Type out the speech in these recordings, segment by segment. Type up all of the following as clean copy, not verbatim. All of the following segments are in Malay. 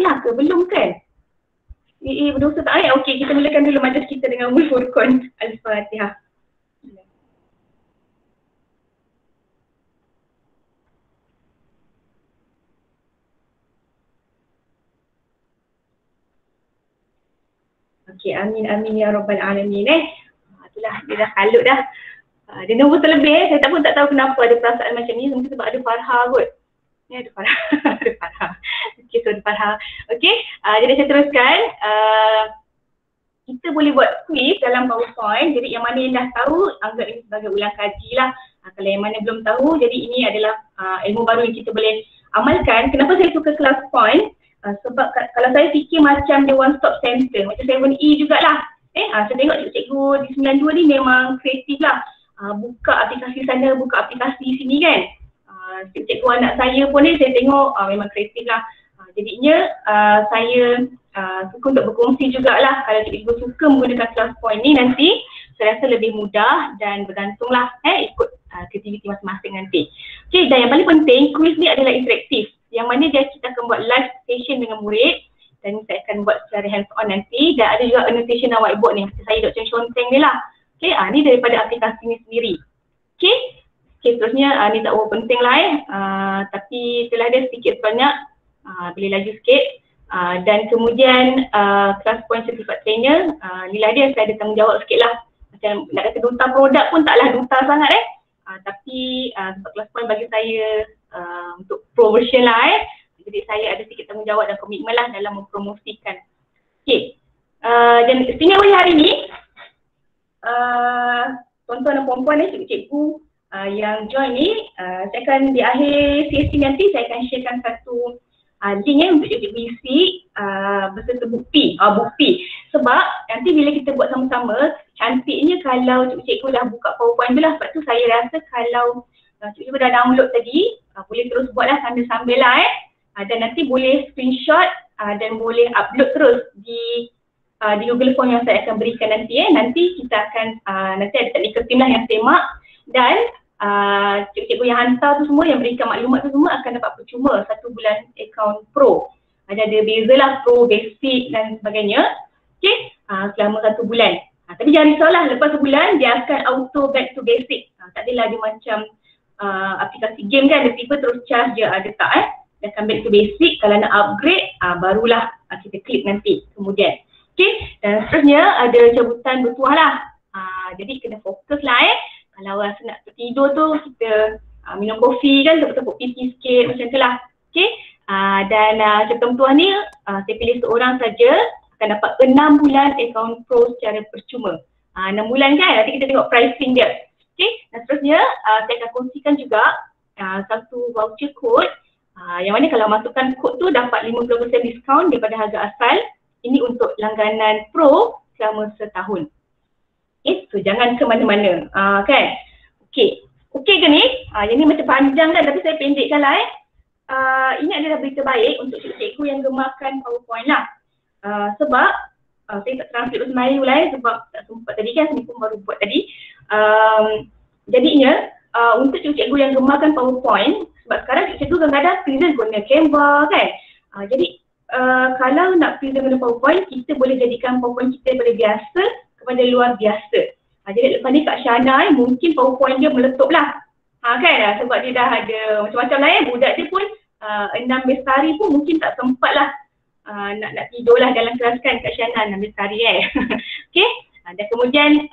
Al-Fatihah ke? Belum kan? Berdosa tak ayat? Okey, kita mulakan dulu majlis kita dengan Ummul Furqan. Al-Fatihah. Okey, amin amin ya rabbal alamin. Itulah dia dah kalut dah. Dia nombor terlebih. Saya tak tahu kenapa ada perasaan macam ni. Mungkin sebab ada Farha kot. Ni ada Farha. Ada Farha. Okey, so ada Farha. Okey, jadi saya teruskan. Kita boleh buat quiz dalam PowerPoint. Jadi yang mana yang dah tahu, anggap ini sebagai ulang kaji lah. Kalau yang mana belum tahu, jadi ini adalah ilmu baru yang kita boleh amalkan. Kenapa saya suka kelas point? Sebab kalau saya fikir macam the one stop center, macam 7E jugalah. Saya tengok cikgu di 92 ni memang kreatif lah. Buka aplikasi sana, buka aplikasi sini kan. Cikgu anak saya pun ni saya tengok memang kreatif lah. Jadinya saya suka untuk berkongsi jugalah. Kalau cikgu suka menggunakan kelas point ni nanti, saya rasa lebih mudah dan bergantunglah ikut aktiviti masing-masing nanti. Okay, dan yang paling penting, quiz ni adalah interaktif. Yang mana kita akan buat live session dengan murid dan saya akan buat secara hands on nanti, dan ada juga annotation dan whiteboard ni macam saya Dr. Shonteng ni lah. Okay, ni daripada aplikasi ni sendiri. Okay, seterusnya ni tak berapa penting lah tapi itulah dia sedikit sebanyak, boleh laju sikit. Dan kemudian kelas point certified trainer, inilah dia, saya ada tanggungjawab sikit lah. Macam nak kata duta produk pun taklah duta sangat tapi sebab kelas point bagi saya untuk pro version lah jadi saya ada sedikit tanggungjawab dan komitmen lah dalam mempromosikan. Okay, dan istimewa hari ni tuan-tuan dan puan-puan cikgu-cikgu yang join ni, saya akan di akhir sesi nanti saya akan sharekan satu link untuk cikgu isi beserta bukti. Sebab nanti bila kita buat sama-sama, cantiknya kalau cikgu-cikgu dah buka PowerPoint tu lah. Sebab tu saya rasa kalau cikgu dah download tadi, boleh terus buat lah sambil-sambil lah dan nanti boleh screenshot dan boleh upload terus di Google Form yang saya akan berikan nanti. Nanti kita akan, nanti ada technical team lah yang semak dan cikgu-cikgu yang hantar tu semua, yang berikan maklumat tu semua akan dapat percuma 1 bulan account pro. Ada beza lah, pro, basic dan sebagainya. Okay, selama 1 bulan. Tapi jangan risaulah, lepas sebulan dia akan auto back to basic. Tak adalah dia macam aplikasi game kan, dia tiba terus charge je, ada tak dia akan back to basic. Kalau nak upgrade, barulah kita klik nanti kemudian. Okay, dan seterusnya ada cabutan bertuah lah. Jadi kena fokus lah kalau rasa nak tertidur tu, kita minum kopi kan, tepuk-tepuk pipi sikit macam tu lah. Okay, dan cabutan bertuah ni saya pilih seorang saja, akan dapat 6 bulan account pro secara percuma. 6 bulan kan, nanti kita tengok pricing dia. Okay, dan seterusnya saya akan kongsikan juga satu voucher code yang mana kalau masukkan kod tu dapat 50% diskaun daripada harga asal. Ini untuk langganan pro selama setahun. Okay, so jangan ke mana-mana kan. Okay, okey ke ni? Yang ni macam panjang kan, tapi saya pendekkan lah ini adalah berita baik untuk cikgu-cikgu yang gemakan PowerPoint lah. Sebab saya tak translate bahasa Melayu lah sebab tak sempat tadi kan, saya pun baru buat tadi. Jadinya untuk cikgu-cikgu yang gemakan PowerPoint, sebab sekarang cikgu kadang-kadang present guna Canva kan. Jadi kalau nak present guna PowerPoint, kita boleh jadikan PowerPoint kita daripada biasa kepada luar biasa. Jadi lepas ni Kak Syana mungkin PowerPoint dia meletup lah. Kan, sebab dia dah ada macam-macam lah budak dia pun 6 bestari pun mungkin tak sempat lah nak tidur lah dalam kelas kan Kak Syana 6 bestari Okay, dan kemudian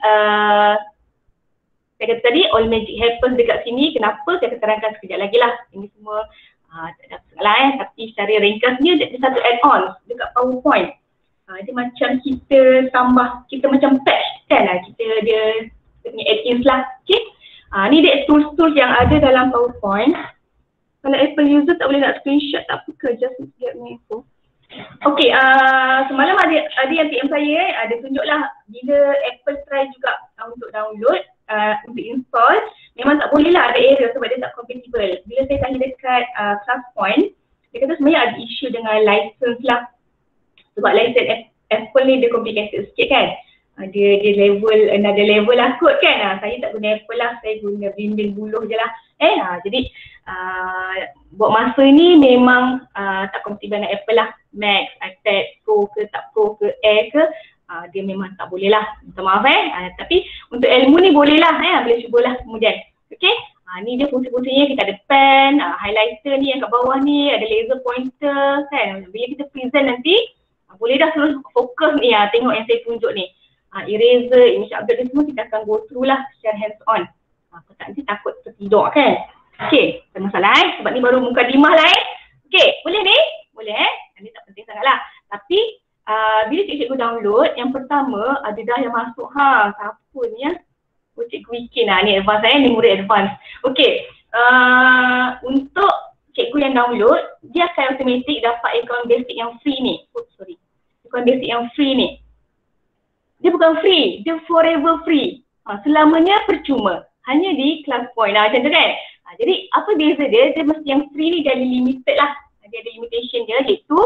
saya kata tadi all magic happens dekat sini. Kenapa? Saya akan terangkan sekejap lagi lah. Ini semua tak ada masalah tapi secara ringkasnya dia satu add-on dekat PowerPoint. Dia macam kita tambah, kita macam patch kan kita punya add-ins lah. Okay, ni dia tools-tools yang ada dalam PowerPoint. Kalau Apple user tak boleh nak screenshot tak apa ke, just get me info. Okay, semalam ada yang PM saya ada tunjuklah bila Apple try juga untuk download, untuk install, memang tak boleh lah, ada error sebab dia tak compatible. Bila saya tanya dekat ClassPoint, dia kata sebenarnya ada isu dengan license lah. Sebab license Apple ni dia complicated sikit kan. Dia level, another level lah kot kan. Saya tak guna Apple lah, saya guna bimbing buluh je lah. Jadi buat masa ni memang tak compatible dengan Apple lah. Max, iPad Pro ke tak Pro ke Air ke, dia memang tak boleh lah. Minta maaf tapi untuk ilmu ni boleh lah boleh cubalah kemudian. Okay, ni dia fungsi-fungsinya. Kita ada pen, highlighter ni yang kat bawah ni, ada laser pointer kan. Bila kita present nanti, boleh dah terus fokus ni tengok yang saya tunjuk ni. Eraser, image update ni semua kita akan go through lah secara hands on. Tak nanti takut tertidur kan. Okay, tak masalah sebab ni baru mukadimah lah Okay, boleh ni? Boleh Ini tak penting sangat lah. Tapi bila cikgu download, yang pertama ada dah yang masuk. Siapa ni cikgu Wikin ni advance ni murid advance. Okay, untuk cikgu yang download, dia akan automatic dapat akaun basic yang free ni. Akaun basic yang free ni. Dia bukan free, dia forever free. Selamanya percuma. Hanya di class point macam tu kan. Jadi apa beza dia? Dia mesti yang free ni dia ada limited lah. Dia ada limitation dia, iaitu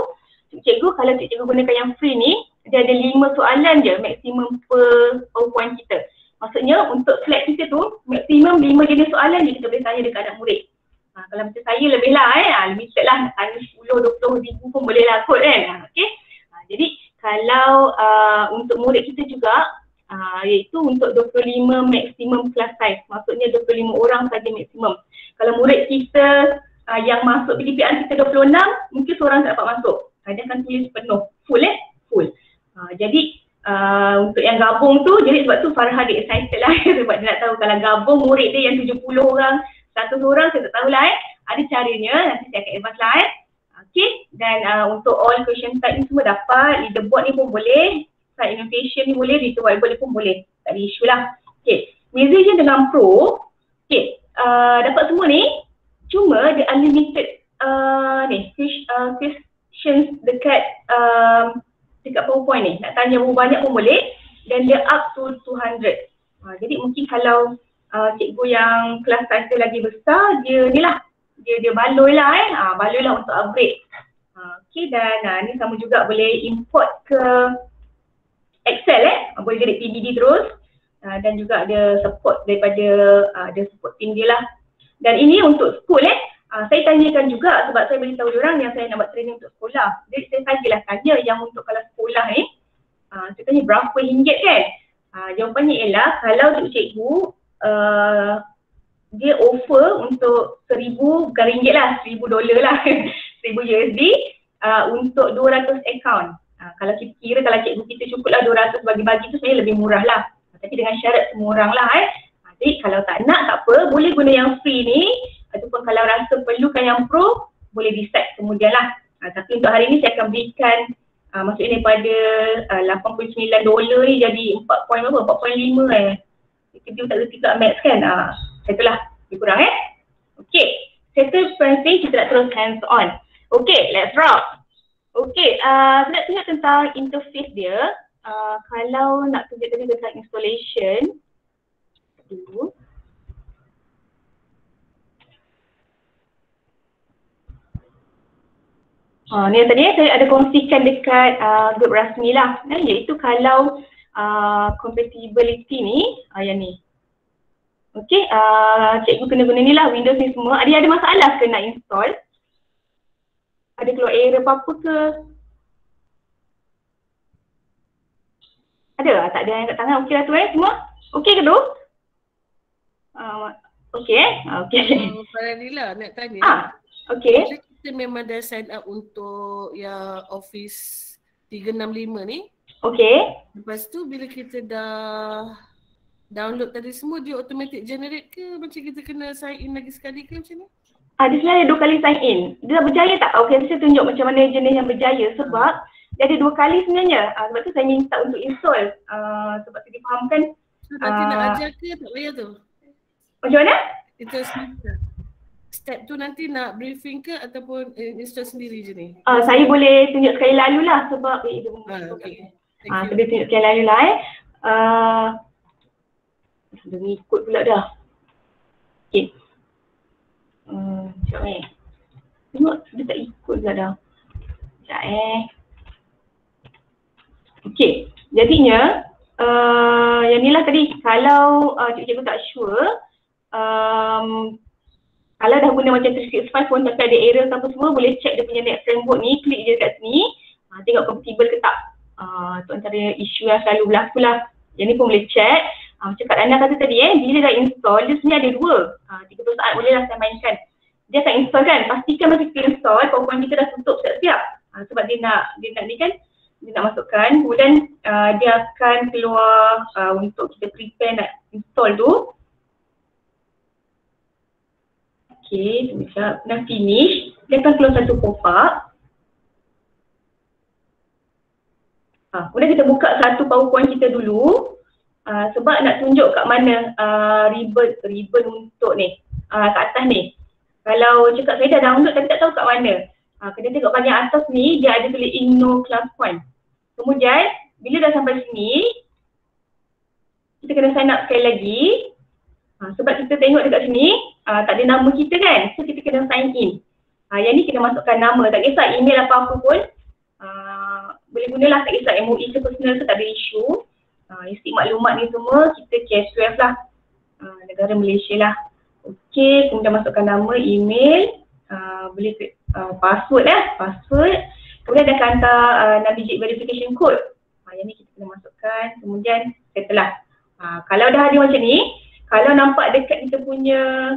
cikgu kalau cikgu gunakan yang free ni, dia ada 5 soalan je maksimum per PowerPoint kita. Maksudnya untuk slide kita tu maksimum 5 jenis soalan je kita boleh tanya dekat anak murid. Kalau macam saya lebih lah limited lah, nak tanya 10-20 ribu pun boleh lah kot kan. Okay. Jadi kalau untuk murid kita juga, iaitu untuk 25 maksimum class size, maksudnya 25 orang saja maksimum. Kalau murid kita yang masuk PDPR kita 26, mungkin seorang tak dapat masuk. Dia akan tulis penuh, full full. Jadi untuk yang gabung tu, jadi sebab tu Farha dia excited lah sebab dia nak tahu kalau gabung murid dia yang 70 orang, 100 orang, saya tak tahulah ada caranya, nanti saya akan advance lah Okay, dan untuk all question type ni semua dapat, leaderboard ni pun boleh, site innovation ni boleh, digital whiteboard ni pun boleh, tak ada isu lah. Okay, beza je dengan Pro, okay, dapat semua ni, cuma dia unlimited questions dekat PowerPoint ni. Nak tanya berapa banyak pun boleh dan dia up to 200. Jadi mungkin kalau cikgu yang kelas size dia lagi besar, dia ni lah, dia baloi lah baloi lah untuk upgrade. Okay, dan ni sama juga boleh import ke Excel boleh jadi PDD terus dan juga ada support daripada ada support team dia lah. Dan ini untuk school saya tanyakan juga sebab saya beritahu diorang yang saya nak buat training untuk sekolah. Jadi saya sajalah tanya yang untuk kalau sekolah ni, saya tanya berapa ringgit kan? Jawapannya ialah kalau cikgu dia offer untuk 1,000, bukan ringgit lah, $1,000 lah, 1,000 USD untuk 200 account. Kalau kita kira kalau cikgu kita cukuplah 200 bagi-bagi tu sebenarnya lebih murah lah. Tapi dengan syarat semua orang lah Jadi kalau tak nak tak apa, boleh guna yang free ni ataupun kalau rasa perlukan yang pro, boleh decide kemudian lah. Tapi untuk hari ni saya akan berikan maksudnya daripada $89 ni jadi 4.5 Kita tak reti kat max kan. Itulah lebih kurang Okay, settle sequencing kita nak terus hands on. Okay, let's rock. Okay, saya nak tunjuk tentang interface dia. Kalau nak tunjuk tadi tentang installation dulu. Ni yang tadi saya ada kongsikan dekat grup rasmi lah, iaitu kalau compatibility ni, yang ni. Okay, cikgu kena guna ni lah, Windows ni semua. Ada masalah ke nak install? Ada keluar error apa-apa ke? Ada? Tak ada yang kat tangan, okey lah tu semua? Okey ke tu? Okey okey. Farhanila nak tanya. Okey. Kita memang dah sign up untuk yang Office 365 ni. Okey. Lepas tu bila kita dah download tadi semua, dia automatic generate ke macam kita kena sign in lagi sekali ke macam ni? Dia sebenarnya 2 kali sign in. Dia berjaya tak? Okey, saya tunjuk macam mana jenis yang berjaya sebab dia ada 2 kali sebenarnya. Sebab tu saya minta untuk install. Sebab saya difahamkan. Nanti nak ajar ke tak payah tu? Macam mana? Kita step tu nanti nak briefing ke ataupun install sendiri je ni? Saya boleh tunjuk sekali lalu lah sebab okay. Saya boleh tunjuk sekali lalu lah Dia ngikut pula dah. Okay. Sekejap tengok dia tak ikut pula dah. Sekejap Okay, jadinya yang ni lah tadi, kalau cikgu tak sure, kalau dah guna macam 365 pun tapi ada error apa semua, boleh check dia punya net framework ni, klik je kat sini. tengok compatible ke tak. Tu antara isu yang selalu berlaku lah. Yang ni pun boleh check. Macam Kak Dana kata tadi bila dah install, dia sebenarnya ada dua. 30 saat boleh lah saya mainkan. Dia akan install kan, pastikan masa kita install, PowerPoint kita dah tutup siap-siap. Sebab dia nak ni kan, dia nak masukkan. Kemudian dia akan keluar untuk kita prepare nak install tu. Okay, sekejap. Dah finish. Dia akan keluar satu pop-up. Kemudian kita buka satu PowerPoint kita dulu. Sebab nak tunjuk kat mana ribbon untuk ni. Kat atas ni. Kalau cakap saya dah download tapi tak tahu kat mana. Kena tengok bahagian atas ni, dia ada tulis Ignore Class Point. Kemudian, bila dah sampai sini, kita kena sign up sekali lagi. Sebab kita tengok dekat sini, tak ada nama kita kan. So, kita kena sign in. Yang ni kena masukkan nama. Tak kisah email apa-apa pun. Boleh gunalah, tak kisah MOE ke personal ke, tak ada isu. Isi maklumat ni semua, kita K12 lah. Negara Malaysia lah. Okey, kemudian masukkan nama, email. Boleh password password. Kemudian dia akan hantar 6 digit verification code. Yang ni kita kena masukkan. Kemudian settle lah. Kalau dah ada macam ni, kalau nampak dekat kita punya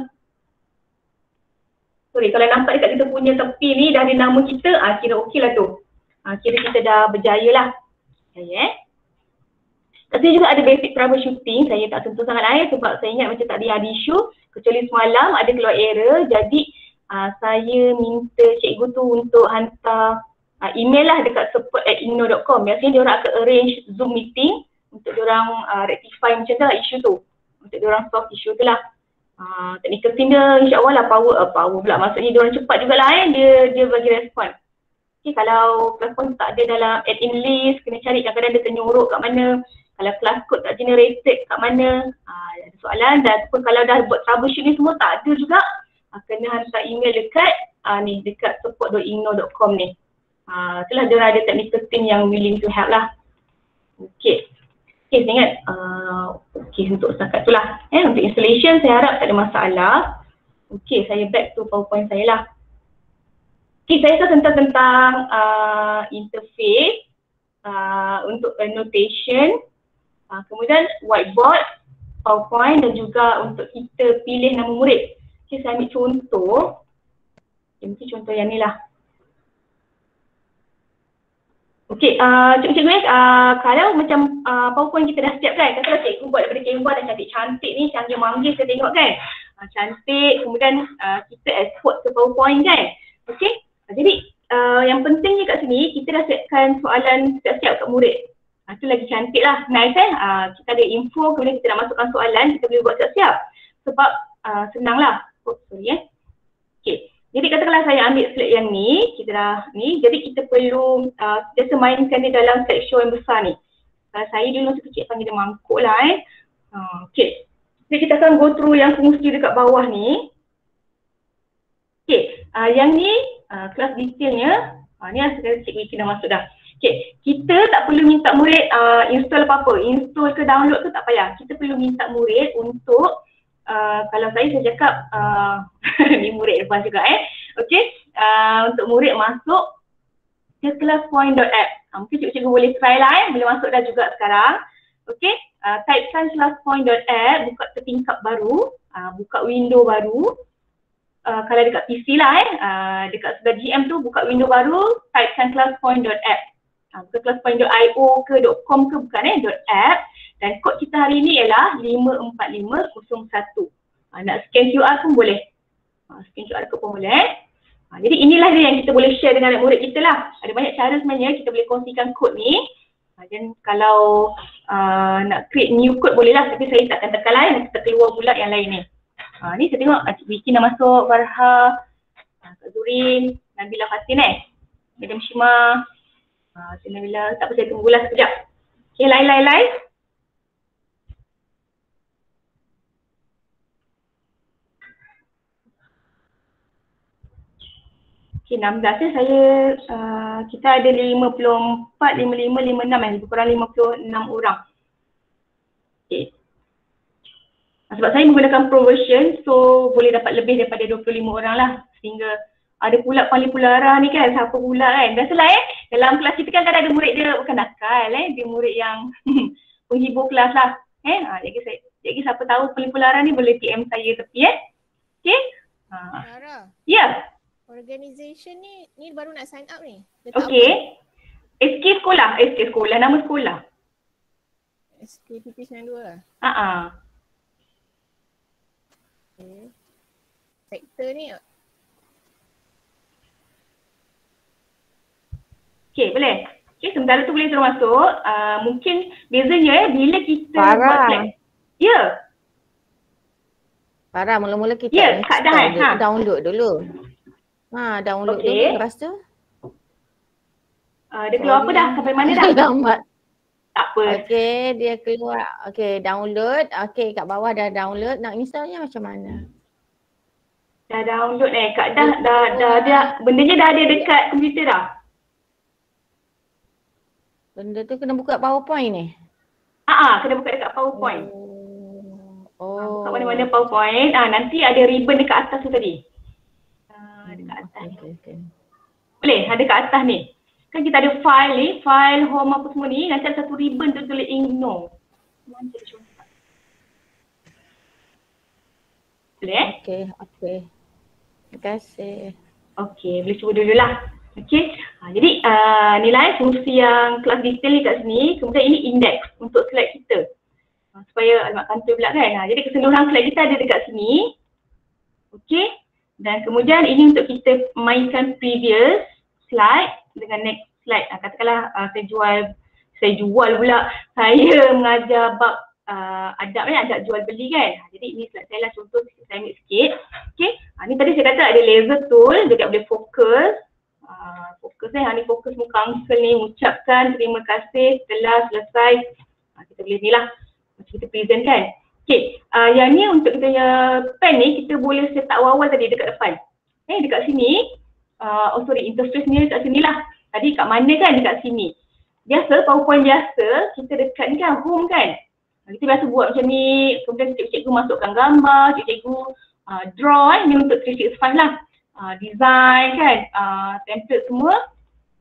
tepi ni dah ada nama kita, kira okey lah tu. Kira kita dah berjaya lah. Kat sini juga ada basic troubleshooting. Saya tak sentuh sangat lah sebab saya ingat macam tadi ada isu. Kecuali semalam ada keluar error. Jadi saya minta cikgu tu untuk hantar email lah dekat support@ignore.com. Biasanya diorang akan arrange Zoom meeting untuk diorang rectify macam tu lah isu tu. Untuk diorang solve isu tu lah. Technical team dia insyaAllah lah power pula. Maksudnya diorang cepat jugalah dia bagi respon. Okay, kalau respon tak ada dalam add-in list, kena cari kadang-kadang dia ternyorok kat mana. Kalau class code tak generated kat mana, ada soalan. Dan pun kalau dah buat troubleshoot ni semua tak ada juga, kena hantar email dekat dekat support.ignore.com ni. Itulah dia ada technical team yang willing to help lah. Okay, saya ingat untuk setakat tu lah. Untuk installation saya harap tak ada masalah. Okay, saya back to PowerPoint saya lah. Okay, saya akan tentang interface untuk annotation. Kemudian whiteboard, PowerPoint dan juga untuk kita pilih nama murid. Okay, saya ambil contoh. Mungkin contoh yang ni lah. Okay, cikgu-cikgu kalau macam PowerPoint kita dah siap kan, katalah cikgu buat daripada Canva dan cantik-cantik ni, canggih manggil saya tengok kan. Cantik, kemudian kita export ke PowerPoint kan. Okay, jadi yang pentingnya kat sini, kita dah siapkan soalan siap-siap kat murid. Itu lagi cantik lah, nice kita ada info, kemudian kita nak masukkan soalan, kita boleh buat siap-siap. Sebab senang lah. Okay, jadi katakanlah saya ambil slide yang ni, kita dah ni, jadi kita perlu biasa mainkan dia dalam slideshow yang besar ni. Saya dulu masa kecil panggil dia mangkuk lah Okay, jadi kita akan go through yang fungsi dekat bawah ni. Okay, yang ni kelas detailnya, ni lah sekarang cikgu kena masuk dah. Okay, kita tak perlu minta murid install apa-apa, install ke download ke tak payah. Kita perlu minta murid untuk, kalau saya cakap, ni murid depan juga okay, untuk murid masuk ke classpoint.app. Mungkin cikgu-cikgu boleh try lah boleh masuk dah juga sekarang. Okay, typekan classpoint.app, buka tertingkap baru, buka window baru. Kalau dekat PC lah dekat sebelah GM tu buka window baru, typekan classpoint.app. Bukan classpoint.io ke .com ke bukan .app. Dan kod kita hari ni ialah 54501. Nak scan QR pun boleh. Scan QR code pun boleh. Jadi inilah dia yang kita boleh share dengan anak murid kita lah. Ada banyak cara sebenarnya kita boleh kongsikan kod ni. Dan kalau nak create new code boleh lah, tapi saya takkan tekan lain, kita keluar pula yang lain ni. Ni saya tengok Cik Vicky dah masuk, Farha, Kak Zurin, Nabila Fatin Madam Shima, Cik Nabila, tak apa saya tunggulah sekejap. Okay, lain. Okay, 16 saya, kita ada 54, 55, 56 lebih kurang 56 orang. Okay. Sebab saya menggunakan pro version, so boleh dapat lebih daripada 25 orang lah. Sehingga ada pula Pali Pulara ni kan, siapa pula kan. Biasalah dalam kelas kita kan kadang Kyle dia murid yang penghibur kelas lah. Jadi siapa tahu pelipularan ni boleh PM saya tepi Okay? Sarah, Ya. organisation ni baru nak sign up ni. Dia tak Okay. SK sekolah, nama sekolah. SKPP 92 lah. Okay. Sektor ni Okay, boleh. Okay, sementara tu boleh terus masuk. Mungkin bezanya bila kita buat slide. Ya. Farah, mula-mula kita Kak Dahan. download dulu. Download dulu, lepas tu. Dia keluar apa dah? Sampai mana dah? Lambat. Tak apa. Okay, dia keluar. Okay, download. Okay, kat bawah dah download. Nak installnya macam mana? Dah download Kak dah. Bendanya dah ada dekat komputer dah. Benda tu kena buka PowerPoint ni? Kena buka dekat PowerPoint. Kat mana-mana PowerPoint. Nanti ada ribbon dekat atas tu tadi. Dekat atas. Okay. Boleh, ada kat atas ni. Kan kita ada file ni, file home apa semua ni. Nanti ada satu ribbon tu tulis ignore. Mana dia contoh? Boleh Okay. Terima kasih. Okay, boleh cuba dulu lah. Okay, jadi nilai fungsi yang kelas detail ni kat sini, kemudian ini index untuk slide kita. Supaya alamat kantor pula kan. Jadi keseluruhan slide kita ada dekat sini. Okay, dan kemudian ini untuk kita mainkan previous slide dengan next slide. Katakanlah saya jual pula, saya mengajar bab adab jual beli kan. Jadi ini slide saya lah, contoh saya ambil sikit. Okay, ni tadi saya kata ada laser tool, juga boleh fokus. Fokus ni fokus muka uncle ni, ucapkan terima kasih setelah selesai. Kita boleh ni lah, macam kita present kan. Okay, yang ni untuk kita punya pen ni, kita boleh set awal-awal tadi dekat depan. Dekat sini, interface ni dekat sini lah. Tadi kat mana kan, dekat sini. Biasa, PowerPoint biasa, kita dekat ni kan, home kan. Kita biasa buat macam ni, kemudian cikgu masukkan gambar, cikgu draw ni untuk 365 lah. Design kan, template semua.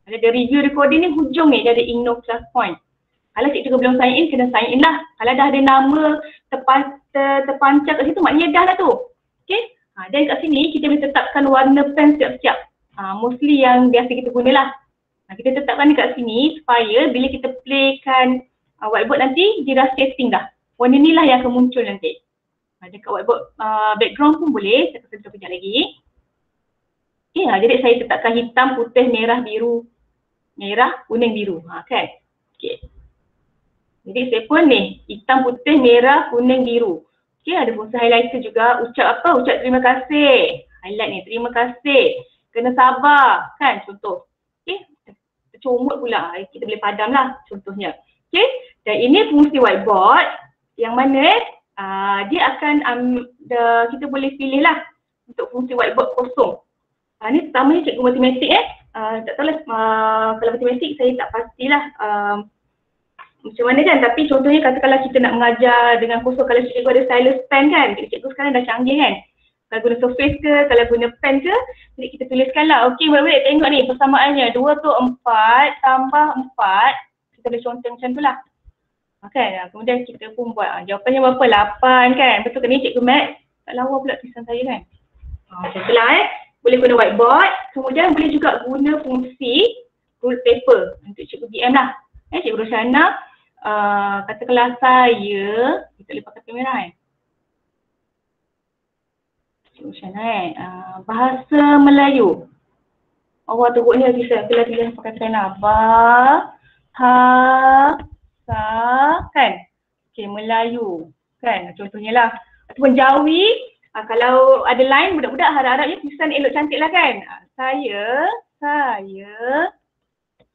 Ada review recording ni, hujung ni dia ada ignore plus point. Kalau cikgu belum sign in, kena sign in lah. Kalau dah ada nama terpancar kat situ, maknanya dah lah tu. Okay, dan kat sini kita boleh tetapkan warna pen siap-siap. Mostly yang biasa kita guna lah. Kita tetapkan dekat sini supaya bila kita playkan whiteboard nanti, dia dah setting dah. Warna ni lah yang akan muncul nanti. Dekat whiteboard background pun boleh, saya akan kejap lagi. Okay, jadi saya tetapkan hitam, putih, merah, biru. Merah, kuning, biru. Kan? Okay. Jadi saya pun ni, hitam, putih, merah, kuning, biru. Okay, ada fungsi highlighter juga. Ucap apa? Ucap terima kasih. Highlight ni, terima kasih. Kena sabar. Kan? Contoh. Okay. Comot pula. Kita boleh padam lah contohnya. Okay. Dan ini fungsi whiteboard. Yang mana dia akan, kita boleh pilih lah untuk fungsi whiteboard kosong. Ni pertamanya cikgu matematik tak tahu lah kalau matematik saya tak pastilah macam mana kan, tapi contohnya katakanlah kita nak mengajar dengan kosong, kalau cikgu ada stylus pen kan, cikgu sekarang dah canggih kan, kalau guna surface ke, kalau guna pen ke, jadi kita tuliskan lah. Okey, boleh tengok ni persamaannya, 2 tu 4 tambah 4, kita boleh contoh macam tu lah. Kan, kemudian kita pun buat jawapannya berapa, 8 kan, betul ke ni cikgu Mat? Tak lawa pula tulisan saya kan. Macam tu lah boleh guna whiteboard, kemudian boleh juga guna fungsi rule paper untuk cikgu BM lah. Cikgu Rosyana, katakanlah saya, kita boleh pakai kamera Cikgu Rosyana bahasa Melayu. Allah teruknya bisa, kita tulis pakai kamera. Kan? Okay, Melayu. Kan, contohnya lah. Ataupun Jawi. Kalau ada line, budak-budak harap-harapnya tulisan elok cantik lah kan. Saya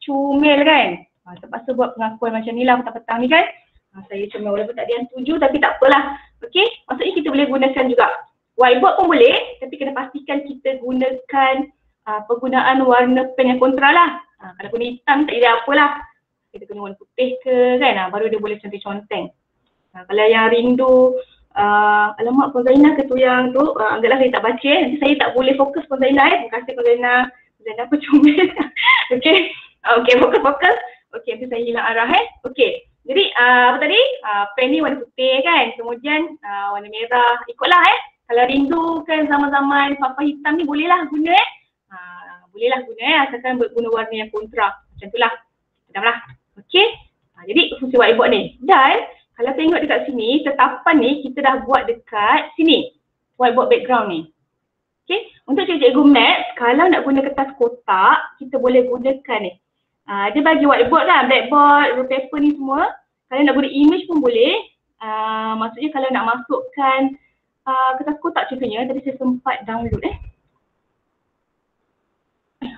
comel kan. Terpaksa buat pengakuan macam ni lah petang-petang ni kan. Saya comel, walaupun tak ada yang setuju tapi tak apalah. Okay, maksudnya kita boleh gunakan juga. Whiteboard pun boleh, tapi kena pastikan kita gunakan penggunaan warna pen yang kontra lah. Kalau guna hitam tak ada apalah. Kita guna warna putih ke kan, baru dia boleh conteng-conteng. Kalau yang rindu alamak Puan Zainah ke tu yang tu, anggaplah saya tak baca nanti saya tak boleh fokus Puan Zainah terima kasih Puan Zainah. Zainah apa comel. Okay, fokus. Okey, nanti saya hilang arah Okey. Jadi apa tadi? Pen ni warna putih kan. Kemudian warna merah. Ikutlah Kalau rindu kan zaman-zaman papa hitam ni bolehlah guna bolehlah guna asalkan guna warna yang kontra. Macam itulah. Faham lah. Okey. Jadi fungsi whiteboard ni. Dan kalau tengok dekat sini, tetapan ni kita dah buat dekat sini. Whiteboard background ni. Okey. Untuk cikgu maths, kalau nak guna kertas kotak, kita boleh gunakan ni. Dia bagi whiteboard kan, blackboard, rule paper ni semua. Kalau nak guna image pun boleh. Maksudnya kalau nak masukkan kertas kotak contohnya, tadi saya sempat download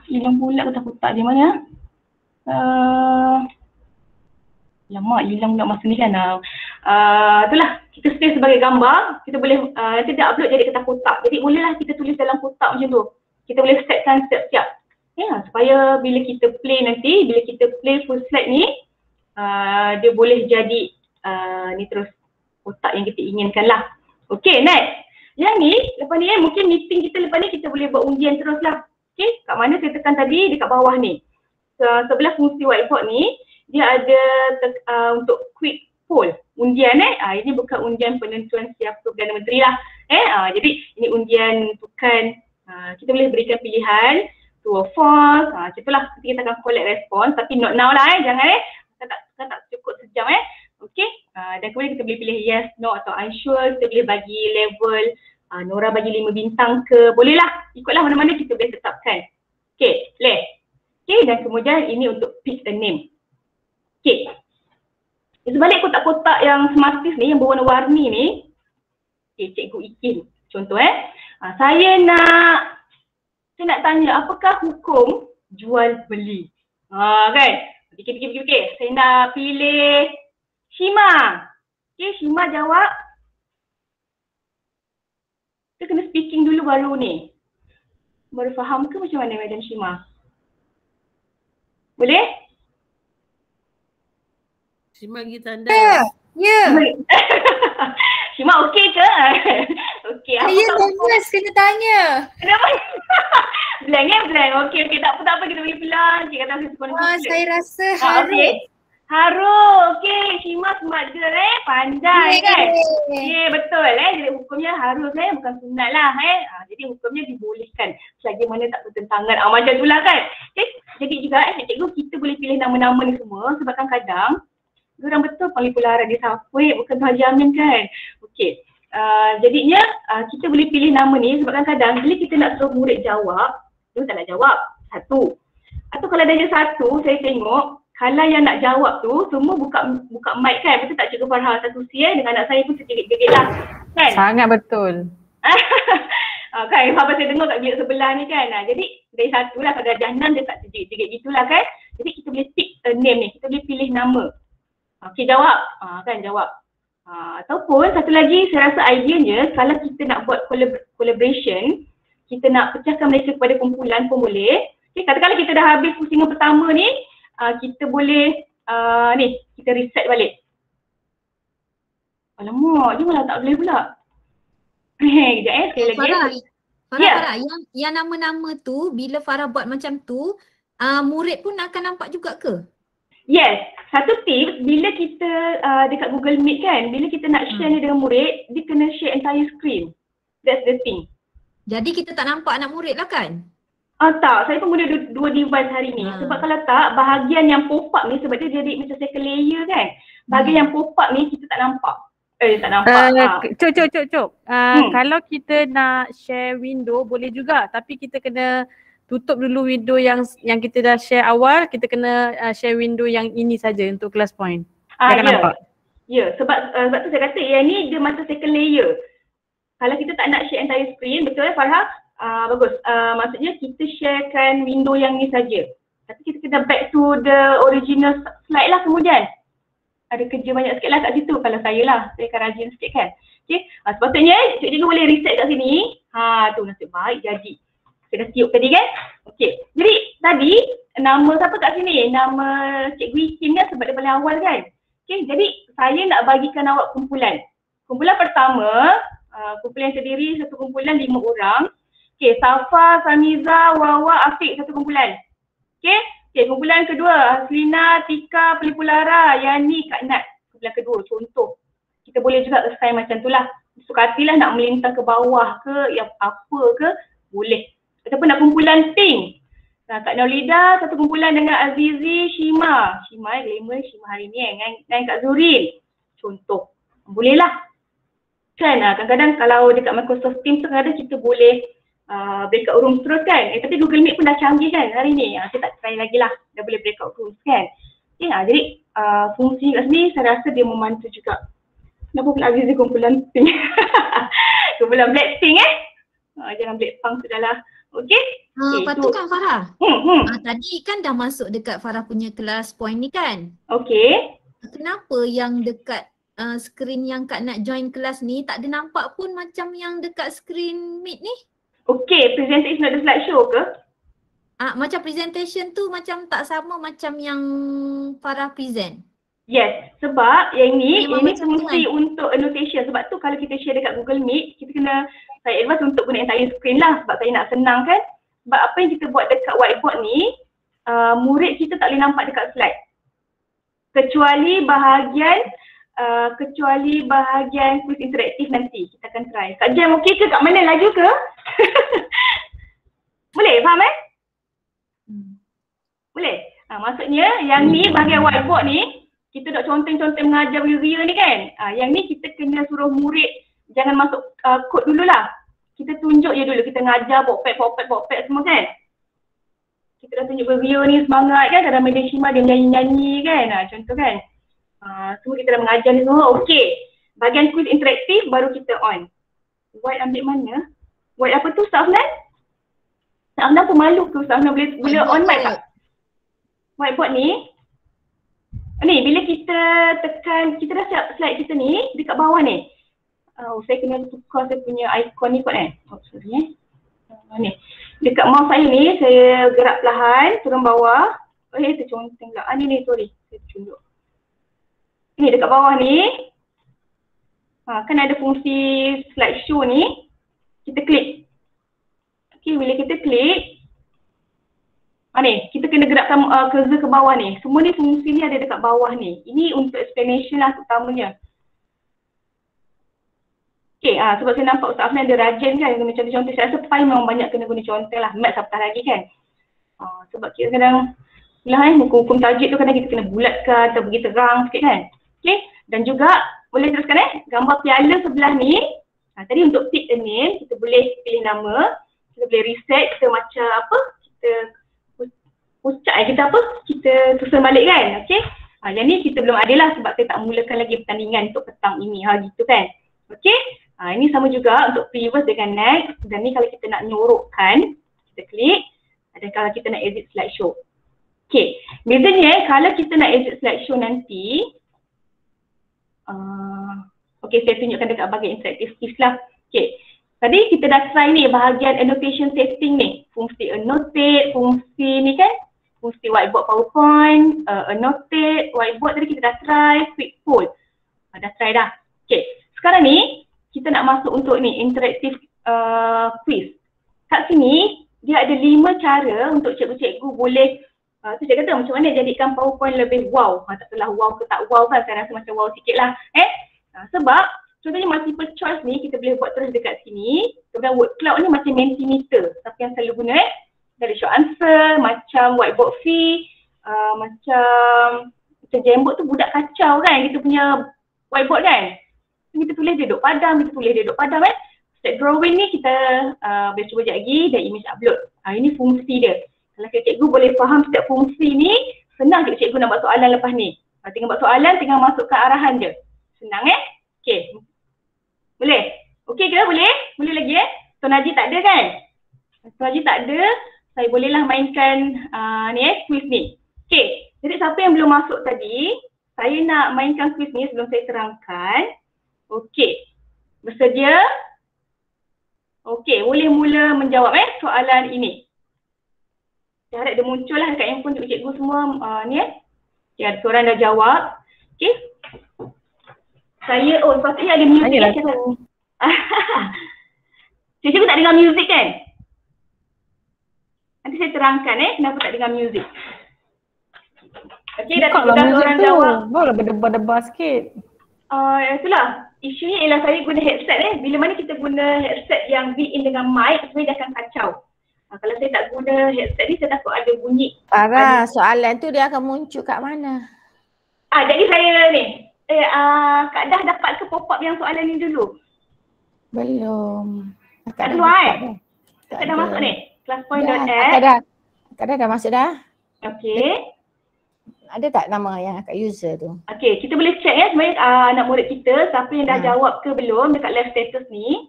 hilang pula kertas kotak di mana? Lama hilang pula masa ni kan. Itulah, kita save sebagai gambar, kita boleh nanti dia upload jadi kertas kotak. Jadi bolehlah kita tulis dalam kotak macam tu. Kita boleh setkan siap-siap. Supaya bila kita play nanti, bila kita play full slide ni, dia boleh jadi ni terus kotak yang kita inginkan lah. Okay, next. Yang ni, lepas ni mungkin meeting kita lepas ni kita boleh buat undian terus lah. Okay, kat mana saya tekan tadi, dekat bawah ni. Sebelah fungsi whiteboard ni, dia ada untuk quick poll, undian ini bukan undian penentuan siapa Perdana Menteri lah. Jadi ini undian bukan, kita boleh berikan pilihan true or false, macam itulah. Nanti kita akan collect respon, tapi not now lah jangan kita tak cukup sejam Okay, dan kemudian kita boleh pilih yes, no atau unsure. Kita boleh bagi level, Nora bagi 5 bintang ke, boleh lah, ikutlah mana-mana kita boleh tetapkan. Okay, boleh. Okay, dan kemudian ini untuk pick a name. Okay, sebalik kotak-kotak yang smarties ni, yang berwarna-warni ni, okay, Cikgu Ikin contoh saya nak tanya, apakah hukum jual beli? Kan? Fikir. Saya nak pilih Shima. Okay, Shima jawab. Kita kena speaking dulu baru ni. Baru faham ke macam mana Madam Shima? Boleh? Shima bagi tanda. Ya. Shima okey ke? Okey. Saya nervous kena tanya. Kenapa? Blank. Okey. Tak apa kita boleh pelan. Cik kata saya suka. Saya rasa haru. Haru. Okey. Shima smart girl pandai kan? Betul Jadi hukumnya harus bukan sunat lah Jadi hukumnya dibolehkan selagi mana tak bertentangan. Macam itulah kan. Okay. Jadi juga cikgu kita boleh pilih nama-nama ni semua sebab kadang diorang betul panggil pula Radhi Safiq, bukan Tuan Haji Amin kan. Okey. Jadinya kita boleh pilih nama ni sebab kadang bila kita nak suruh murid jawab, dia tak nak jawab satu. Atau kalau ada satu, saya tengok kalau yang nak jawab tu semua buka mic kan. Betul tak Cikgu Farha? Satu dengan anak saya pun tergigit-gigit lah kan. Sangat betul. Kan sahabat saya dengar kat bilik sebelah ni kan. Jadi dari satu lah, kalau Jahnan dia tak tergigit-gigit gitulah kan. Jadi kita boleh pick a name ni, kita boleh pilih nama. Okey, jawab. Kan jawab. Ataupun satu lagi saya rasa ideanya kalau kita nak buat collaboration, kita nak pecahkan mereka kepada kumpulan pun boleh. Okay, katakanlah kita dah habis pusingan pertama ni, kita boleh kita reset balik. Alamak, dia malah tak boleh pula. Kejap sekali lagi. Farah, yang nama-nama tu bila Farah buat macam tu, murid pun akan nampak juga ke? Yes, satu tips bila kita dekat Google Meet kan, bila kita nak share ni dengan murid, dia kena share entire screen. That's the thing. Jadi kita tak nampak anak murid lah kan? Tak, saya pun guna dua device hari ni. Sebab kalau tak, bahagian yang pop-up ni sebab dia jadi macam second layer kan. Bahagian yang pop-up ni kita tak nampak. Tak nampak. Cuk. Kalau kita nak share window boleh juga, tapi kita kena tutup dulu window yang kita dah share awal. Kita kena share window yang ini saja untuk class point. Jangan nampak. Ya, sebab tu saya kata yang ni dia macam second layer. Kalau kita tak nak share entire screen, betul Farha? Bagus. Maksudnya kita sharekan window yang ni saja. Tapi kita kena back to the original slide lah kemudian. Ada kerja banyak sikit lah kat situ kalau saya lah. Saya akan rajin sikit kan. Okay. Sepatutnya cikgu boleh reset kat sini. Tu nasib baik jadi. Saya dah tiup tadi kan. Okay. Jadi tadi nama siapa kat sini? Nama Cikgu Ikin kan sebab dia paling awal kan. Okay. Jadi saya nak bagikan awak kumpulan. Kumpulan pertama, kumpulan yang terdiri satu kumpulan 5 orang. Okay. Safa, Samiza, Wawa, Afiq satu kumpulan. Okay. Okay, kumpulan kedua, Haslina, Tika, Pelipulara, Yani, Kak Nat. Kumpulan kedua, contoh. Kita boleh juga assign macam tu lah. Suka hatilah nak melintang ke bawah ke, yang apa ke, boleh. Ataupun nak kumpulan pink. Kak Naulida satu kumpulan dengan Azizi, Shima. Shima glamour, Shima hari ni dengan Kak Zurin. Contoh. Boleh lah. Kan kadang-kadang kalau dekat Microsoft Teams tu kadang kita boleh breakout room terus kan. Tapi Google Meet pun dah canggih kan hari ni. Kita tak try lagi lah. Dah boleh breakout rooms kan. Okay, jadi fungsi kat sini saya rasa dia membantu juga. Kenapa pula Azizi kumpulan pink? Kumpulan Blackpink jangan Blackpink sudahlah. Okay. Lepas tu kan Farah, tadi kan dah masuk dekat Farah punya kelas point ni kan? Okay. Kenapa yang dekat skrin yang Kak nak join kelas ni tak ada nampak pun macam yang dekat skrin Meet ni? Okay, presentation ada slideshow ke? Macam presentation tu macam tak sama macam yang Farah present. Yes, sebab yang ini fungsi kan? untuk annotation. Sebab tu kalau kita share dekat Google Meet, kita kena saya advance untuk guna entire screen lah sebab saya nak senang kan. Sebab apa yang kita buat dekat whiteboard ni, murid kita tak boleh nampak dekat slide. Kecuali bahagian quiz interaktif nanti. Kita akan try. Kak Jam okey ke? Kat mana? Laju ke? Boleh? Faham Boleh? Maksudnya yang ni bahagian whiteboard ni, kita nak conteng-conteng mengajar real ni kan. Yang ni kita kena suruh murid jangan masuk kod dululah. Kita tunjuk je dulu, kita ngajar popek semua kan. Kita dah tunjuk video ni semangat kan, kadang Medan Shima dia nyanyi-nyanyi kan, contoh kan. Semua kita dah mengajar ni semua, okey. Bahagian quiz interaktif baru kita on. White ambil mana? White apa tu Ustaz Afnan? Ustaz Afnan pemalu tu, Ustaz Afnan boleh on mic tak? Whiteboard ni. Ni bila kita tekan, kita dah siap slide kita ni dekat bawah ni. Saya kena tukar saya punya ikon ni kot sorry ni. Dekat mouse saya ni, saya gerak perlahan turun bawah. Terconteng pula. Ni sorry. Saya tunjuk. Ni dekat bawah ni. Kan ada fungsi slideshow ni. Kita klik. Okay, bila kita klik. Ni, kita kena gerakkan cursor ke bawah ni. Semua ni fungsi ni ada dekat bawah ni. Ini untuk explanation lah terutamanya. Okay, sebab saya nampak Ustaz Afnan ada rajin kan guna contoh-contoh. Saya rasa Pi memang banyak kena guna contoh lah. Maths apatah lagi kan. Sebab kita kadang hukum-hukum tajwid tu kadang kita kena bulatkan atau bagi terang sikit kan. Okay, dan juga boleh teruskan gambar piala sebelah ni. Tadi untuk pick a name, kita boleh pilih nama. Kita boleh reset, kita macam apa, kita ucap kita susun balik kan. Okay, yang ni kita belum ada lah sebab saya tak mulakan lagi pertandingan untuk petang ini. Gitu kan. Okay. Ini sama juga untuk previous dengan next. Dan ni kalau kita nak nyorokkan, kita klik. Dan kalau kita nak exit slideshow. Okay, bezanya kalau kita nak exit slideshow nanti, okay, saya tunjukkan dekat bahagian interactive tips lah. Okay, tadi kita dah try ni bahagian annotation setting ni. Fungsi annotate, fungsi ni kan, fungsi whiteboard PowerPoint, annotate, whiteboard tadi kita dah try, quick poll. Dah try dah. Okay, sekarang ni kita nak masuk untuk ni interactive quiz. Kat sini dia ada 5 cara untuk cikgu-cikgu boleh saya kata macam mana jadikan PowerPoint lebih wow. Tak tahulah wow ke tak wow kan, saya rasa macam wow sikit lah. Sebab contohnya multiple choice ni kita boleh buat terus dekat sini. Kemudian word cloud ni macam Mentimeter. Siapa yang selalu guna dari short answer, macam whiteboard fee, macam Jamboard tu budak kacau kan, kita punya whiteboard kan. Kita tulis dia duduk padam, Step drawing ni kita boleh cuba sekejap lagi dan image upload. Ini fungsi dia. Kalau cikgu boleh faham setiap fungsi ni, senang cikgu nak buat soalan lepas ni. Tinggal buat soalan, tinggal masukkan arahan je. Senang Okay. Boleh? Okay ke? Boleh? Boleh lagi Tuan Haji tak ada kan? Tuan Haji tak ada, saya bolehlah mainkan quiz ni. Okay. Jadi siapa yang belum masuk tadi, saya nak mainkan quiz ni sebelum saya terangkan. Okey, bersedia? Okey, boleh mula menjawab soalan ini. Saya harap dia muncul lah dekat handphone untuk cikgu semua ni Okay, ada seorang dah jawab. Okey. Saya, sepatutnya ada music. Cikgu tak dengar music kan? Nanti saya terangkan kenapa tak dengar music. Okey, dah Buka lah 13 muzik orang tu. jawab. Barulah berdebar-debar sikit. Itulah. Isunya ialah saya guna headset Bila mana kita guna headset yang built in dengan mic, sebenarnya dia akan kacau. Kalau saya tak guna headset ni, saya takut ada bunyi. Farah, soalan tu dia akan muncul kat mana? Jadi saya ni. Kak Dah dapat ke pop-up yang soalan ni dulu? Belum. Tak keluar Kak dah masuk ni? Classpoint.app. Kak dah masuk dah? Okey. Ada tak nama yang kat user tu? Okey, kita boleh check sebenarnya anak murid kita siapa yang dah jawab ke belum dekat live status ni.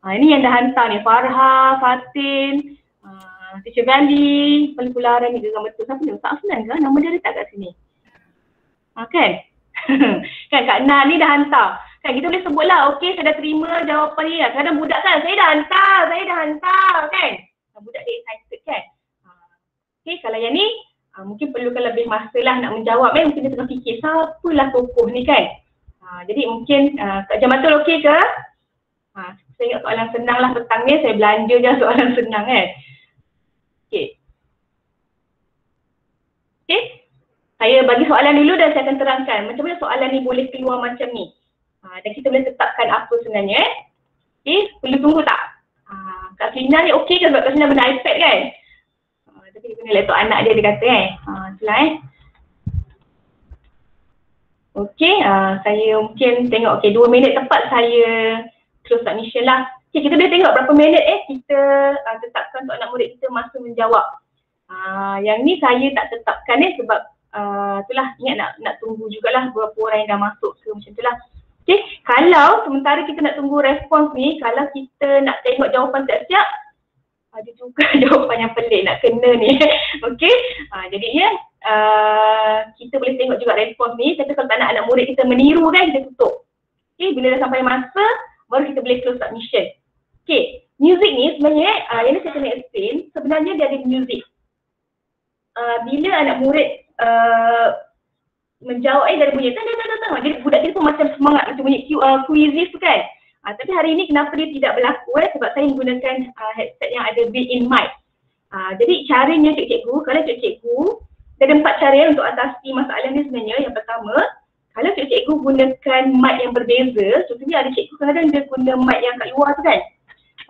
Ini yang dah hantar ni, Farha, Fatin, Teacher Valley, Pelipularan ni gegang betul. Siapa ni? Ustaz Aslan ke? Nama dia letak kat sini. Kan? Kan Kak Na ni dah hantar. Kan kita boleh sebut lah, okey saya dah terima jawapan ni. Kadang budak kan, saya dah hantar kan. Budak dia excited kan. Okey, kalau yang ni mungkin perlukan lebih masa lah nak menjawab mungkin dia tengah fikir siapalah tokoh ni kan. Jadi mungkin Kak Jamatul okey ke? Saya ingat soalan senang lah petang ni, saya belanja je soalan senang kan. Okey. Saya bagi soalan dulu dan saya akan terangkan macam mana soalan ni boleh keluar macam ni. Dan kita boleh tetapkan apa sebenarnya Okey, perlu tunggu tak? Kak Selina ni okey ke sebab Kak Selina guna iPad kan? Tapi dia guna laptop anak dia kata itulah Okey, saya mungkin tengok 2 minit tepat saya close submission lah. Okey, kita boleh tengok berapa minit kita tetapkan untuk anak murid kita masa menjawab. Yang ni saya tak tetapkan sebab itulah ingat nak tunggu jugalah berapa orang yang dah masuk ke macam itulah. Okey, kalau sementara kita nak tunggu respons ni, kalau kita nak tengok jawapan siap-siap, ada juga jawapan yang pelik nak kena ni. Okey, jadinya kita boleh tengok juga respons ni, tapi kalau tak nak anak murid kita meniru kan, kita tutup. Okey, bila dah sampai masa, baru kita boleh close submission. Okey, music ni sebenarnya, yang ni saya kena explain, sebenarnya dia ada music. Bila anak murid menjawab dari bunyi jadi budak kita pun macam semangat macam bunyi quizzes tu kan. Tapi hari ini kenapa dia tidak berlaku sebab saya menggunakan headset yang ada built-in mic. Jadi caranya cikgu, kalau cikgu ada 4 cara untuk atasi masalah ni sebenarnya. Yang pertama, kalau cikgu gunakan mic yang berbeza, contohnya ada cikgu kadang-kadang dia guna mic yang kat luar tu kan.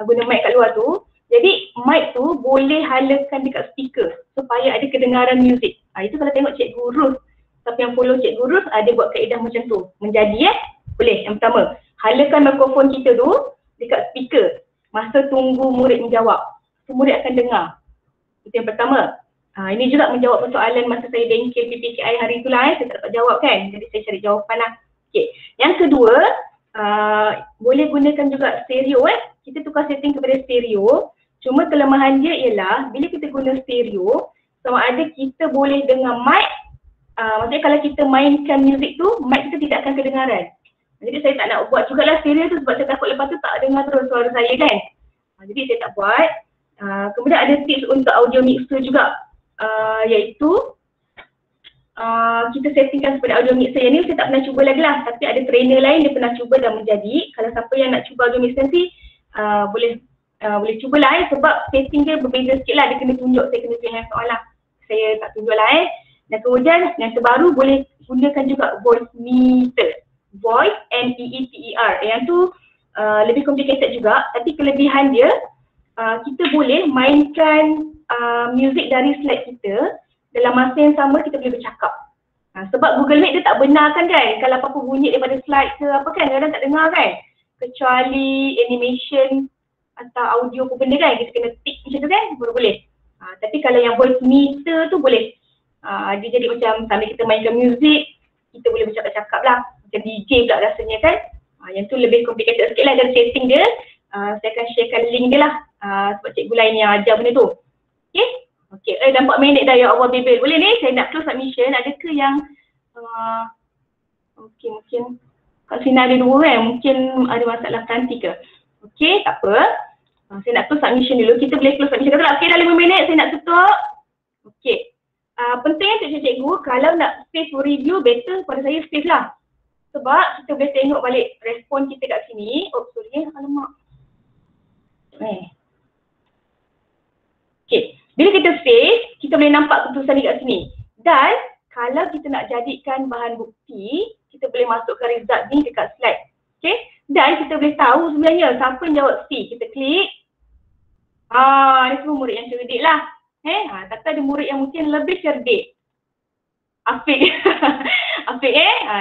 Guna mic kat luar tu, jadi mic tu boleh halakan dekat speaker supaya ada kedengaran muzik. Itu kalau tengok cikgu Ruth, siapa yang follow cikgu Ruth, dia buat kaedah macam tu. Menjadi boleh. Yang pertama, halakan mikrofon kita tu dekat speaker masa tunggu murid menjawab. So, murid akan dengar. Itu yang pertama. Ini juga menjawab persoalan masa saya bengkel PPKI hari tu lah saya tak dapat jawab kan. Jadi saya cari jawapan lah. Okay. Yang kedua, boleh gunakan juga stereo Kita tukar setting kepada stereo. Cuma kelemahan dia ialah bila kita guna stereo, sama ada kita boleh dengar mic, maksudnya kalau kita mainkan muzik tu, mic kita tidak akan kedengaran. Jadi saya tak nak buat jugalah stereo tu sebab saya takut lepas tu tak dengar terus suara saya kan. Jadi saya tak buat. Kemudian ada tips untuk audio mixer juga, iaitu kita settingkan kepada audio mixer. Yang ni saya tak pernah cuba lagi lah, tapi ada trainer lain dia pernah cuba dan menjadi. Kalau siapa yang nak cuba audio mixer nanti boleh cubalah sebab setting dia berbeza sikit lah. Dia kena tunjuk, saya kena pilih soal lah. Saya tak tunjuk lah Dan kemudian yang terbaru boleh gunakan juga voice meter. Voice, M-E-E-T-E-R. Yang tu lebih complicated juga, tapi kelebihan dia kita boleh mainkan music dari slide kita dalam masa yang sama kita boleh bercakap. Sebab Google Meet dia tak benarkan kan kalau apa-apa bunyi daripada slide ke apa kan, kadang tak dengar kan. Kecuali animation atau audio apa benda kan, kita kena tick macam tu kan, baru boleh. Tapi kalau yang voice meter tu boleh. Dia jadi macam sambil kita mainkan music, kita boleh bercakap-cakap lah. Macam DJ pula rasanya kan. Yang tu lebih complicated sikit lah dari setting dia. Saya akan sharekan link dia lah. Sebab cikgu lain yang ajar benda tu. Okay? Okay, dah 4 minit dah ya Allah bebel. Boleh ni, saya nak close submission. Ada ke yang okay, mungkin kat sini ada 2 kan. Mungkin ada masalah kanti ke. Okay, tak apa. Saya nak close submission dulu. Kita boleh close submission dulu. Okay, dah 5 minit saya nak tutup. Okay. Penting cikgu, kalau nak save review, better pada saya save lah. Sebab kita boleh tengok balik respon kita kat sini. Oh, sorry alamak. Okay, bila kita save, kita boleh nampak keputusan ni kat sini. Dan kalau kita nak jadikan bahan bukti, kita boleh masukkan result ni dekat slide. Okay, dan kita boleh tahu sebenarnya siapa yang jawab C. Kita klik. Ni semua murid yang cerdik lah. Tapi ada murid yang mungkin lebih cerdik. Afiq. Afiq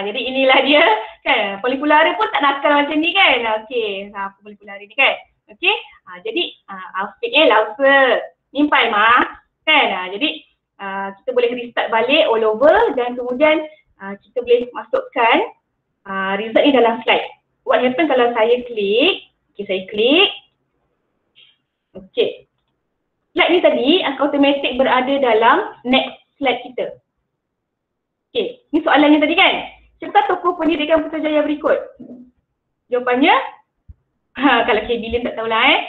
jadi inilah dia kan. Polikulara pun tak nakal macam ni kan. Okey, apa polikulara ni kan. Okey. Jadi Afiq lausa. Nimpai kan. Jadi kita boleh restart balik all over dan kemudian kita boleh masukkan result ni dalam slide. What happen kalau saya klik? Okey, saya klik. Okey. Slide ni tadi automatic berada dalam next slide kita. Okey, ni soalannya tadi kan? Serta tokoh pendidikan Putrajaya berikut. Jawapannya, kalau K. Billion tak tahulah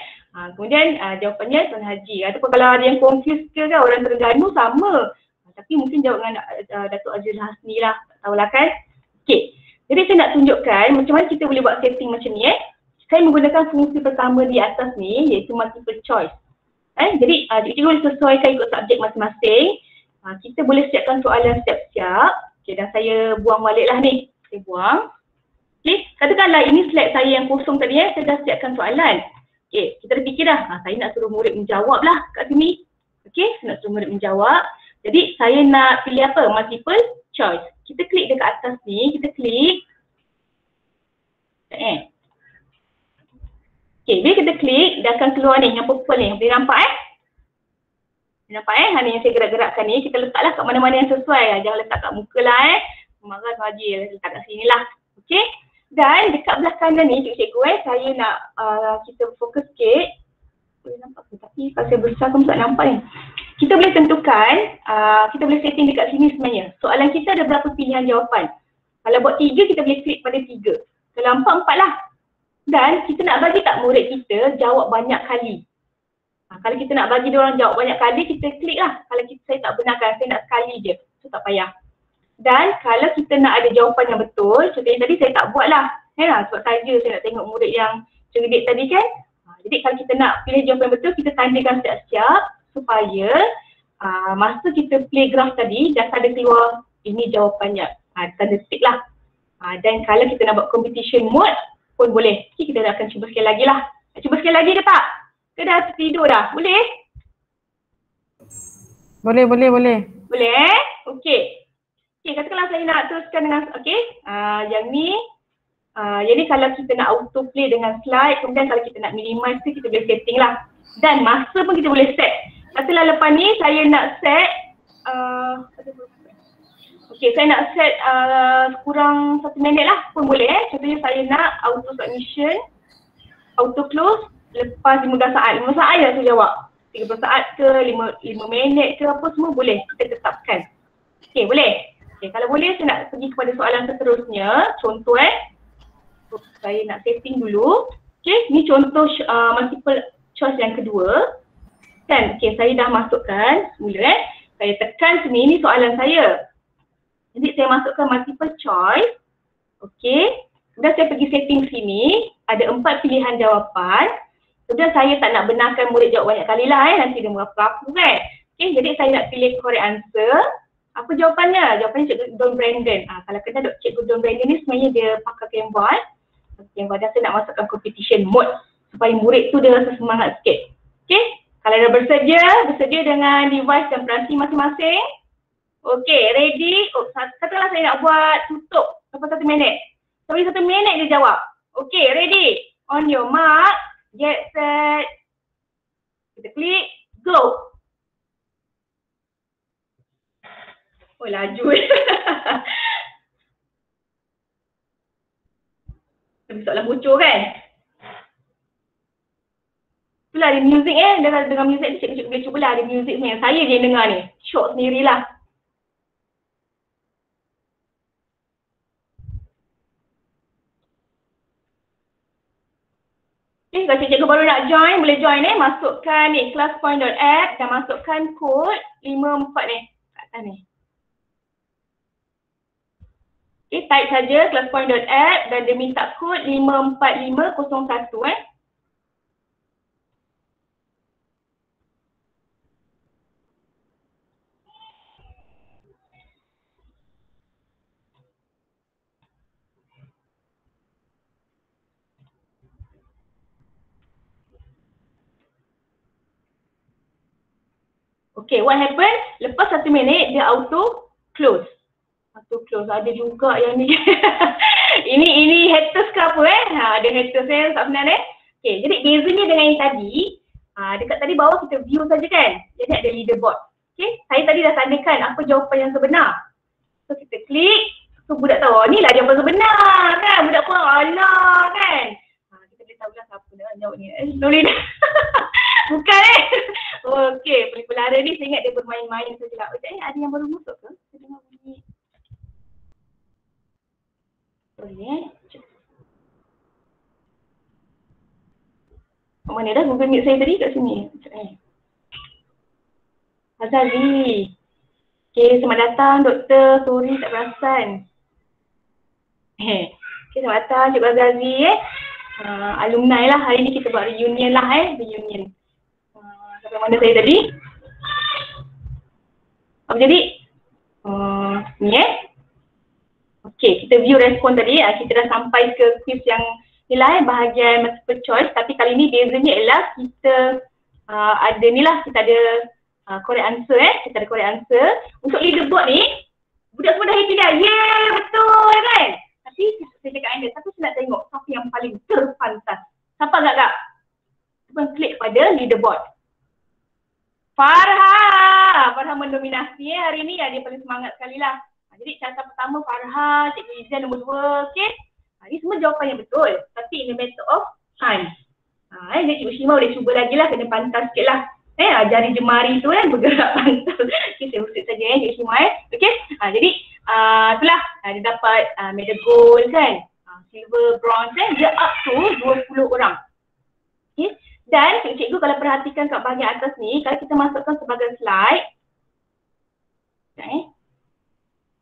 kemudian jawapannya Tuan Haji. Ataupun kalau ada yang confused ke kan, orang Terengganu sama. Tapi mungkin jawab dengan Datuk Azizul Hasni lah, tak tahulah kan? Okey, jadi saya nak tunjukkan macam mana kita boleh buat setting macam ni Saya menggunakan fungsi pertama di atas ni, iaitu multiple choice. Jadi cikgu boleh sesuaikan ikut subjek masing-masing. Kita boleh siapkan soalan siap-siap. Okay, dan saya buang balik lah ni. Saya buang. Okay, katakanlah ini slide saya yang kosong tadi saya dah siapkan soalan. Okay, kita dah fikir dah. Saya nak suruh murid menjawab lah kat sini. Okay, saya nak suruh murid menjawab. Jadi saya nak pilih apa? Multiple choice. Kita klik dekat atas ni, kita klik. Okay, bila kita klik, dia akan keluar ni, yang purple ni. Boleh nampak Nampak ni yang saya gerak-gerakkan ni, kita letaklah kat mana-mana yang sesuai. Jangan letak kat muka lah Marah Tuan Haji, letak kat sini lah. Okay. Dan dekat belah kanan ni cikgu saya nak kita fokus sikit. Boleh nampak ke? Tapi kalau saya besar pun tak nampak ni. Kita boleh tentukan, kita boleh setting dekat sini sebenarnya. Soalan kita ada berapa pilihan jawapan. Kalau buat 3, kita boleh klik pada 3. Kalau 4, 4 lah. Dan kita nak bagi tak murid kita jawab banyak kali. Kalau kita nak bagi dia orang jawab banyak kali, kita klik lah. Kalau saya tak benarkan, saya nak sekali je. So tak payah. Dan kalau kita nak ada jawapan yang betul, contohnya tadi saya tak buat lah. Sebab saja saya nak tengok murid yang cerdik tadi kan. Jadi kalau kita nak pilih jawapan betul, kita tandakan siap-siap supaya masa kita play graph tadi, dah ada keluar ini jawapannya. Tanda tick lah. Dan kalau kita nak buat competition mode pun boleh. Okay, kita akan cuba sekali lagi lah. Nak cuba sekali lagi ke tak? Ke dah tidur dah? Boleh? Boleh. Boleh Okey. Okey, katakanlah saya nak teruskan dengan yang ni kalau kita nak auto play dengan slide, kemudian kalau kita nak minimize tu kita boleh setting lah. Dan masa pun kita boleh set. Katakanlah lepas ni saya nak set saya nak set kurang 1 minit lah pun boleh Contohnya saya nak auto submission, auto close lepas 15 saat. 15 saat je saya jawab. 30 saat ke, 5 minit ke apa semua boleh kita tetapkan. Okey, boleh? Okey, kalau boleh saya nak pergi kepada soalan seterusnya. Contoh saya nak setting dulu. Okey, ni contoh multiple choice yang kedua. Kan? Okey, saya dah masukkan semula Saya tekan sini, ni soalan saya. Jadi saya masukkan multiple choice. Okey. Kemudian saya pergi setting sini, ada 4 pilihan jawapan. Kemudian saya tak nak benarkan murid jawab banyak kali lah nanti dia merapu-rapu kan. Okay, jadi saya nak pilih correct answer. Apa jawapannya? Jawapannya Cikgu Don Brandon. Kalau kena Cikgu Don Brandon ni sebenarnya dia pakai Canva Canva dan saya nak masukkan competition mode supaya murid tu dia rasa semangat sikit. Okay, kalau dah bersedia dengan device dan peranti masing-masing. Okay, ready? Katakanlah saya nak buat tutup lepas 1 minit. Sampai 1 minit dia jawab. Okay, ready? On your mark. Get set. Kita klik. Go. Oh, laju. Tapi soalan bocor kan? Itulah ada music dengan music ni cikgu boleh cubalah ada music ni. Saya je yang dengar ni. Syok sendirilah. Okay, kalau cikgu baru nak join, boleh join masukkan ni classpoint.app dan masukkan kod 54 ni kat atas ni. Okay, type saja classpoint.app dan dia minta kod 54501 Okay, what happen? Lepas 1 minit, dia auto close. Auto close. Ada juga yang ni. ini haters ke apa ada haters tak benar Okay, jadi bezanya dengan yang tadi, dekat tadi bawah kita view saja kan. Jadi ada leaderboard. Okay, saya tadi dah tandakan apa jawapan yang sebenar. So kita klik, so budak tahu, ni lah jawapan sebenar kan. Budak pun alah kan. Kita boleh tahu lah siapa dah jawab ni. Boleh dah. Bukan Okay, pelipulara ni saya ingat dia bermain-main sajalah. Ada yang baru masuk ke? Saya dengar bunyi. Boleh mana dah Google Meet saya tadi kat sini. Azazi. Okay, selamat datang Doktor. Sorry tak perasan. Okay, selamat datang Cikgu Azazi alumni lah. Hari ni kita buat reunion lah reunion. Sampai mana saya tadi? Apa jadi? Ni Okay, kita view respon tadi. Kita dah sampai ke quiz yang ni lah bahagian multiple choice. Tapi kali ni bezanya ialah kita ada ni lah, kita ada correct answer kita ada correct answer. Untuk leaderboard ni, budak semua dah happy dah. Yeah, betul kan? Tapi saya cakap anda, tapi saya nak tengok siapa yang paling terpantas. Siapa agak-agak? Cuba klik pada leaderboard. Farha mendominasi hari ni, dia paling semangat sekali lah. Jadi catatan pertama Farha, Cikgu Izan nombor 2, okay. Ini semua jawapan yang betul. Tapi in the matter of time. Jadi Cikgu Shima boleh cuba lagi lah, kena pantas sikit lah. Jari jemari tu bergerak pantas. Okay, saya usik saja Cikgu Shima okay. Jadi itulah, dia dapat medal gold kan. Silver, bronze dia up to 20 orang. Okay. Dan cikgu kalau perhatikan kat bahagian atas ni, kalau kita masukkan sebagai slide.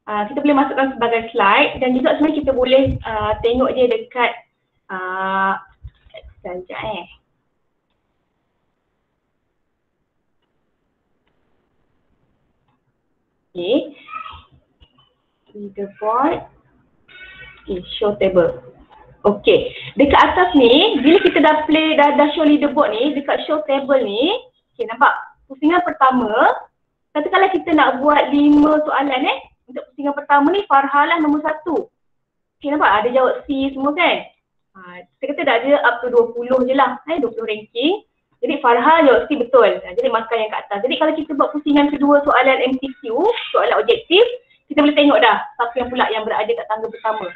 Kita boleh masukkan sebagai slide dan juga sebenarnya kita boleh tengok dia dekat sekejap Okay. Leaderboard. Okay, show table. Okay, dekat atas ni, bila kita dah play, dah show leaderboard ni, dekat show table ni, okay, nampak? Pusingan pertama, katakanlah kita nak buat 5 soalan untuk pusingan pertama ni, Farha lah nombor 1. Okay, nampak? Ada jawab C semua kan? Kita kata dah ada up to 20 je lah, 20 ranking. Jadi Farha jawab C betul. Jadi markah yang kat atas. Jadi kalau kita buat pusingan kedua soalan MCQ, soalan objektif, kita boleh tengok dah siapa yang pula yang berada kat tangga pertama.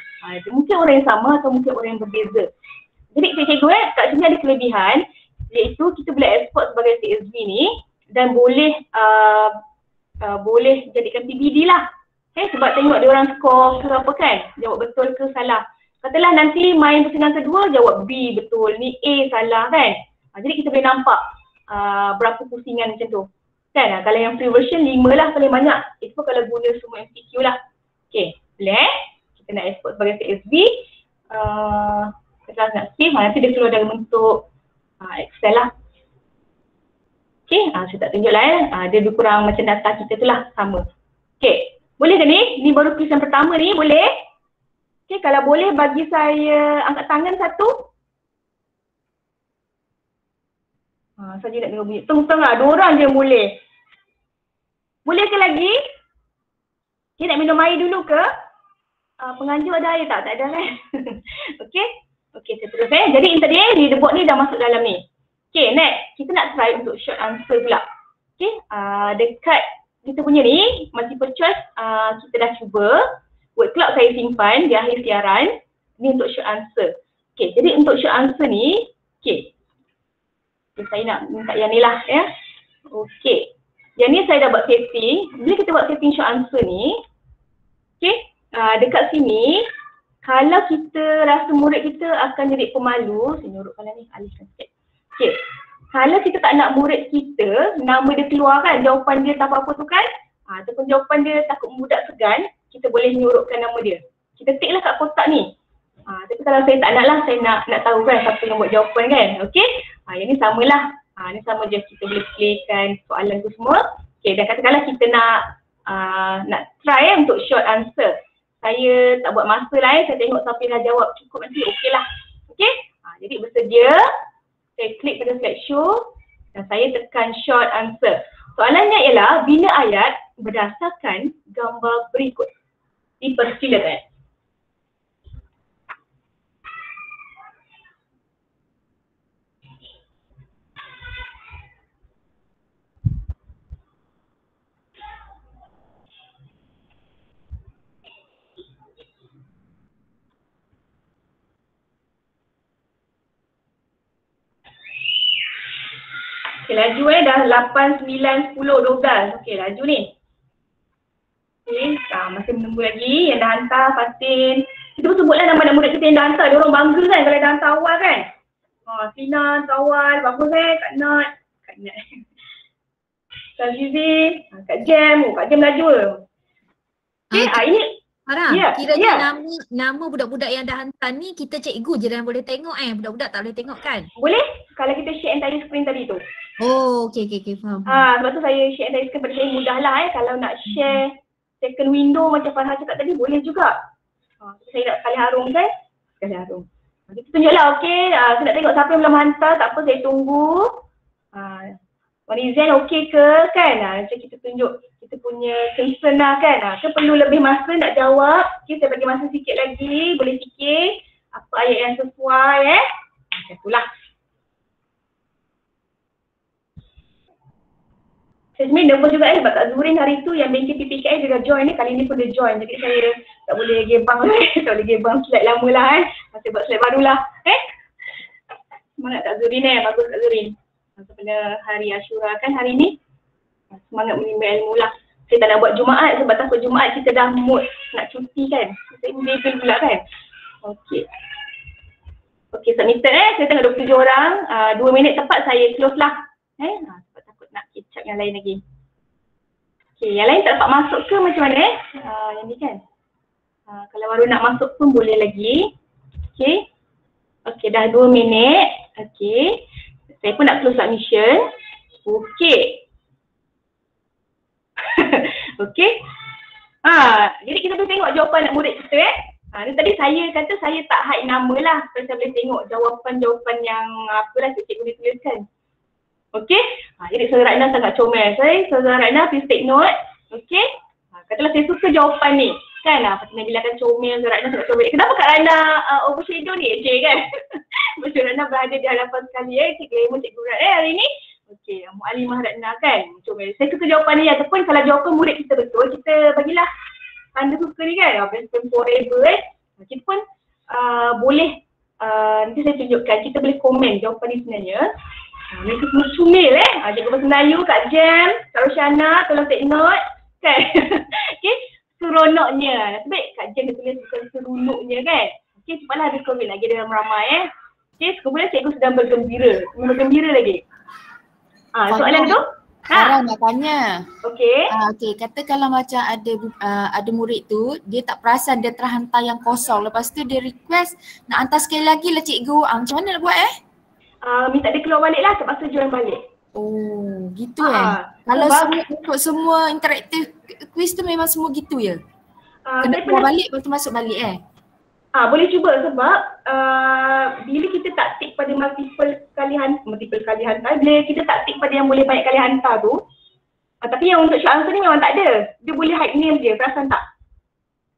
Mungkin orang yang sama atau mungkin orang yang berbeza. Jadi cikgu kat sini ada kelebihan, iaitu kita boleh export sebagai CSV ni dan boleh boleh jadikan PBD lah. Sebab tengok dia orang skor ke apa kan, jawab betul ke salah. Katalah nanti main pusingan kedua jawab B betul, ni A salah kan. Jadi kita boleh nampak berapa pusingan macam tu. Kan? Kalau yang free version 5 lah paling banyak. Itu kalau guna semua MCQ lah. Okay, boleh. Kita nak export sebagai CSV. Kita nak save, nanti dia keluar dalam bentuk Excel lah. Okay, saya tak tunjuk lah dia lebih kurang macam data kita tu lah, sama. Okay, boleh ke ni? Ni baru quiz yang pertama ni, boleh? Okay, kalau boleh bagi saya angkat tangan satu. Saja nak dengar bunyi. Teng-teng lah, 2 orang je boleh. Boleh ke lagi? Okay, nak minum air dulu ke? Penganjur ada air tak? Tak ada kan? Okay. Okay, saya terus Jadi tadi leaderboard ni dah masuk dalam ni. Okay, next. Kita nak try untuk short answer pula. Okay, dekat kita punya ni, multiple choice, kita dah cuba. Word cloud saya simpan di akhir siaran. Ni untuk short answer. Okay, jadi untuk short answer ni, okay. Saya nak minta yang ni lah ya. Okay. Yang ni saya dah buat setting. Bila kita buat setting short answer ni, okay, dekat sini, kalau kita rasa murid kita akan jadi pemalu, saya nyurukkan ni, alihkan sikit. Okay, kalau kita tak nak murid kita, nama dia keluar kan, jawapan dia tak apa-apa tu kan, ataupun jawapan dia takut budak segan, kita boleh nyurukkan nama dia. Kita tick lah kat kotak ni. Tapi kalau saya tak nak lah, saya nak tahu kan siapa yang buat jawapan kan, okay. Yang ni samalah. Ni sama je, kita boleh playkan soalan tu semua. Okay, dan katakanlah kita nak try untuk short answer. Saya tak buat masa lah saya tengok siapa yang dah jawab cukup nanti okey lah. Okay, jadi bersedia, saya klik pada slideshow dan saya tekan short answer. Soalannya ialah bina ayat berdasarkan gambar berikut. Dipersilakan. Okay, laju dah 8, 9, 10, 12. Okay, laju ni. Okay, masih menunggu lagi yang dah hantar, Fatin. Kita pun sebutlah nama-nama murid kita yang dah hantar. Dia orang bangga kan kalau dah hantar awal kan. Sina, awal, bagus Kak Nat. Kak Nat. Kak Zizi, Kak Jam. Kak Jam laju. Okay, ini Farah, kira-kira nama budak-budak yang dah hantar ni kita cikgu je yang boleh tengok budak-budak tak boleh tengok kan? Boleh kalau kita share entire screen tadi tu. Oh, okey faham. Sebab tu saya share entire screen pada saya mudah lah kalau nak share second window macam Farah cakap tadi boleh juga. Saya nak sekali harum kan? Sekali harum. Kita tunjuklah okey, saya nak tengok siapa yang belum hantar, tak apa saya tunggu. Rizal okey ke kan? Macam kita tunjuk kita punya concern lah kan. Ke perlu lebih masa nak jawab. Okay, saya bagi masa sikit lagi. Boleh fikir apa ayat yang sesuai macam itulah. Saya sebenarnya nervous juga sebab Kak Zurin hari tu yang bengkel PPKI dia dah join ni. Kali ni pun dia join. Jadi saya tak boleh gebang lah. Tak boleh gebang slide lama lah Saya buat slide baru lah. Semangat Kak Zurin bagus Kak Zurin. Pada hari Ashura kan hari ni. Semangat menimba ilmu lah. Saya tak nak buat Jumaat sebab takut Jumaat kita dah mood nak cuti kan. Saya label pula kan. Okey. Okey, submitted Saya tengok 27 orang. 2 minit tepat saya close lah. Sebab takut nak kecap yang lain lagi. Okey, yang lain tak dapat masuk ke macam mana yang ni kan. Kalau baru nak masuk pun boleh lagi. Okey. Okey, dah 2 minit. Okey. Saya pun nak close submission. Okey. Okey. Jadi kita boleh tengok jawapan anak murid kita ni tadi saya kata saya tak hide nama lah. Saya boleh tengok jawapan-jawapan yang apalah cikgu boleh tuliskan. Okey. Jadi Saudara Ratna sangat comel. Saudara Ratna please take note. Okey. Katalah saya suka jawapan ni. Kan Fatina Bila kan comel, Saudara Ratna sangat comel. Kenapa Kak Ratna overshadow ni? Kan? Saudara Ratna berada di hadapan sekali Cikgu Ratna hari ni. Okey, Mu'alimah Ratna kan. Comel. Saya suka jawapan ni ataupun kalau jawapan murid kita betul, kita bagilah tanda suka ni kan. Best friend forever Kita pun boleh nanti saya tunjukkan, kita boleh komen jawapan ni sebenarnya. Mereka semua comel Cikgu Bahasa Melayu, Kak Jam, Kak Roshana, tolong take note kan. Okey, seronoknya. Sebab Kak Jam dia tulis bukan seronoknya kan. Okey, cepatlah habis COVID lagi dalam ramai Okey, kemudian cikgu sedang bergembira. Bergembira lagi. Soalan tu? Farah nak tanya. Okey. Okey, kata kalau macam ada murid tu, dia tak perasan dia terhantar yang kosong. Lepas tu dia request nak hantar sekali lagi lah cikgu. Macam mana nak buat Minta dia keluar balik lah, terpaksa join balik. Oh, gitu Kalau untuk semua interaktif quiz tu memang semua gitu ya? Kena keluar balik lepas tu masuk balik Boleh cuba sebab bila kita tak tick pada multiple kali hantar, bila kita tak tick pada yang boleh banyak kali hantar tu, tapi yang untuk short answer ni memang tak ada. Dia boleh hide name je, perasan tak?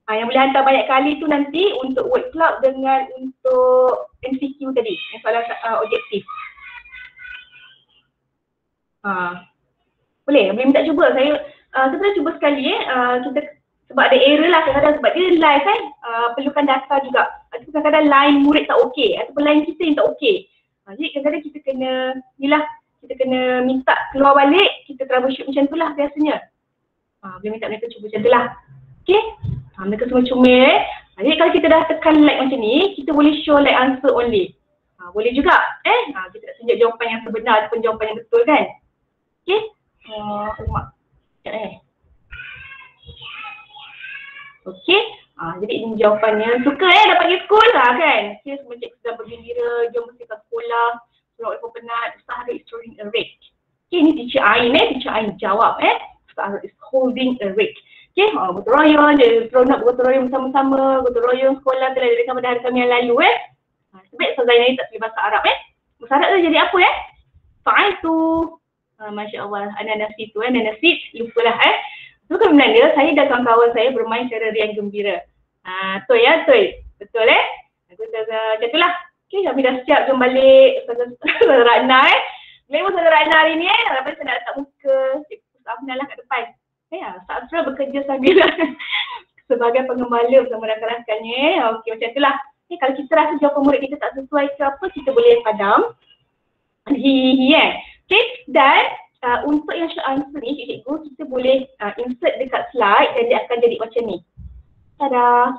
Yang boleh hantar banyak kali tu nanti untuk word cloud dengan untuk MCQ tadi, yang soalan objektif. Boleh minta cuba. Saya pernah cuba sekali kita sebab ada error lah kadang-kadang sebab dia live perlukan data juga. Kadang-kadang line murid tak okey ataupun line kita yang tak okey. Jadi kadang-kadang kita kena minta keluar balik, kita troubleshoot macam tu lah biasanya. Boleh minta mereka cuba macam tu lah. Okey. Mereka semua comel Jadi kalau kita dah tekan like macam ni, kita boleh show like answer only. Boleh juga kita nak tunjuk jawapan yang sebenar ataupun jawapan yang betul kan. Okey. Okey. Jadi ini jawapannya. Suka dapat pergi sekolah kan. Okey, semua cikgu sedang bergembira, jom mesti ke sekolah. Surau Eko penat, Ustaz Harul is throwing a rake. Okey, ni teacher Ain teacher Ain jawab Ustaz Harul is holding a rake. Okey, gotong royong, dia seronok bergotong royong bersama-sama, gotong royong sekolah telah dari pada hari kami yang lalu sebab Ustaz Zainal tak boleh bahasa Arab bahasa Arab tu jadi apa fa'altu, Masya Allah, anak-anak situ lupalah Tu kan Melanda, saya dan kawan-kawan saya bermain secara riang gembira. Betul ya, betul macam itulah. Okay, kami dah siap jom balik Ustazah Ratna Boleh Ustazah Ratna hari ni lepas saya nak letak muka Ustazah Afnah kat depan. Ustazah Afnah bekerja sambil sebagai pengembala bersama rakan-rakannya. Okey, macam itulah. Kalau kita rasa jawapan murid kita tak sesuai ke apa, kita boleh padam. Okay, dan untuk yang short answer ni cikgu, kita boleh insert dekat slide dan dia akan jadi macam ni. Tada!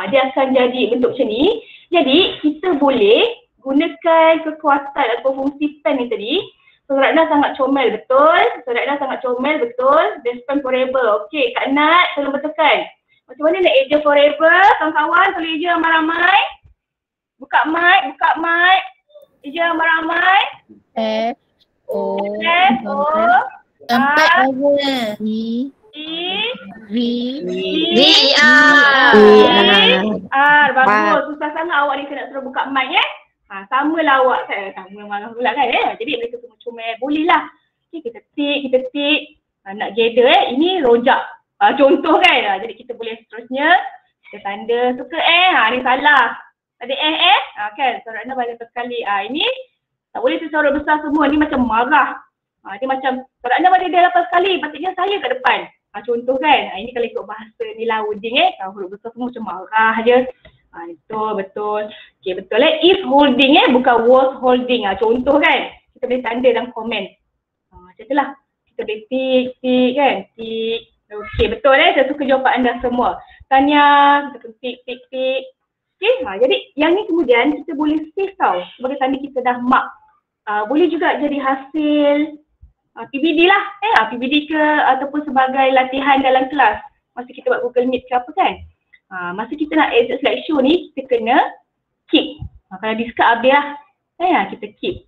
Dia akan jadi bentuk macam ni. Jadi kita boleh gunakan kekuatan atau fungsi pen ni tadi. Ustazah Ratna sangat comel, betul. Ustazah Ratna sangat comel, betul. Best pen forever. Okey, Kak Nat tolong betulkan. Macam mana nak eja forever? Kawan-kawan tolong eja ramai-ramai. Buka mic. Eja ramai-ramai. Tempat aja. Bagus. Susah sangat awak ni kena suruh buka mic Samalah awak sama marah pula kan Jadi mereka semua comel. Boleh lah. Okay, kita tik. Nak gather ini rojak. Contoh kan. Jadi kita boleh seterusnya. Kita tanda suka ni salah. Ada kan. Suara Ratna banyak sekali. Ini tak boleh suara besar semua. Ni macam marah. Dia macam suara Ratna banyak dia 8 sekali. Patutnya saya kat depan. Contoh kan. Ini kalau ikut bahasa ni loading huruf besar semua macam marah je. Betul. Okay, betul is holding bukan was holding. Contoh kan. Kita boleh tanda dalam komen. Macam itulah. Kita boleh tik kan. Tik. Okay, betul saya suka jawapan anda semua. Tanya, kita tik. Okay, jadi yang ni kemudian kita boleh save tau. Sebagai tanda kita dah mark. Boleh juga jadi hasil PBD lah. PBD ke ataupun sebagai latihan dalam kelas. Masa kita buat Google Meet ke apa kan. Masa kita nak exit slideshow ni, kita kena keep. Kalau discard habis lah, kita keep.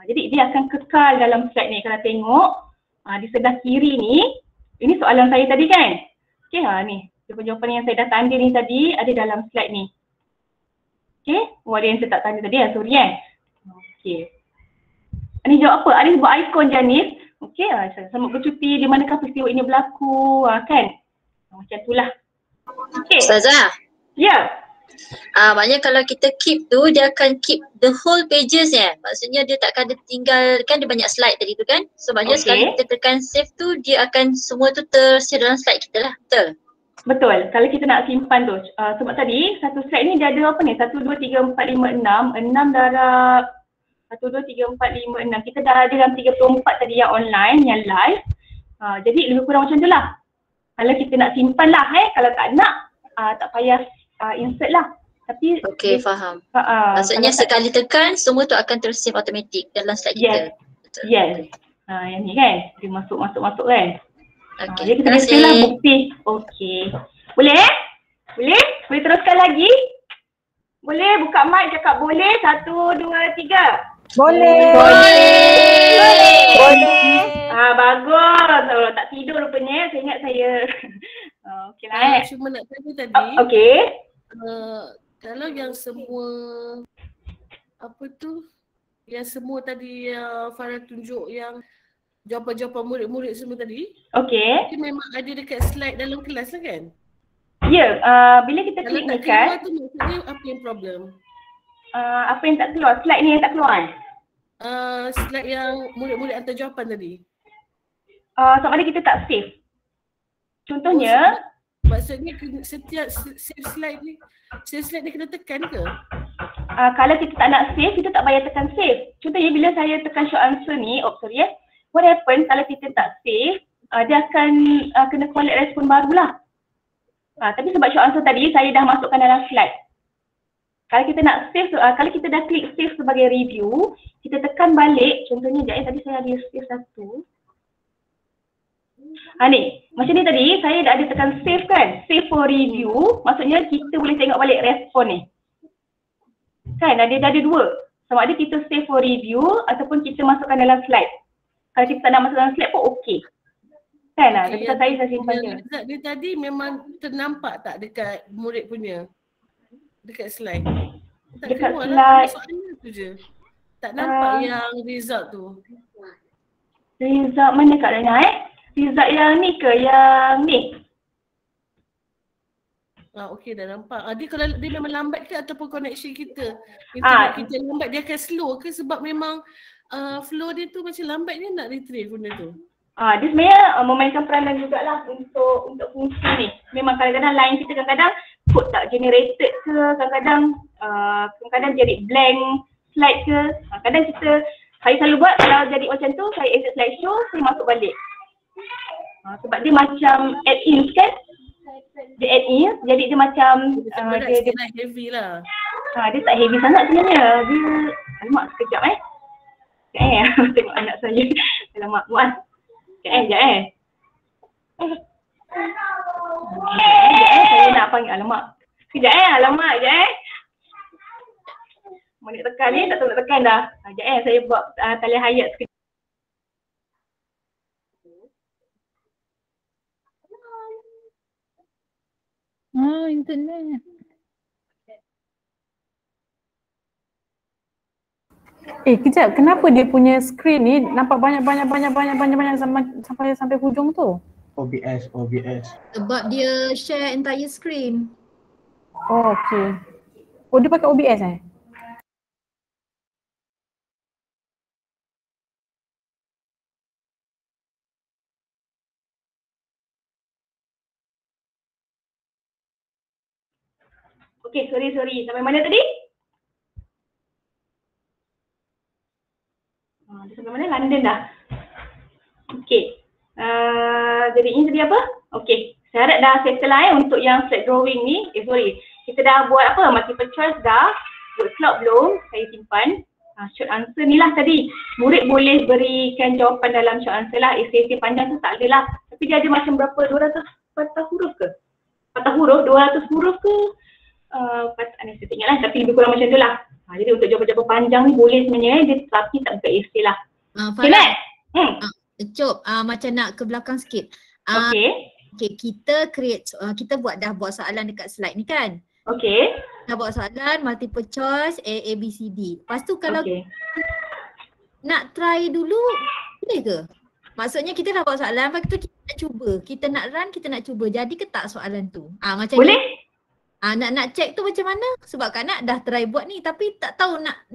Jadi dia akan kekal dalam slide ni. Kalau tengok di sebelah kiri ni, ini soalan saya tadi kan. Okay, ni jawapan yang saya dah tanda ni tadi ada dalam slide ni. Okay, ada yang saya tak tanda tadi sorry Okay. Ini jawab apa? Ada buat ikon Janis. Okay, selamat bercuti. Di manakah peristiwa ini berlaku? Kan? Macam itulah. Okay. Ustazah. Ya. Maknanya kalau kita keep tu, dia akan keep the whole pages Maksudnya dia takkan ada tinggal, kan dia banyak slide tadi tu kan. So maknanya sekali kita tekan save tu, dia akan semua tu tersedia dalam slide kita lah. Betul? Betul. Kalau kita nak simpan tu. Sebab tadi satu slide ni dia ada apa ni? 1, 2, 3, 4, 5, 6. 6 darab 1, 2, 3, 4, 5, 6. Kita dah ada dalam 34 tadi yang online, yang live. Jadi lebih kurang macam tu lah. Kalau kita nak simpan lah Kalau tak nak, tak payah insert lah. Tapi okey, faham. Maksudnya sekali tekan, semua tu akan tersave automatik dalam slide kita. Betul. Yes. Yang ni kan, dia masuk kan. Okey. Jadi kita mestilah bukti. Okey. Boleh? Boleh teruskan lagi? Boleh buka mic cakap boleh. 1, 2, 3. Boleh. Bagus. Tak tidur rupanya. Saya ingat saya. Okeylah. Cuma nak tanya tadi. Okey. Kalau yang semua yang semua tadi Farah tunjuk yang jawapan-jawapan murid-murid semua tadi. Okey. Dia memang ada dekat slide dalam kelas lah kan? Ya, bila kita kalau klik ni kan. Kalau tak keluar tu maksudnya apa yang problem? Apa yang tak keluar? Slide ni yang tak keluar slide yang murid-murid hantar jawapan tadi. Sama ada kita tak save. Contohnya. Maksudnya setiap save slide ni kena tekan ke? Kalau kita tak nak save, kita tak payah tekan save. Contohnya bila saya tekan show answer ni, what happen kalau kita tak save, dia akan kena collect respon barulah. Tapi sebab show answer tadi, saya dah masukkan dalam slide. Kalau kita nak save, kalau kita dah klik save sebagai review, kita tekan balik, contohnya tadi saya ada save satu. Ni, macam ni tadi saya dah ada tekan save kan, save for review, maksudnya kita boleh tengok balik respon ni. Kan, ada dua. Sama ada kita save for review ataupun kita masukkan dalam slide. Kalau kita tak nak masuk dalam slide pun okey. Kan lah, tapi saya simpan je. Dia tadi memang ternampak tak dekat murid punya? Dekat slide? Tak dekat slide. Lah, soalan tu je. Tak nampak yang result tu. Result mana Kak Rania Result yang ni ke yang ni? Okey dah nampak. Dia kalau dia memang lambat ke ataupun connection kita? Internet kita lambat, dia akan slow ke sebab memang flow dia tu macam lambat dia nak retrieve benda tu? Dia sebenarnya memainkan peranan jugalah untuk fungsi ni. Memang kadang-kadang line kita kadang-kadang code tak generated ke, kadang-kadang jadi blank slide ke. Kadang saya selalu buat kalau jadi macam tu, saya exit slideshow, saya masuk balik. Sebab dia macam add-ins kan? Dia add-ins, jadi dia macam dia heavy lah. Dia tak heavy sangat sebenarnya. Dia, alamak sekejap tengok anak saya. Alamak, Muaz. Sekejap saya nak panggil, alamak. Sekejap alamak, Mana tekan ni, tak tahu nak tekan dah. Sekejap saya buat talian hayat sekejap. Internet. Kejap, kenapa dia punya screen ni nampak banyak sampai hujung tu? OBS. Sebab dia share entire screen. Oh, okey. Oh, dia pakai OBS Okey, sorry. Sampai mana tadi? Dia sampai mana? London dah. Okey. Jadi ini tadi apa? Okey. Saya harap dah settle lah untuk yang slide drawing ni. Kita dah buat apa? Multiple choice dah. Word clock belum. Saya simpan. Short answer ni lah tadi. Murid boleh berikan jawapan dalam short answer lah. Essay panjang tu tak ada lah. Tapi dia ada macam berapa? 200 patah huruf ke? 200 huruf ke? Saya tak ingat lah, tapi lebih kurang macam tu lah. Jadi untuk jawapan-jawapan panjang ni boleh sebenarnya dia, tapi tak buka essay lah. Farah, Cop, macam nak ke belakang sikit. Okay, kita buat soalan dekat slide ni kan? Okay. Dah buat soalan multiple choice A, B, C, D. Lepas tu kalau nak try dulu, boleh ke? Maksudnya kita dah buat soalan, lepas tu kita nak cuba. Kita nak run, kita nak cuba. Jadi ke tak soalan tu? Macam boleh? Ni. Nak check tu macam mana? Sebab Kak Nak dah try buat ni tapi tak tahu nak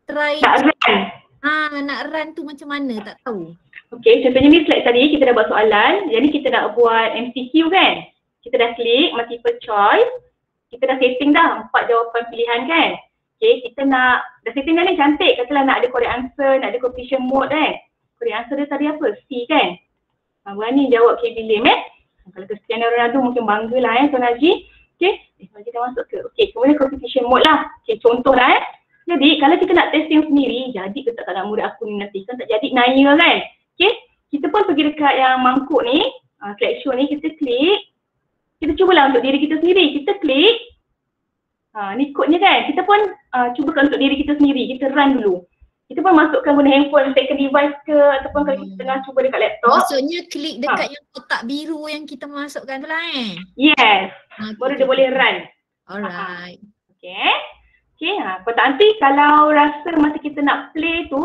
try. Tak run. Nak run tu macam mana? Tak tahu. Okay, contohnya ni slide tadi kita dah buat soalan. Jadi kita nak buat MCQ kan? Kita dah klik multiple choice. Kita dah setting dah 4 jawapan pilihan kan? Okay, kita dah setting dah ni cantik. Katalah nak ada correct answer, nak ada completion mode kan? Correct answer dia tadi apa? C kan? Berani jawab William Kalau Cristiano Ronaldo mungkin bangga lah Tuan Haji. Okay, kita masuk ke. Okay, kemudian competition mode lah. Okay, contoh lah Jadi kalau kita nak testing sendiri, jadi ke tak nak murid aku ni nanti kan tak jadi naya kan. Okay, kita pun pergi dekat yang mangkuk ni, slideshow ni, kita klik. Kita cubalah untuk diri kita sendiri. Kita klik. Ni kodnya kan. Kita pun cubakan untuk diri kita sendiri. Kita run dulu. Kita pun masukkan guna handphone, second device ke ataupun kalau kita tengah cuba dekat laptop. Maksudnya klik dekat yang kotak biru yang kita masukkan tu lah Yes. Baru dia boleh run. Alright. Okay, kotak nanti kalau rasa masa kita nak play tu,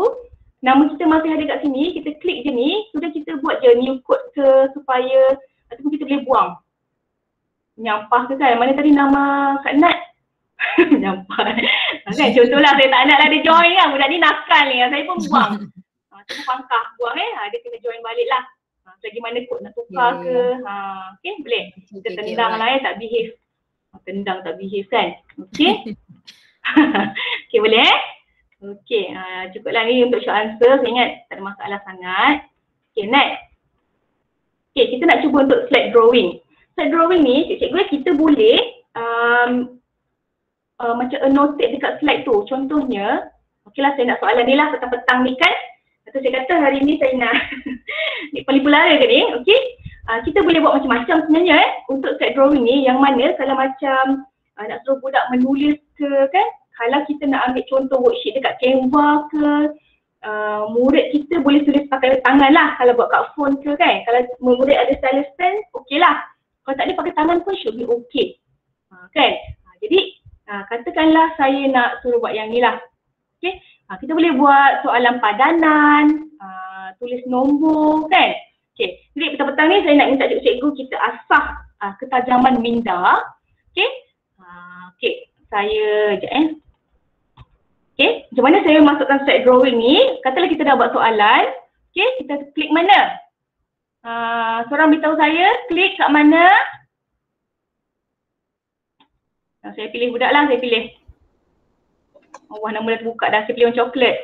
nama kita masih ada kat sini, kita klik je ni, sudah kita buat je new code ke supaya, ataupun kita boleh buang. Nyampah ke kan, mana tadi nama Kak Nat? Nyampah kan, contohlah saya tak nak lah dia join lah, budak ni nakal ni, saya pun buang. Saya pun pangkah buang dia kena join balik lah. Lagi mana kod nak tukar ke, okay boleh. Kita tendang lah tak behave. Tendang tak behave kan, okay. Okay boleh okay, cukuplah ni untuk short answer. Saya ingat tak ada masalah sangat. Okay next. Okay, kita nak cuba untuk slide drawing. Slide drawing ni cikgu kita boleh macam annotate dekat slide tu. Contohnya, okey lah saya nak soalan ni lah petang-petang ni kan. Atau saya kata hari ni saya nak ni paling pulara ke ni, okey. Kita boleh buat macam-macam sebenarnya untuk slide drawing ni, yang mana kalau macam nak suruh budak menulis ke kan, kalau kita nak ambil contoh worksheet dekat Canva ke, murid kita boleh tulis pakai tangan lah kalau buat kat phone ke kan. Kalau murid ada stylus pen, okey lah. Kalau tak ada pakai tangan pun should be okay. Kan? Jadi katakanlah saya nak suruh buat yang ni lah. Okay? Kita boleh buat soalan padanan, tulis nombor kan. Okey, jadi petang-petang ni saya nak minta cikgu kita asah ketajaman minda. Okey. Okey, saya sekejap Okey, macam mana saya masukkan slide drawing ni? Katalah kita dah buat soalan. Okey, kita klik mana? Seorang beritahu saya, klik kat mana? Saya pilih budak lah, saya pilih. Nama dah terbuka dah, saya pilih warna coklat.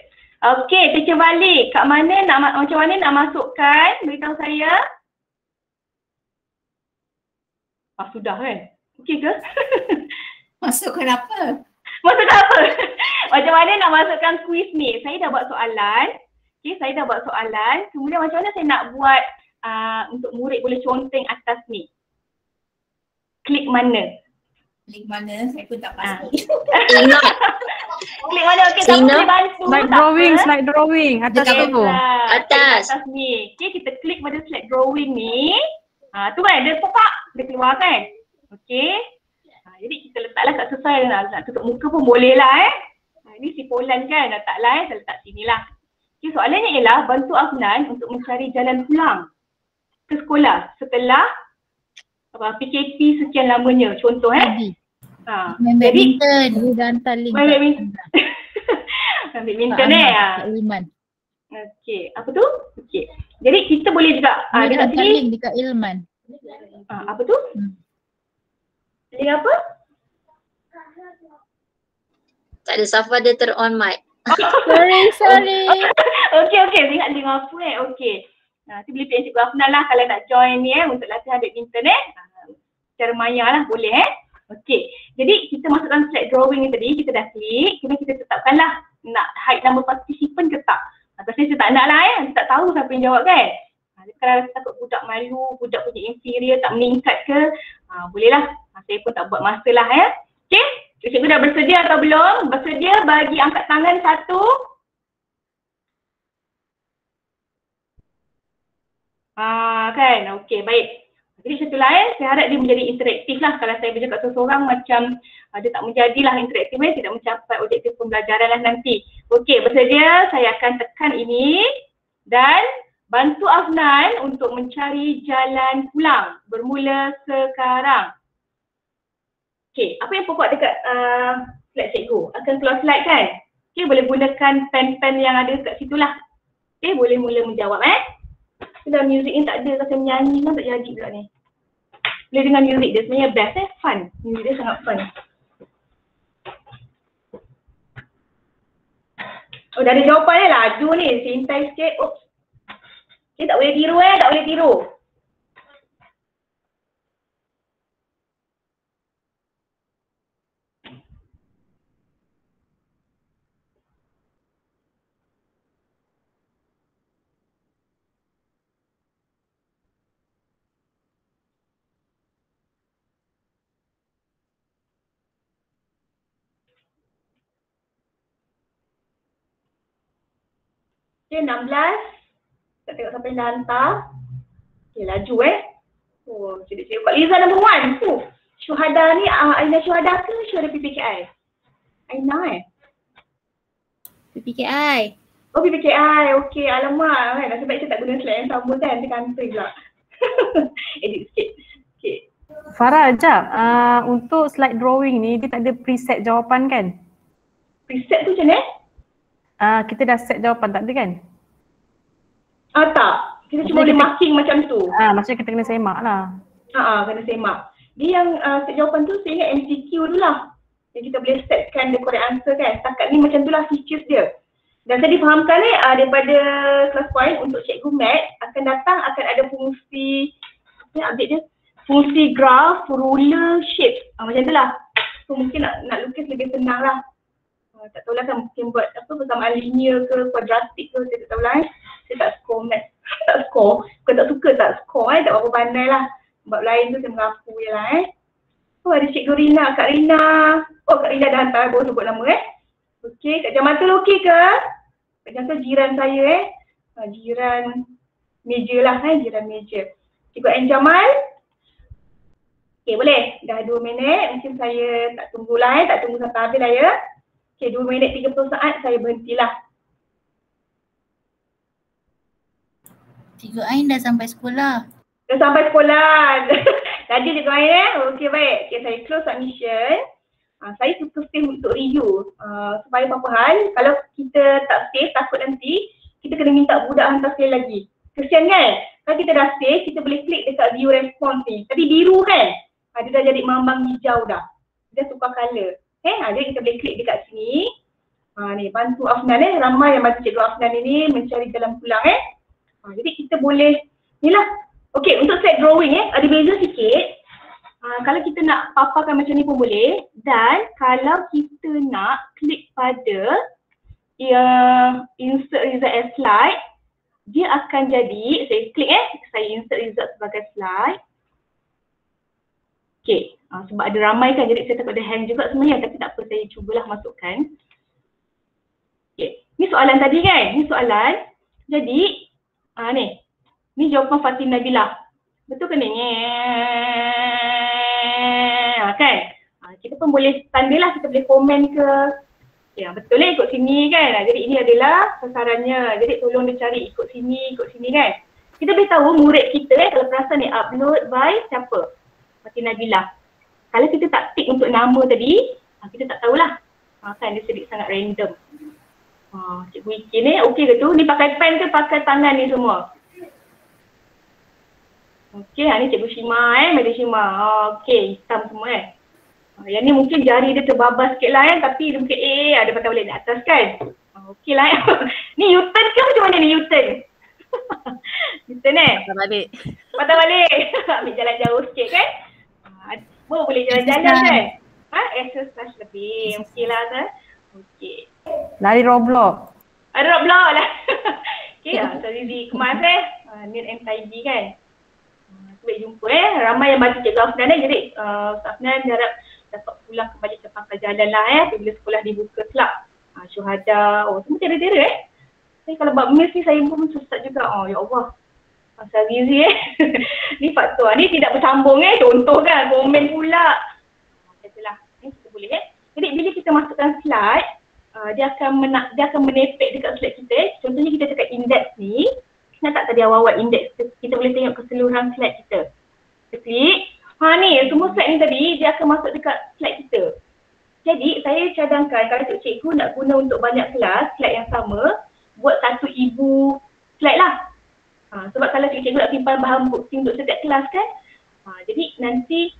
Okey, teacher balik. Kat mana macam mana nak masukkan? Beritahu saya. Sudah kan? Okey ke? Masukkan apa? Masukkan apa? Macam mana nak masukkan quiz ni? Saya dah buat soalan. Okay, saya dah buat soalan. Kemudian macam mana saya nak buat untuk murid boleh conteng atas ni? Klik mana? Klik mana? Saya pun tak pasti. Klik mana? Okay, siapa boleh bantu? Slide drawing. Atas tu. Atas ni. Okay, kita klik pada slide drawing ni. Tu kan, dia pop-up. Dia keluar kan? Okay. Jadi kita letaklah kat sesuai nak tutup muka pun boleh lah Ini sipolan kan, letaklah saya letak sini lah. Okay, soalannya ialah bantu Afnan untuk mencari jalan pulang ke sekolah setelah PKP sekian lamanya. Contoh main badminton. Dah hantar link. Main badminton. Badminton Ilman. Okey, apa tu? Okey. Jadi kita boleh juga Dia hantar link dekat Ilman. Apa tu? Link apa? Tak ada, Safa dia turn on mic. Sorry. Okey, lihat link apa Okey. Nanti boleh PM Cikgu Afnan lah kalau nak join ni untuk latihan badminton secara maya lah boleh Okey. Jadi kita masukkan slide drawing ni tadi, kita dah klik, kemudian kita tetapkanlah nak hide nama partisipan ke tak. Biasanya saya tak nak lah saya tak tahu siapa yang jawab kan. Kalau takut budak malu, budak punya inferior tak meningkat ke, bolehlah. Saya pun tak buat masa lah Okey, cikgu dah bersedia atau belum? Bersedia bagi angkat tangan 1. Kan, okey, baik. Jadi satulah saya harap dia menjadi interaktif lah. Kalau saya bercakap seorang macam dia tak menjadilah interaktif, tidak mencapai objektif pembelajaran lah nanti. Okey, bersedia, saya akan tekan ini dan bantu Afnan untuk mencari jalan pulang bermula sekarang. Okey, apa yang pokok dekat slide cikgu? Akan keluar slide kan? Okey, boleh gunakan pen-pen yang ada kat situ lah. Okey, boleh mula menjawab Sudah muzik ni tak ada, kata menyanyi kan tak jadi pula ni. Boleh dengar muzik dia, sebenarnya best fun. Muzik dia sangat fun. Dah ada jawapan laju ni, sintai sikit. Oops. Okay, tak boleh tiru tak boleh tiru. Okay, 16. Tak tengok siapa yang dah hantar. Okay, laju Cikgu Kak Liza number 1. Syuhada ni, Aina Syuhada ke Syuhada PPKI? Aina PPKI. Oh PPKI, okey. Alamak nasib baik saya tak guna slide yang sama kan. Dia country pula. Edit sikit. Okay. Farah, untuk slide drawing ni dia tak ada preset jawapan kan? Preset tu macam mana? Kita dah set jawapan, tak ada kan? Tak. Kita cuma boleh marking macam tu. Maksudnya kita kena semak lah. Kena semak. Dia yang set jawapan tu saya ingat MCQ tu lah. Yang kita boleh setkan the correct answer kan. Setakat ni macam tu lah features dia. Dan saya difahamkan daripada class point untuk cikgu Math akan datang akan ada fungsi, update dia, fungsi graph, ruler, shape. Macam tu lah. So mungkin nak lukis lebih senang lah. Tak tahulah kan mungkin buat persamaan linear ke, kuadratik ke, saya tak tahulah Saya tak score Math. Tak score. Bukan tak suka, tak score tak berapa pandai lah. Bab lain tu saya mengaku je lah ada Cikgu Rina, Kak Rina. Kak Rina dah hantar, baru sebut nama Okey, Kak Jamatul okey ke? Kak Jamatul jiran saya jiran meja lah jiran meja. Cikgu Ain Jamal. Okey, boleh. Dah 2 minit, mungkin saya tak tunggulah tak tunggu sampai habis lah Okey, 2 minit 30 saat saya berhentilah. Cikgu Ain dah sampai sekolah. Dah sampai sekolah. Tadi Cikgu Ain Okey baik. Okay, saya close submission. Saya suka save untuk review. Supaya apa hal, kalau kita tak save takut nanti kita kena minta budak hantar sekali lagi. Kesian kan? Kalau kita dah save, kita boleh klik dekat view response ni. Tadi biru kan? Dia dah jadi mambang hijau dah. Dia tukar colour. Jadi kita boleh klik dekat sini. Ni bantu Afnan ramai yang bantu Cikgu Afnan ini mencari jalan pulang jadi kita boleh ni lah. Okey, untuk set drawing ada beza sikit. Kalau kita nak paparkan macam ni pun boleh, dan kalau kita nak klik pada insert result as slide, dia akan jadi, saya klik saya insert result sebagai slide. Okey, sebab ada ramai kan, jadi saya takut ada hang juga sebenarnya, tapi tak apa, saya cubalah masukkan. Okey, ni soalan tadi kan, ni soalan. Jadi, ni jawapan Fatin Nabila. Betul ke ni? Kan? Kita pun boleh tandalah, kita boleh komen ke. Ya, betul ikut sini kan. Jadi ini adalah sasarannya. Jadi tolong dia cari ikut sini kan. Kita boleh tahu murid kita kalau perasan ni upload by siapa? Fatin Nabila. Kalau kita tak tick untuk nama tadi, kita tak tahulah. Kan dia sedikit sangat random. Cikgu Iki ni okey ke tu? Ni pakai pen ke pakai tangan ni semua? Okey, ni Cikgu Shima Madam Shima. Okey, hitam semua yang ni mungkin jari dia terbabas sikit lah tapi dia mungkin ada patah balik di atas kan. Okey lah Ni U-turn ke macam mana ni U-turn? U-turn Patah balik. Patah balik. Ambil jalan jauh sikit kan. Boleh jalan-jalan kan. Exercise lebih. Okey lah kan. Okey. Lari Roblox. Ada Roblox lah. Okey, so Rizi kemas Neat and tidy kan. Sampai jumpa ramai yang baca Cikgu Afnan jadi Afnan harap dapat pulang kembali ke pangkal jalan lah bila sekolah dibuka kelab. Syuhada, semua tiada-tiada Tapi kalau buat miss ni saya pun susah juga. Ya Allah. Pasal Rizi ni faktor ni tidak bersambung contoh kan, komen pula. Macam itulah. Ni kita boleh Jadi bila kita masukkan slide, dia akan menepek dekat slide kita. Contohnya kita cakap index ni. Ingat tak tadi awal-awal index kita boleh tengok keseluruhan slide kita. Kita klik. Ni semua slide ni tadi dia akan masuk dekat slide kita. Jadi saya cadangkan kalau cikgu nak guna untuk banyak kelas slide yang sama, buat 1,000 slide lah. Sebab kalau cikgu nak simpan bahan bukti untuk setiap kelas kan. Jadi nanti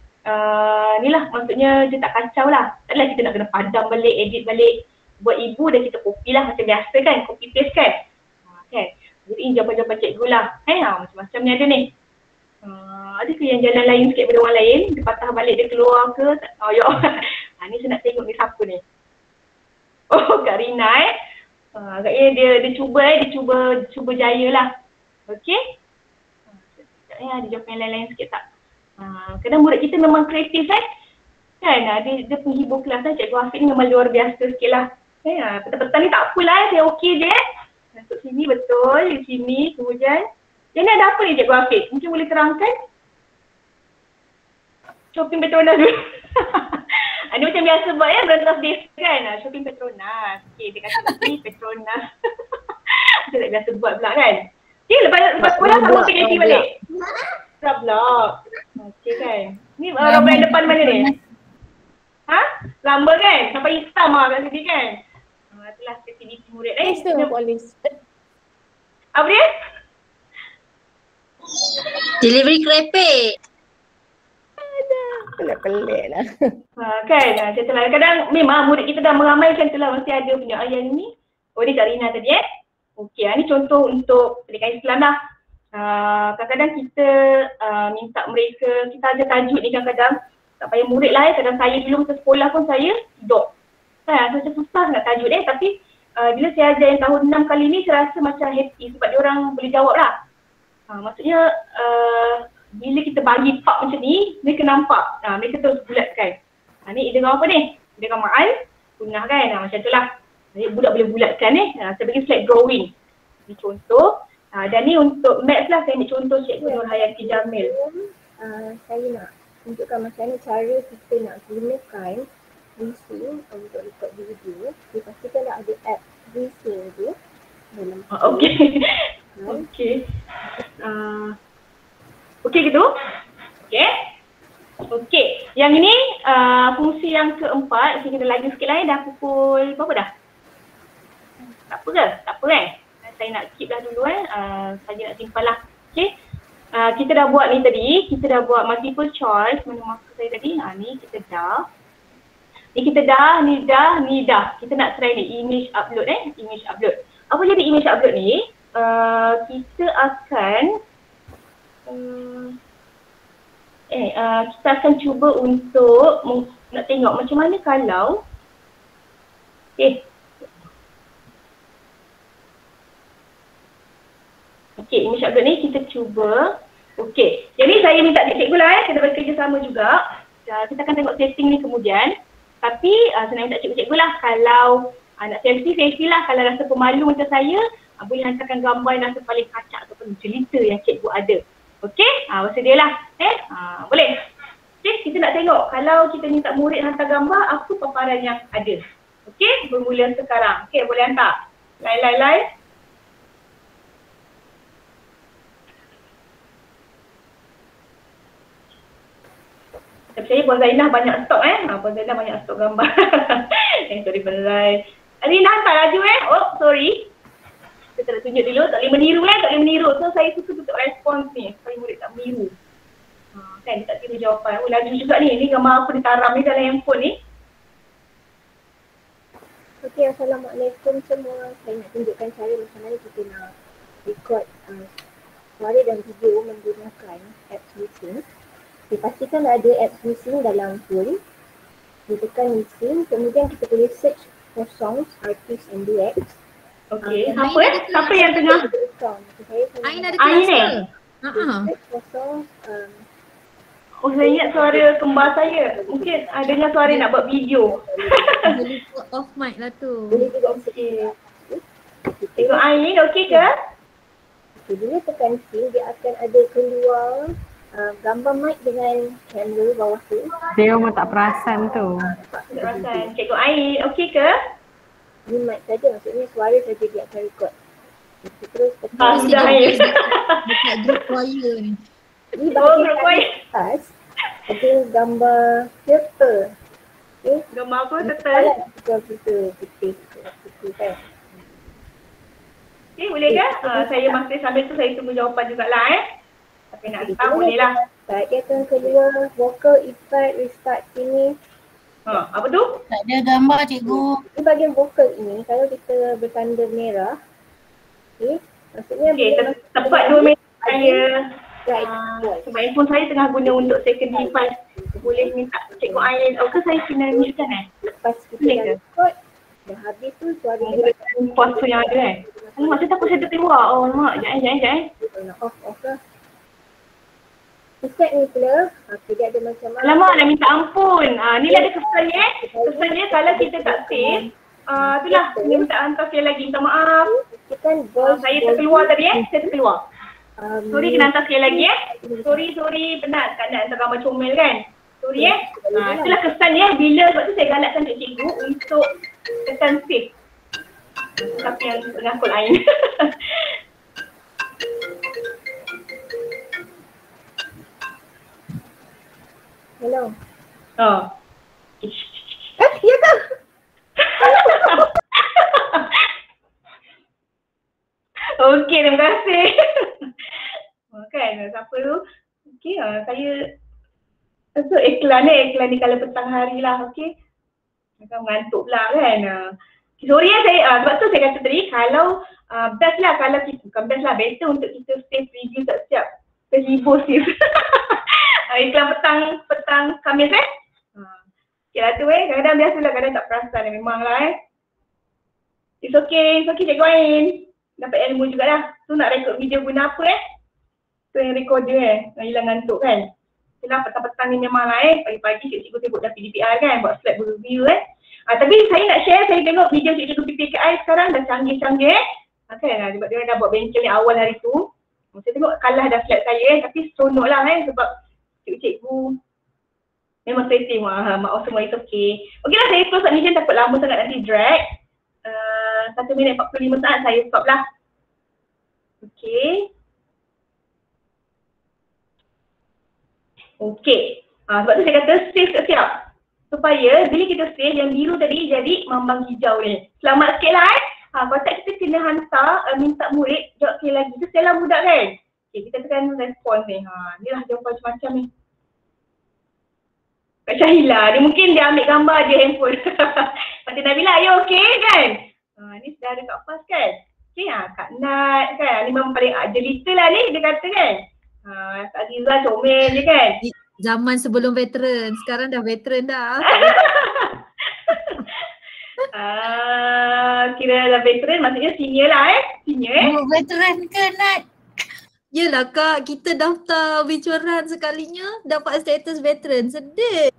ni lah maksudnya dia tak kacau lah. Taklah kita nak kena padam balik, edit balik. Buat ibu dan kita copy lah macam biasa kan, copy paste kan. Kan. Jadi ini jawapan-jawapan cikgu lah. Macam-macam ni ada ni. Ada ke yang jalan lain sikit pada orang lain? Dia patah balik, dia keluar ke? Ya Allah. Ni saya nak tengok ni siapa ni. Kak Rina agaknya dia cuba jaya lah. Okey. Ada jawapan yang lain-lain sikit tak? Kadang murid kita memang kreatif kan. Dia penghibur kelas Cikgu Hafiz ni memang luar biasa sikit lah. Petang-petang ni tak apalah saya okey je. Masuk sini betul, di sini kemudian. Yang ni ada apa ni Cikgu Hafiz? Mungkin boleh terangkan? Shopping Petronas dulu. Ini macam biasa buat Berantas Desa kan. Shopping Petronas. Okay, dia kata ni Petronas. Kita tak biasa buat pula kan. Okay, lepas sekolah sama PhD balik. Blog. Okay kan. Ni orang depan mana ni? Lama kan? Sampai hitam kat sini kan? Itulah aktiviti murid Polis. Apa dia? Delivery kerepek. Pelik-pelik lah. Kan, macam tu lah. Kadang memang murid kita dah meramaikan tu lah. Mesti ada punya ayat ni. Ni Kak Rina tadi Okey, ni contoh untuk pendidikan Islam lah. Kadang-kadang kita minta mereka, kita ajar tajuk ni kadang-kadang. Tak payah murid lah kadang saya dulu masa sekolah pun saya tidur. Macam susah sangat tajuk tapi bila saya ajar yang tahun 6 kali ni saya rasa macam happy sebab diorang boleh jawab lah. Maksudnya bila kita bagi part macam ni, mereka nampak. Mereka terus bulatkan. Ni dengan apa ni? Dengan ma'al, punah kan? Macam tu lah. Budak boleh bulatkan saya bagi slide drawing. Ni contoh. Dan ni untuk maths lah, saya ambil contoh Cikgu Nur Hayati Jamil. Saya nak tunjukkan macam mana cara kita nak gunakan VSync untuk record video. Lepas kita nak ada app VSync tu dalam Okey. Okey. yang keempat, okay, kita lagi sikit lah dah pukul berapa dah? Tak apa ke? Tak apa kan? Saya nak keep dah dulu saya nak simpan lah. Okay. Kita dah buat ni tadi, kita dah buat multiple choice, mana marker saya tadi? Ni kita dah. Ni kita dah, ni dah, ni dah. Kita nak try ni, image upload image upload. Apa jadi image upload ni? Kita akan kita akan cuba untuk nak tengok macam mana kalau image upload ni kita cuba. Jadi saya minta cikgu lah kita bekerja sama juga. Kita akan tengok setting ni kemudian. Tapi saya nak minta cikgu-cikgu lah kalau nak selfie lah. Kalau rasa pemalu macam saya, boleh hantarkan gambar yang rasa paling kacak ataupun cerita yang cikgu ada. Okey, bersedialah. Boleh. Okey, kita nak tengok kalau kita minta murid hantar gambar, apa paparan yang ada. Okey, bermula sekarang. Okey, boleh hantar. Live. Tapi saya Puan Zainah banyak stok Puan Zainah banyak stok gambar. Sorry Puan Zainah. Ni dah hantar laju sorry. Kita tak tunjuk dulu, tak boleh meniru tak boleh meniru. So saya suka tutup respons ni, supaya murid tak meniru. Kan dia tak tiru jawapan. Laju juga ni gambar apa ditaram ni dalam handphone ni. Okey, Assalamualaikum semua. Saya nak tunjukkan cara macam mana kita nak record suara dan video menggunakan apps WeSing. Pastikan ada apps WeSing dalam phone. Kita tekan WeSing, kemudian kita boleh search for songs, artists and duets. Okey, siapa yang tengah? Ain ada kelas ke? Search for songs. Saya ingat suara kembar saya. Mungkin dengar suara nak buat video. Boleh off mic lah tu. Boleh juga okey. Tengok Ain, okey ke? Bila tekan sing, dia akan ada keluar gambar mic dengan kamera bawah tu. Dia memang tak perasan tu. Tak perasan. Cikgu Ain, okey ke? Ni mic saja, maksudnya suara saja dia akan record. Terus sudah Ain. Dekat group choir ni. Ni bahagian atas ada gambar filter. Gambar apa turtle? Filter putih kan. Okey, boleh ke? Saya masih sambil tu saya tunggu jawapan jugalah Tapi nak tahu boleh lah. Dia akan keluar vocal effect restart sini. Apa tu? Tak ada gambar cikgu. Di bahagian vocal ini, kalau kita bertanda merah, maksudnya tepat 2 minit saya sebab handphone saya tengah guna untuk second device. Boleh minta cikgu Ain, ke saya kena mute kan lepas kita dah record, dah habis tu suara dia pos tu yang ada maksud takut saya terkeluar. Mak, jangan. Off lah. Set ni pula, dia ada macam alamak, nak minta ampun. Ni lah ada kesannya. Kesannya kalau kita tak save, itulah kena minta hantar sekali lagi. Minta maaf. Saya terkeluar tadi saya terkeluar. Sorry, kena hantar sekali lagi Sorry, penat. Tak nak hantar gambar comel kan. Sorry itulah kesannya bila sebab tu saya galakkan untuk cikgu untuk tekan save. Tapi yang tengah call Ain. Hello. Ya ke? Okey, terima kasih. Kan, siapa tu? Okey, saya so iklan ni kalau petang hari lah, okey. Akan mengantuk pula kan. Sorry saya, sebab tu saya kata tadi kalau best lah kalau kita, bukan best lah, better untuk kita save review tak siap terhibur sih. Iklan petang Khamis Okay lah tu kadang-kadang biasalah, kadang tak perasan memang lah It's okay cikgu Ain. Dapat ilmu jugalah. Tu nak rekod video guna apa tu yang recorder nak hilang ngantuk kan. Itulah petang-petang ni memang lah pagi-pagi cikgu sibuk dah PDPR kan, buat slide review tapi saya nak share, saya tengok video cikgu PPKI sekarang dah canggih-canggih kan, sebab dia dah buat bengkel ni awal hari tu. Saya tengok kalah dah slide saya tapi seronok lah sebab cikgu memang kreatif. Maaf semua, it's okay. Okey lah, saya close submission, takut lama sangat nanti drag. 1 minit 45 saat saya stop lah. Okey. Sebab tu saya kata save tak siap. So supaya bila kita save yang biru tadi jadi mambang hijau ni. Selamat sikit lah kontak kita kena hantar minta murid jawab sekali lagi. Itu Stella budak kan? Okay, kita tekan respon ni. Ni lah jawapan macam-macam ni. Kak Syahila, dia mungkin dia ambil gambar je handphone. Mati Nabila, you okay kan? Ni saudara Kak Fas kan? Okay, Kak Nat kan? Ni memang paling jelita lah ni dia kata kan? Kak Aziza comel je kan? Zaman sebelum veteran, sekarang dah veteran dah. Kira dah veteran maksudnya senior lah senior Veteran ke Nat? Yelah Kak, kita daftar bicuran sekalinya dapat status veteran, sedih.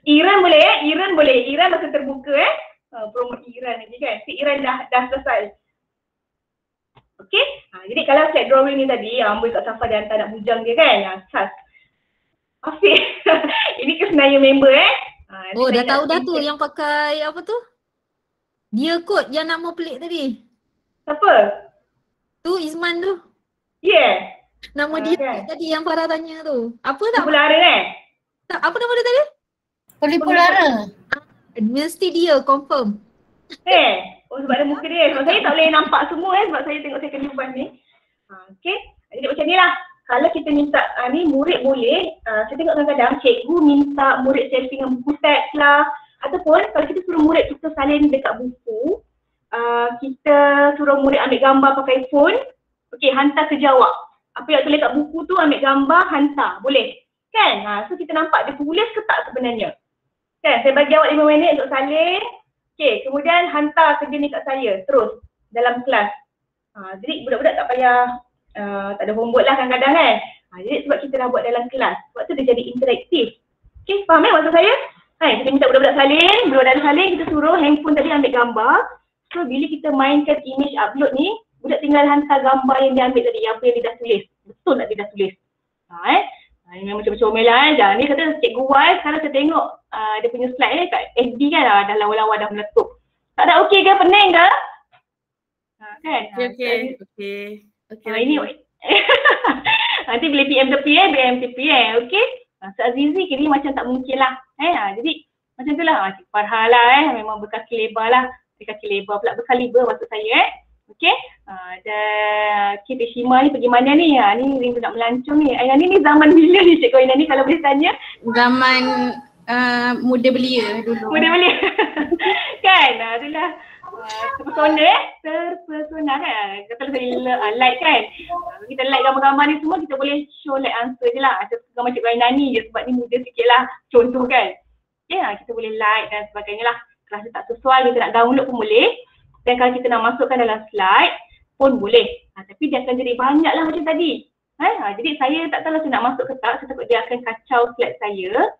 Iran boleh Iran boleh. Iran masih terbuka promote Iran lagi kan. Si Iran dah selesai. Okey. Jadi kalau set drawing ni tadi, Amboi Kak Safa dia hantar nak bujang dia kan. Khas. Afiq. Ini kesenangan member Dah tahu dah tu yang pakai apa tu? Dia kot yang nama pelik tadi. Siapa? Tu Izman tu. Yeah. Nama dia kan? Tadi yang Farah tanya tu. Apa tak? Polara Tak, apa nama dia tadi? Polara. Mesti dia, confirm. Sebab ada muka dia. Sebab saya tak boleh nampak semua sebab saya tengok second depan ni. Okay. Jadi macam ni lah. Kalau kita minta ni murid boleh, saya tengok kadang-kadang cikgu minta murid selfie dengan buku teks lah. Ataupun kalau kita suruh murid kita salin dekat buku, kita suruh murid ambil gambar pakai phone, okey, hantar ke jawab. Apa yang tulis kat buku tu ambil gambar, hantar. Boleh? Kan? So kita nampak dia tulis ke tak sebenarnya. Kan? Saya bagi awak 5 minit untuk salin. Okey, kemudian hantar kerja ni kat saya terus dalam kelas. Jadi budak-budak tak payah tak ada homework lah kadang-kadang kan. Jadi sebab kita dah buat dalam kelas. Sebab tu dia jadi interaktif. Okey, faham maksud saya? Kita minta budak-budak salin, kita suruh handphone tadi ambil gambar. So bila kita mainkan image upload ni, budak tinggal hantar gambar yang dia ambil tadi, apa yang dia dah tulis. Betul tak dia dah tulis. Ini memang macam-macam lah. Ni kata Cikgu Y, sekarang saya tengok dia punya slide ni kat FB kan, dah lawa-lawa dah meletup. Tak ada okey ke? Pening ke? Kan? Okey. Ini nanti boleh PM tepi okey. Azizi kini macam tak mungkin lah. Jadi macam tu lah. Cik Farha lah memang berkaki lebar lah. Berkaliber maksud saya okey. Dan Cik Shima ni pergi mana ni? Ni rindu nak melancong ni. Aina ni zaman bila ni Cik Aina ni kalau boleh tanya? Zaman muda belia dulu. Muda belia. Kan? Itulah terpesona kan. Kalau saya like kan. Kita like gambar-gambar ni semua kita boleh show like answer je lah. Gambar Cik Aina ni je sebab ni muda sikit lah. Contoh kan. Kita boleh like dan sebagainya lah. Kalau tak sesuai kita nak download pun boleh. Dan kalau kita nak masukkan dalam slide pun boleh. Tapi dia akan jadi banyak lah macam tadi. Jadi saya tak tahu saya nak masuk ke tak. Saya takut dia akan kacau slide saya.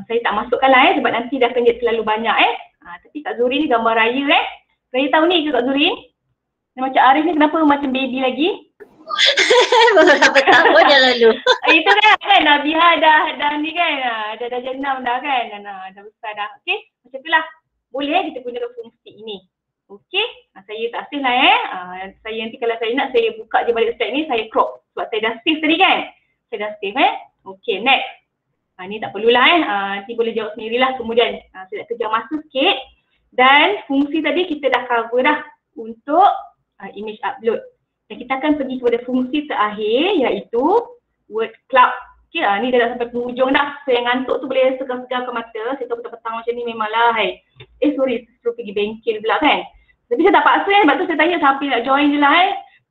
Saya tak masukkan lah sebab nanti dia akan jadi terlalu banyak tapi Kak Zuri ni gambar raya Raya tahun ni ke Kak Zuri? Dia macam Arif ni kenapa macam baby lagi? Berapa tahun yang lalu? Itu kan Nabiha dah ni kan, dah jenam dah kan, dah besar dah. Okey, macam tu lah. Boleh kita gunakan fungsi ini. Okey, saya tak save lah saya nanti kalau saya nak saya buka je balik slide ni, saya crop. Sebab saya dah save tadi kan. Saya dah save Okey, next. Ni tak perlulah nanti boleh jawab sendirilah kemudian. Saya nak kejar masa sikit. Dan fungsi tadi kita dah cover dah untuk image upload. Dan kita akan pergi kepada fungsi terakhir iaitu word cloud. Okay, ni dah sampai penghujung dah. So yang ngantuk tu boleh segar-segar ke mata. Saya tahu petang-petang macam ni memanglah sorry, suruh pergi bengkel pula kan. Tapi saya tak paksa sebab tu saya tanya siapa nak join je lah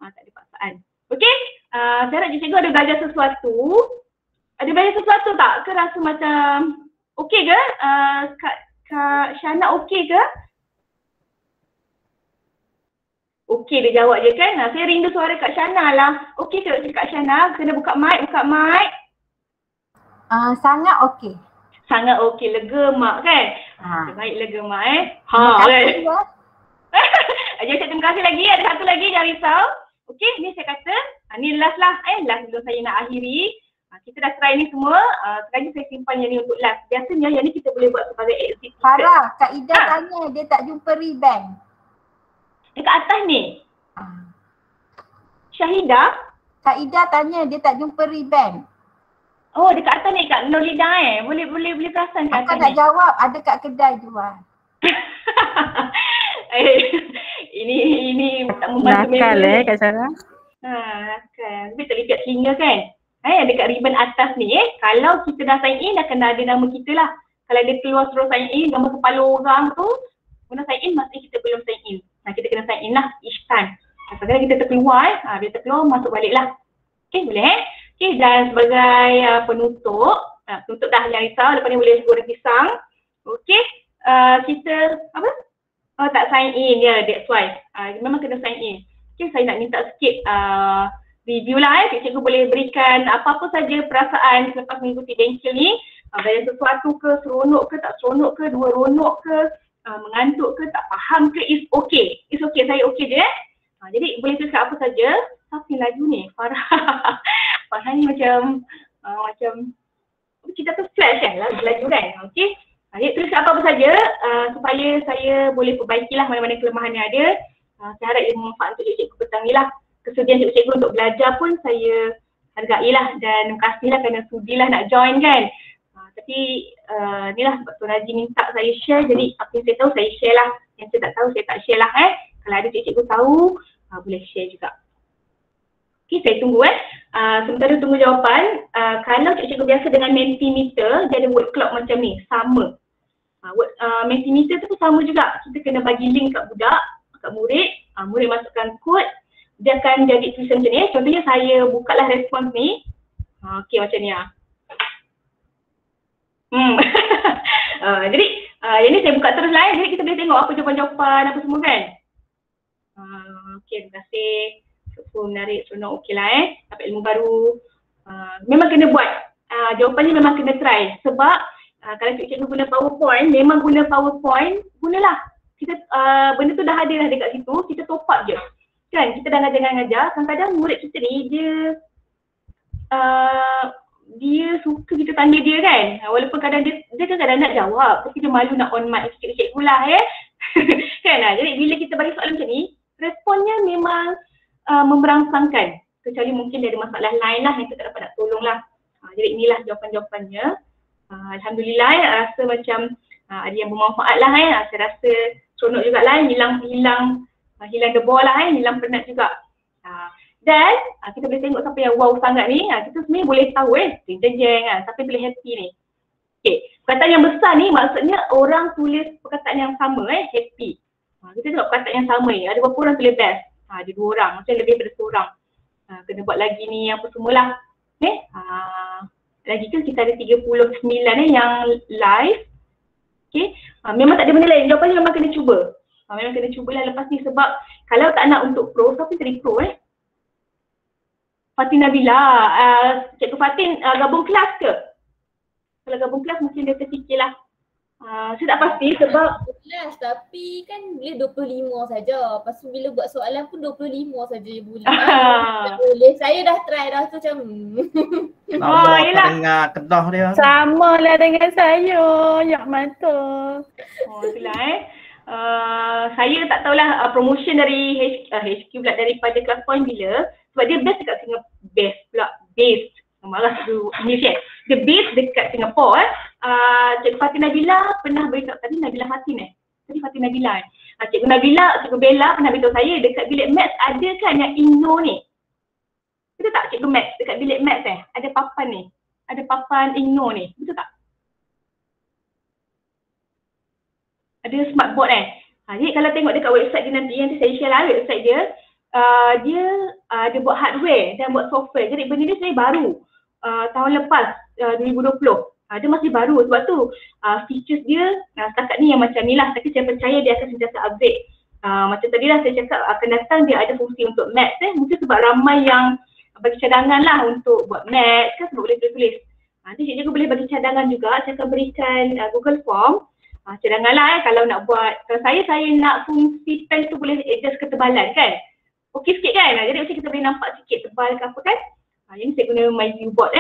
tak ada paksaan. Okay, saya harap cikgu ada belajar sesuatu. Ada belajar sesuatu tak? Ke rasa macam okey ke? Kak Shana okey ke? Okey dia jawab je kan. Saya rindu suara Kak Shana lah. Okey ke Kak Shana? Kena buka mic. Sangat okey. Sangat okey. Lega mak kan? Baik lega mak kan? Terima kasih lagi. Ada satu lagi jangan risau. Okey ni saya kata. Ni last lah. Last sebelum saya nak akhiri. Kita dah try ni semua, sekarang saya simpan yang ni untuk last. Biasanya yang ni kita boleh buat sebagai exit. Farah, Kak Ida tanya dia tak jumpa ribbon. Dekat atas ni. Syahidah? Kak Ida tanya dia tak jumpa ribbon. Oh, dekat atas ni kat Nurlida boleh perasan kat Akak atas nak ni. jawab ada kat kedai jual. Ini tak membantu Nakal member ni. Kak Sarah. Nakal. Tapi tak lipat telinga kan? Dekat ribbon atas ni kalau kita dah sign in dah kena ada nama kita lah. Kalau dia keluar terus sign in, gambar kepala orang tu, guna sign in, maksudnya kita belum sign in. Kita kena sign in lah each time. Kadang-kadang kita terkeluar, bila terkeluar masuk balik lah. Okay, boleh Okay, dan sebagai penutup dah yang risau, lepas ni boleh goreng pisang. Okay, kita apa? Tak sign in, that's why. Memang kena sign in. Okay, saya nak minta sikit review lah cikgu boleh berikan apa-apa saja perasaan selepas mengikuti bengkel ni. Ada sesuatu ke, seronok ke, tak seronok ke, dua ronok ke, mengantuk ke, tak faham ke, it's okay. It's okay, saya okay je jadi boleh tuliskan apa saja. Siapa laju ni? Farah ni macam kita tu flash kan, laju kan. Okay. Jadi tuliskan apa-apa saja supaya saya boleh perbaikilah mana-mana kelemahan yang ada. Saya harap ia bermanfaat untuk cikgu petang ni lah. Kesudian cikgu untuk belajar pun saya hargailah dan terima kasihlah kerana sudilah nak join kan. Tapi inilah sebab Tuan Haji minta saya share, jadi apa yang saya tahu saya share lah. Yang saya tak tahu saya tak share lah Kalau ada cikgu tahu boleh share juga. Okay, saya tunggu sementara tunggu jawapan. Kalau cikgu biasa dengan Mentimeter, dia ada word clock macam ni, sama. Mentimeter tu pun sama juga. Kita kena bagi link kat budak, kat murid. Murid masukkan kod, dia akan jadi tulisan macam ni. Contohnya saya bukalah respons ni. Okay, macam ni jadi yang ni saya buka terus lah jadi kita boleh tengok apa jawapan-jawapan apa semua kan. Okay, terima kasih. Cukup menarik, seronok, okey lah dapat ilmu baru. Memang kena buat, jawapannya memang kena try sebab kalau cikgu guna PowerPoint, memang guna PowerPoint, gunalah. Kita benda tu dah ada dah dekat situ, kita top up je kan. Kita dah ngajar-ngajar, kadang-kadang murid kita ni dia suka kita tanya dia kan, walaupun kadang dia kadang nak jawab tapi dia malu nak on mic cikgu lah kan. Jadi bila kita bagi soalan macam ni, responnya memang memberangsangkan, kecuali mungkin dia ada masalah lain lah yang kita tak dapat nak tolong lah. Jadi inilah jawapan-jawapannya. Alhamdulillah rasa macam ada yang bermanfaat lah saya rasa seronok juga lah, hilang debor lah hilang penat juga. Dan kita boleh tengok siapa yang wow sangat ni, kita sebenarnya boleh tahu jeng-jeng siapa boleh happy ni. Okay, perkataan yang besar ni maksudnya orang tulis perkataan yang sama happy. Kita tengok perkataan yang sama ni, ada berapa orang tulis best? Ada 2 orang, macam lebih daripada seorang. Kena buat lagi ni apa semualah. Lagi kan kita ada 39 yang live. Okay, memang tak ada benda lain, jawapannya memang kena cuba. Memang kena cubalah lepas ni sebab kalau tak nak untuk pro, siapa jadi pro Fatin Nabila, Cikgu Fatin gabung kelas ke? Kalau gabung kelas mungkin dia terfikirlah. Saya tak pasti sebab kelas tapi kan boleh 25 saja. Lepas tu bila buat soalan pun 25 saja boleh. Tak boleh. Saya dah try dah tu macam yelah. Dengar kedah dia. Sama lah dengan saya, yak mata. Itulah saya tak tahulah promotion dari HQ pula daripada Kelas Point bila. Sebab dia base dekat Singapore, base marah tu English dia base dekat Singapore Cikgu Fatin Nabila pernah beritahu tadi, Nabila Fatin tadi Fatin Nabila Cikgu Nabila, Cikgu Bella pernah beritahu saya dekat bilik maths ada kan yang Inno ni. Betul tak Cikgu Maths? Dekat bilik maths ada papan ni, ada papan Inno ni, betul tak? Ada smartboard jadi kalau tengok dekat website dia nanti, saya share lah website dia. Dia ada buat hardware dan buat software. Jadi benda ni sebenarnya baru tahun lepas 2020. Dia masih baru sebab tu features dia setakat ni yang macam ni lah. Tapi saya percaya dia akan sentiasa upgrade. Macam tadi lah saya cakap akan datang dia ada fungsi untuk maths mungkin sebab ramai yang bagi cadangan lah untuk buat maths kan, sebab boleh tulis. Nanti cikgu boleh bagi cadangan juga. Saya akan berikan Google Form cadangan lah kalau nak buat. Kalau saya nak fungsi pen tu boleh adjust ketebalan kan. Okey sikit kan, jadi macam kita boleh nampak sikit tebal ke apa kan. Yang ni saya guna my viewboard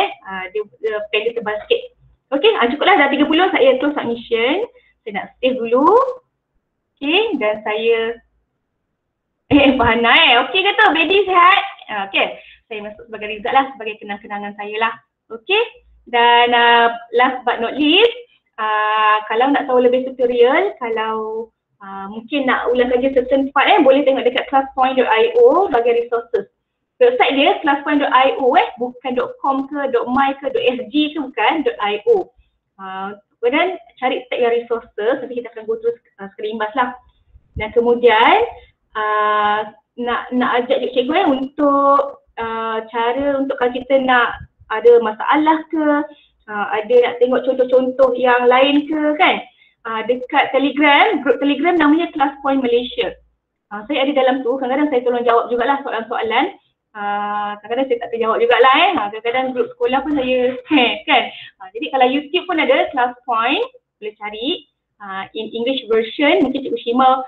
dia pen dia tebal sikit. Okey, cukuplah dah 30, saya close submission. Saya nak save dulu. Okey, dan saya Fahana okey kata, baby sihat? Okey, saya masuk sebagai result lah, sebagai kenang-kenangan saya lah. Okey, Dan last but not least, kalau nak tahu lebih tutorial, kalau mungkin nak ulang kaji certain part boleh tengok dekat classpoint.io bagian resources. Website dia classpoint.io bukan .com ke .my ke .sg ke bukan .io. Kemudian cari tab yang resources, nanti kita akan go through sekalimbas lah. Dan kemudian nak ajak cikgu untuk cara untuk kalau kita nak ada masalah ke, ada nak tengok contoh-contoh yang lain ke kan, dekat Telegram, grup Telegram namanya ClassPoint Malaysia. Saya ada dalam tu, kadang-kadang saya tolong jawab jugalah soalan-soalan. Kadang-kadang saya tak terjawab jugalah kadang-kadang grup sekolah pun saya kan. Jadi kalau YouTube pun ada ClassPoint, boleh cari in English version. Mungkin Cikgu Shima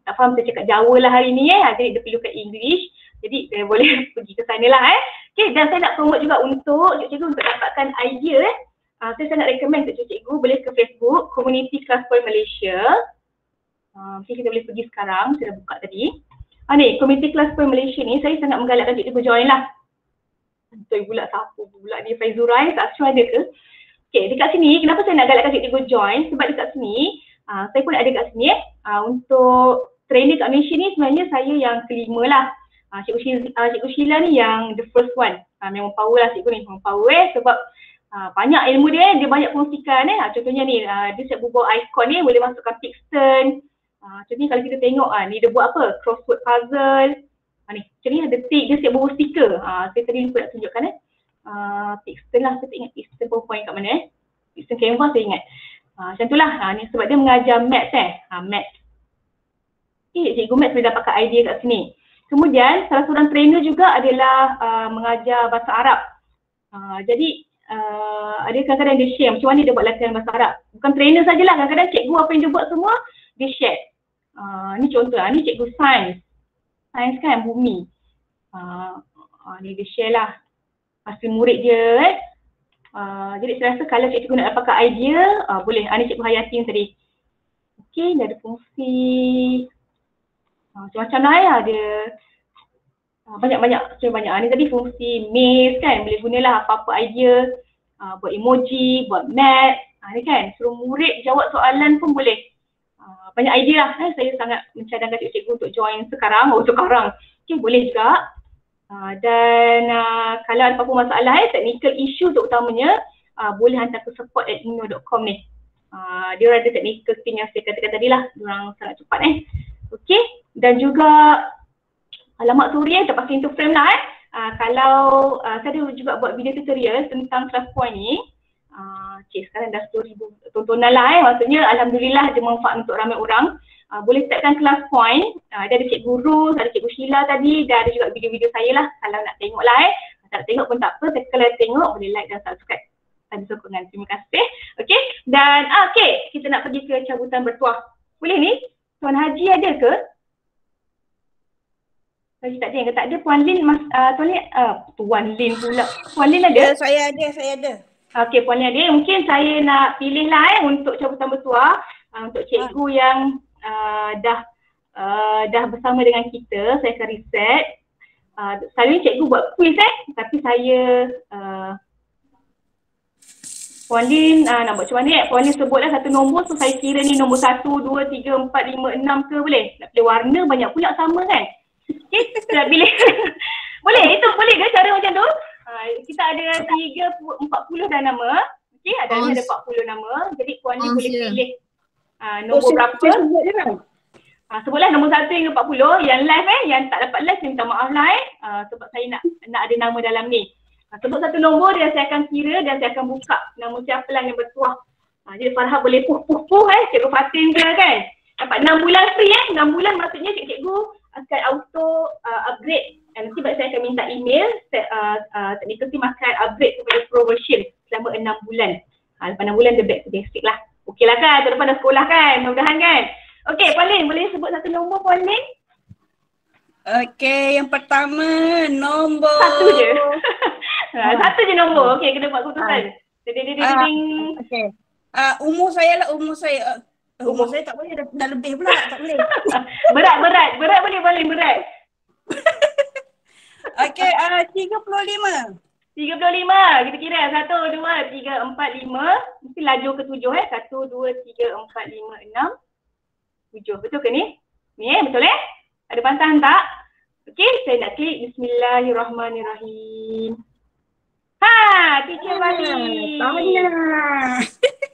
tak faham saya cakap Jawa lah hari ni jadi dia perlukan English. Jadi saya boleh pergi ke sana lah Okay, dan saya nak promote juga untuk cikgu untuk dapatkan idea saya sangat recommend untuk cikgu boleh ke Facebook Community ClassPoint Malaysia. Mungkin kita boleh pergi sekarang, saya dah buka tadi. Ni, Community ClassPoint Malaysia ni saya sangat menggalakkan cikgu join lah. Betul pula siapa pula ni, Faizurai, tak sure ada ke? Okay, dekat sini, kenapa saya nak galakkan cikgu join? Sebab dekat sini, saya pun ada kat sini untuk trainer kat Malaysia ni sebenarnya saya yang kelima lah. Cikgu Sheila ni yang the first one. Memang power lah cikgu ni, memang power sebab banyak ilmu dia banyak kongsikan contohnya ni, dia siap buat icon ni boleh masukkan Pixton. Contohnya kalau kita tengok ni dia buat apa? Crossword puzzle. Ni, macam ni ada tick, dia siap buat stiker. Saya tadi lupa nak tunjukkan Pixton lah, saya tak ingat Pixton PowerPoint kat mana Pixton Canva saya ingat. Macam tu lah, ni sebab dia mengajar maths maths. Okay, cikgu maths boleh dapatkan idea kat sini. Kemudian salah seorang trainer juga adalah mengajar bahasa Arab. Jadi ada kadang-kadang dia share macam mana dia buat latihan bahasa Arab. Bukan trainer sajalah, kadang-kadang cikgu apa yang dia buat semua dia share. Ni contoh ni cikgu sains. Sains kan bumi. Ni dia share lah hasil murid dia jadi saya rasa kalau cikgu nak dapatkan idea boleh. Ni cikgu Hayati tadi. Okey, dia ada fungsi macam-macam lah ada banyak-banyak. Ni tadi fungsi maze kan, boleh gunalah apa-apa idea buat emoji, buat math ni kan, suruh murid jawab soalan pun boleh. Banyak idea lah saya sangat mencadangkan cikgu untuk join sekarang. Okay, boleh juga. Dan kalau ada apa-apa masalah technical issue terutamanya boleh hantar ke support@ino.com ni. Dia ada technical team yang saya katakan tadi lah, diorang sangat cepat Okay, dan juga alamat Suria terpaksa into frame lah kalau saya ada juga buat video tutorial tentang ClassPoint ni. Sekarang dah 10,000 tontonan lah maksudnya alhamdulillah dia manfaat untuk ramai orang. Boleh typekan ClassPoint, dia ada Cikgu Rose, ada Cikgu Sheila tadi, dan ada juga video-video saya lah kalau nak tengok lah tak nak tengok pun tak apa, kalau tengok boleh like dan subscribe. Ada sokongan, terima kasih. Okay, dan okay, kita nak pergi ke cabutan bertuah. Boleh ni? Tuan Haji ada ke? Haji tak ada yang tak ada. Puan Lin, Tuan Lin pula. Puan Lin ada? Saya ada. Okey, Puan Lin ada. Mungkin saya nak pilih lah untuk cabutan bertuah untuk cikgu yang dah bersama dengan kita. Saya akan reset. Selalunya cikgu buat quiz tapi saya Puan Lin nak buat macam mana Puan Lin sebutlah satu nombor, so saya kira ni nombor 1, 2, 3, 4, 5, 6 ke boleh? Nak pilih warna banyak pula sama kan? Okay, saya pilih. Boleh? Itu boleh ke cara macam tu? Kita ada 40 dah nama. Okay, ada 40 nama. Jadi Puan Lin boleh pilih nombor berapa. Sebutlah nombor 1 hingga 40. Yang live yang tak dapat live saya minta maaf lah sebab saya nak ada nama dalam ni. Sebut satu nombor dan saya akan kira dan saya akan buka nama siapa lah yang bertuah. Jadi Farhad boleh puh Cikgu Fatin ke kan. Dapat 6 bulan free 6 bulan maksudnya cikgu akan auto upgrade. Nanti saya akan minta email, technical team akan upgrade kepada pro version selama 6 bulan. Lepas 6 bulan dia back to basic lah. Okey lah kan, tahun depan dah sekolah kan, mudah-mudahan kan. Okey Puan Lin, boleh sebut satu nombor Puan Lin? Okey, yang pertama nombor satu je. Satu je nombor. Okey, kena buat keputusan. Okey. Umur saya tak boleh, dah lebih pula, tak boleh. Berat boleh berat. Okey, 35. 35. Kita kira 1, 2, 3, 4, 5. Mesti laju ke 7 1, 2, 3, 4, 5, 6, 7. Betul ke ni? Ni betul Ada bantahan tak? Okey, saya nak klik Bismillahirrahmanirrahim. Teacher Wali.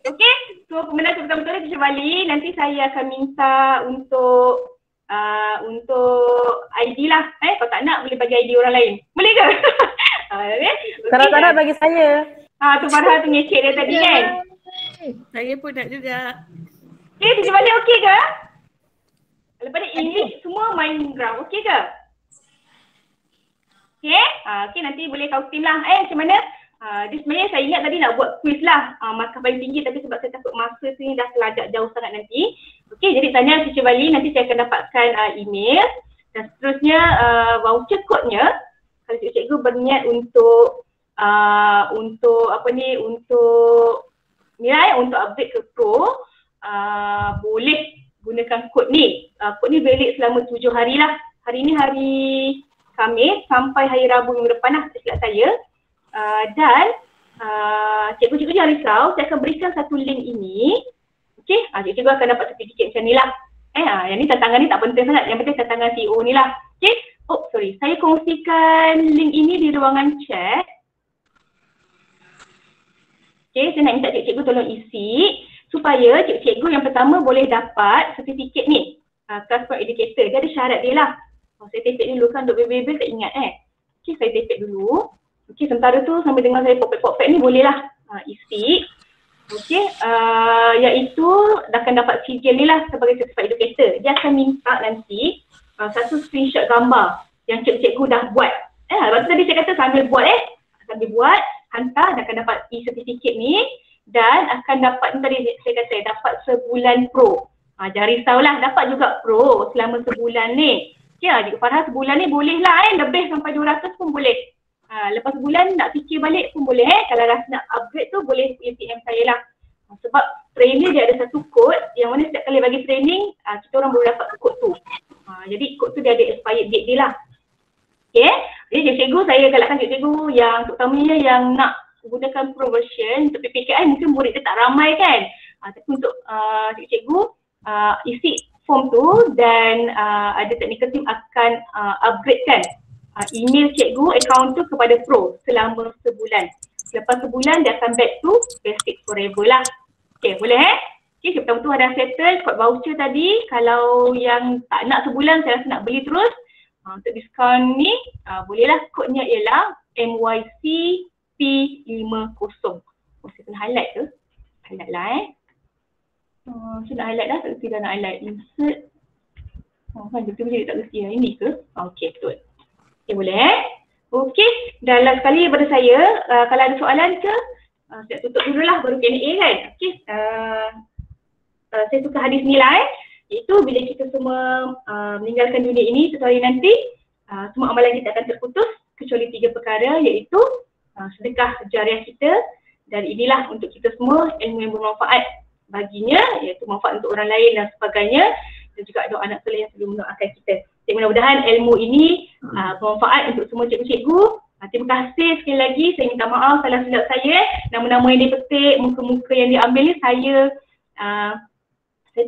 Okey, so pemenang betul-betul Teacher Wali. Nanti saya akan minta untuk ID lah. Kalau tak nak boleh bagi ID orang lain. Boleh ke? Kalau tak nak bagi saya. Tu Farha tu ngecek dia tadi kan? Saya pun nak juga. Okay, Teacher Wali okey ke? Lepas ni English semua main ground. Okey ke? Okay? Okay, nanti boleh kau tim lah. Macam mana? Dia sebenarnya saya ingat tadi nak buat quiz lah. Markah paling tinggi tapi sebab saya takut masa sini dah terlajak jauh sangat nanti. Okay, jadi tanya Teacher Wali, nanti saya akan dapatkan email. Dan seterusnya voucher code-nya, kalau cikgu berniat untuk upgrade ke Pro, boleh gunakan kod ni. Kod ni valid selama 7 hari lah. Hari ni hari Khamis sampai hari Rabu minggu depan lah, silap saya. Dan cikgu-cikgu jangan risau, saya akan berikan satu link ini. Okey, cikgu akan dapat sertifikat macam ni lah. Yang ni tantangan ni tak penting sangat, yang penting tantangan CEO ni lah. Okey, saya kongsikan link ini di ruangan chat. Okey, saya nak minta cikgu tolong isi supaya cikgu yang pertama boleh dapat sertifikat ni. Class Pro Educator, dia ada syarat dia lah. Saya tepek dulu kan, untuk baby-baby tak ingat Okey, saya tepek dulu. Okey, sementara tu sambil dengar saya pop-pop ni bolehlah isi. Okey, iaitu akan dapat sijil ni lah sebagai certified educator. Dia akan minta nanti satu screenshot gambar yang cikgu dah buat. Lepas tu tadi saya kata sambil buat hantar dan akan dapat e-certificate ni dan akan dapat, tadi saya kata dapat sebulan Pro. Jangan risaulah, dapat juga Pro selama sebulan ni. Ya, Cikgu Farha sebulan ni boleh lah lebih sampai 200 pun boleh. Lepas sebulan nak fikir balik pun boleh Kalau rasa nak upgrade tu boleh PM saya lah. Sebab training dia ada satu kod yang mana setiap kali bagi training, kita orang boleh dapat kod tu. Jadi kod tu dia ada expired date dia lah. Okay, jadi cikgu saya galakkan cikgu yang terutamanya yang nak gunakan Pro version untuk PPKI mungkin murid dia tak ramai kan. Tapi untuk cikgu isi form tu dan ada technical team akan upgradekan email cikgu account tu kepada Pro selama sebulan. Lepas sebulan dia akan back to basic forever lah. Okay, boleh Okay, betul-betul ada settle kod voucher tadi. Kalau yang tak nak sebulan saya rasa nak beli terus. Untuk diskaun ni bolehlah, kodnya ialah MYCP50. Saya kena highlight ke? Highlight lah saya nak highlight dah, tak mesti dah nak highlight. Insert. Betul-betul tak mesti yang ini ke? Okay, betul. Okay, boleh Okay, dan last sekali daripada saya, kalau ada soalan ke, saya tutup dululah baru Q&A kan. Okay, saya suka hadis nilai, iaitu bila kita semua meninggalkan dunia ini satu hari nanti, semua amalan kita akan terputus kecuali 3 perkara, iaitu sedekah jariah kita, dan inilah untuk kita semua ilmu yang bermanfaat baginya, iaitu manfaat untuk orang lain dan sebagainya, dan juga doa anak soleh yang selalu mendoakan kita. Jadi mudah-mudahan ilmu ini bermanfaat untuk semua cikgu-cikgu. Terima kasih sekali lagi, saya minta maaf salah silap saya, nama-nama yang dipetik, muka-muka yang diambil ni saya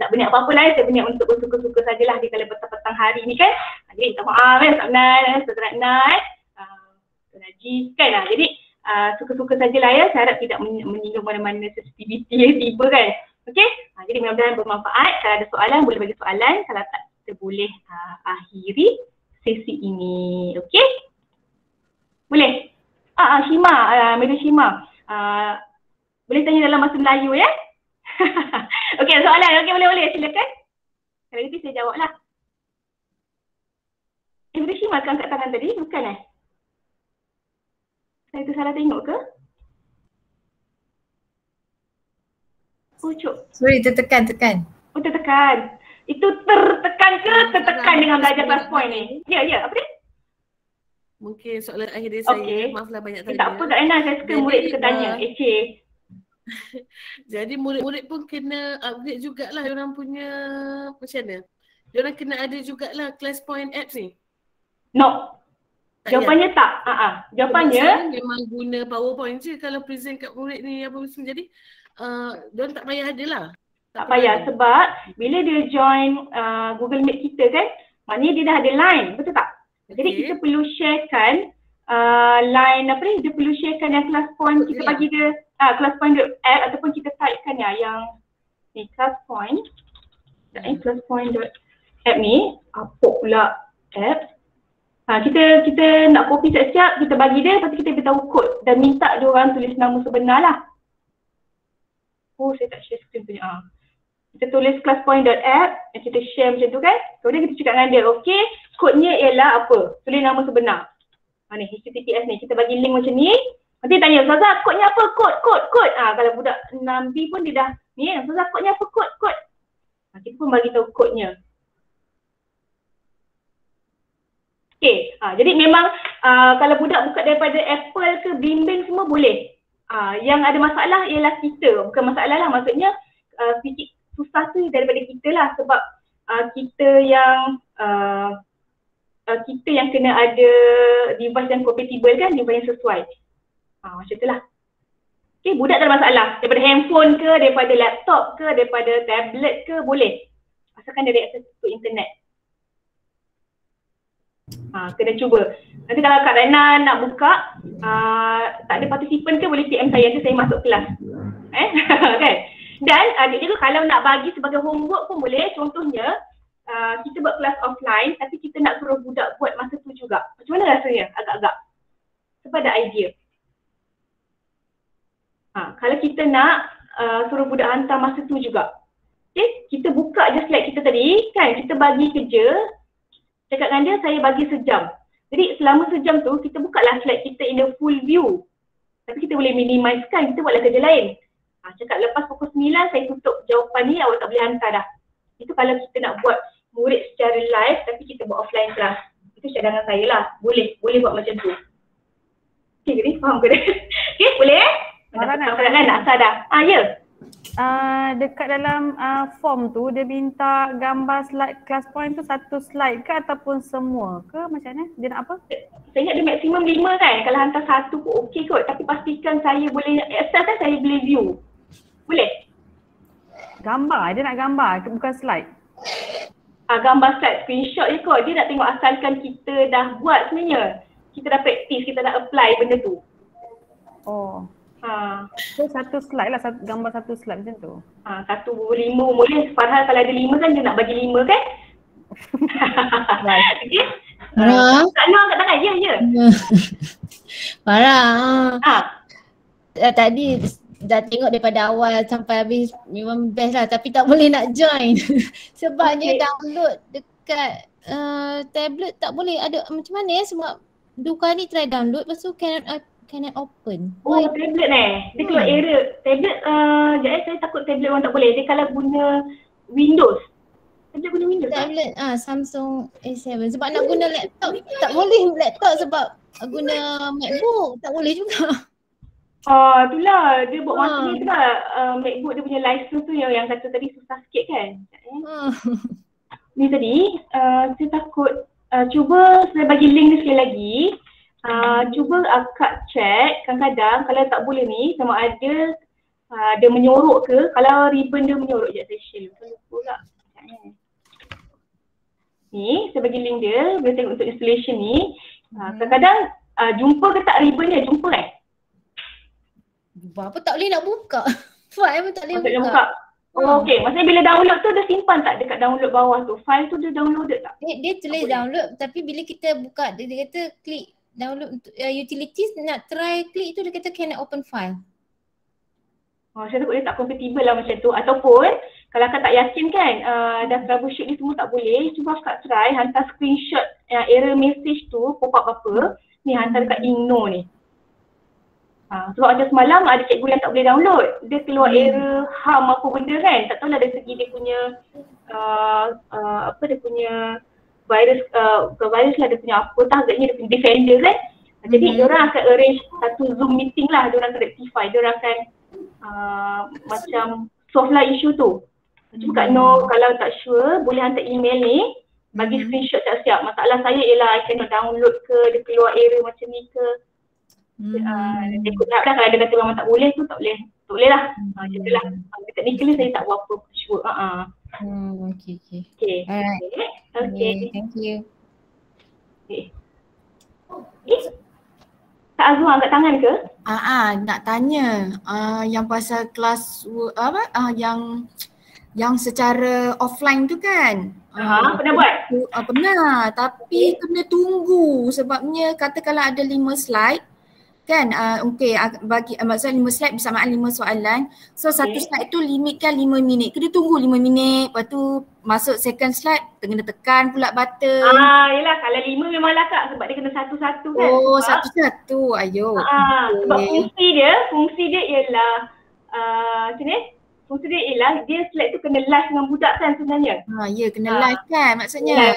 tak berniat apa-apa lah, saya berniat untuk bersuka-suka sajalah di kala petang-petang hari ni kan. Jadi minta maaf Sabnan, Saudara Adnan, Najis kan. Jadi suka-suka sajalah saya harap tidak menyinggung mana-mana sensitivity yang tiba kan. Okey, jadi mudah-mudahan bermanfaat. Kalau ada soalan boleh bagi soalan, kalau tak kita boleh akhiri sesi ini. Okey? Boleh? Shima, Medu Shima. Boleh tanya dalam bahasa Melayu ya? Okey, soalan. Okey, boleh silakan. Kalau gitu saya jawablah. Medu Shima kan kat tangan tadi, bukan Saya tu salah tengok ke? Cuk. Sorry, tertekan. Oh, tertekan. Itu tertekan ke tertekan dengan belajar class point ni? Ya, apa dia? Mungkin soalan akhir dari saya. Maaflah banyak tanya. Tak apa Kak Aina, saya suka murid suka tanya. Jadi murid-murid pun kena upgrade jugalah diorang punya macam mana? Diorang kena ada jugalah class point apps ni? No. Jawapannya tak. Jawapannya Saya memang guna PowerPoint je kalau present kat murid ni apa semua. Jadi diorang tak payah ada lah. tak payah sebab bila dia join Google Meet kita kan, maknanya dia dah ada line, betul tak? Jadi kita perlu sharekan line apa ni, dia perlu sharekan yang class point kita bagi dia class point app ataupun kita typekan yang ni class point app ni, apa pula app. Kita nak copy siap-siap, kita bagi dia, lepas tu kita beritahu kod dan minta dia orang tulis nama sebenar lah. Oh, saya tak share screen punya. Kita tulis classpoint.app, kita share macam tu kan. Kemudian kita cakap dengan dia, okey, kodnya ialah apa? Tulis nama sebenar. Ni HTTPS ni, kita bagi link macam ni. Nanti tanya, Ustazah, kodnya apa? Kod. Kalau budak 6B pun dia dah, ni, Ustazah, kodnya apa? Kod. Kita pun bagi tahu kodnya. Okay, jadi memang kalau budak buka daripada Apple ke Bimbing semua boleh. Yang ada masalah ialah kita, bukan masalah lah, maksudnya fisik susah tu daripada kita lah sebab kita yang kena ada device yang compatible kan, device yang sesuai. Macam tu lah. Okay, budak tak ada masalah, daripada handphone ke, daripada laptop ke, daripada tablet ke, boleh. Asalkan dia ada akses ke internet. Kena cuba. Nanti kalau Kak Rana nak buka, tak ada partisipan ke, boleh PM saya, nanti saya masuk kelas. Kan? Dan juga kalau nak bagi sebagai homework pun boleh. Contohnya, kita buat kelas offline tapi kita nak suruh budak buat masa tu juga. Macam mana rasanya? Agak-agak. Sebab ada idea. Kalau kita nak suruh budak hantar masa tu juga. Okay? Kita buka je slide kita tadi, kan? Kita bagi kerja, cakap dengan dia, saya bagi sejam. Jadi selama sejam tu, kita bukalah slide kita in the full view. Tapi kita boleh minimizekan, kita buatlah kerja lain. Cakap lepas pukul 9, saya tutup jawapan ni, awak tak boleh hantar dah. Itu kalau kita nak buat murid secara live, tapi kita buat offline class. Itu cadangan saya lah. Boleh buat macam tu. Okay, ni faham ke dia? Okay, boleh nak asal dah. Ya. Dekat dalam form tu dia minta gambar slide class point tu satu slide ke ataupun semua ke, macam mana? Dia nak apa? Saya ingat dia maksimum 5 kan. Kalau hantar satu pun okey kot, tapi pastikan saya boleh access kan, saya boleh view. Boleh? Gambar, dia nak gambar bukan slide. Gambar slide, screenshot je kot. Dia nak tengok asalkan kita dah buat sebenarnya. Kita dah praktis, kita dah apply benda tu. Oh. So satu slide lah, gambar satu slide macam tu. 1/5 boleh. Padahal kalau ada 5 kan dia nak bagi 5 kan? Okay. Kak Noor angkat tangan, ya. Farah. Tadi dah tengok daripada awal sampai habis, memang best lah, tapi tak boleh nak join. Sebabnya download dekat tablet tak boleh. Ada macam mana ya, sebab 2 kali try download, lepas tu cannot open. Tablet dia keluar error. Tablet, saya takut tablet orang tak boleh. Dia kalau guna Windows. Tablet guna Windows. Tablet, Samsung A7. Sebab nak guna laptop, tak boleh laptop sebab guna MacBook, tak boleh juga. Itulah, dia buat masa ni tu lah. MacBook dia punya license tu yang kata tadi susah sikit kan. Ni tadi, saya takut, cuba saya bagi link ni sekali lagi. Cuba Kak check, kadang-kadang kalau tak boleh ni sama ada dia menyorok ke, kalau ribbon dia menyorok, sekejap saya share dulu, lupa pula. Ni saya bagi link dia, boleh tengok untuk installation ni. Kadang-kadang jumpa ke tak ribbon dia, jumpa kan? Apa tak boleh nak buka? File pun tak boleh buka. Okey, maksudnya bila download tu dia simpan tak dekat download bawah tu? File tu dia downloaded tak? Dia tulis download, tapi bila kita buka dia kata klik download untuk utilities, nak try klik tu dia kata cannot open file. Saya takut dia tak compatible lah macam tu. Ataupun kalau akak tak yakin kan, dah troubleshoot ni semua tak boleh, cuba akak try hantar screenshot error message tu, pop up apa, ni hantar dekat Ingno ni. Sebab macam semalam ada cikgu yang tak boleh download. Dia keluar error ham apa benda kan. Tak tahulah dari segi dia punya dia punya virus, bukan virus lah, dia punya apa agaknya dia punya defender kan. Jadi diorang akan arrange satu Zoom meeting lah, diorang akan rectify, diorang akan macam solve lah isu tu. Cuba Kak Noor kalau tak sure boleh hantar email ni, bagi screenshot siap-siap. Masalah saya ialah I cannot download ke, dia keluar error macam ni ke. Dia ikut tahap lah, kalau dia kata memang tak boleh tu tak boleh. Tak boleh lah. Macam tu lah. Technically saya tak buat apa sure. Okay. Okay. Alright. Okay. Thank you. Okay. Kak Azwa angkat tangan ke? Nak tanya yang pasal kelas yang secara offline tu kan. Pernah buat? Pernah, tapi kena tunggu sebabnya katakanlah ada 5 slide kan, maksudnya 5 slide bersamaan 5 soalan. So satu slide tu limitkan 5 minit. Kena tunggu 5 minit, lepas tu masuk second slide kena tekan pula button. Yelah kalau 5 memanglah Kak, sebab dia kena satu-satu kan. Satu-satu. Ayo. Sebab fungsi dia ialah macam ni. Fungsi dia ialah dia slide tu kena live dengan budak kan sebenarnya. Ya, kena live kan maksudnya.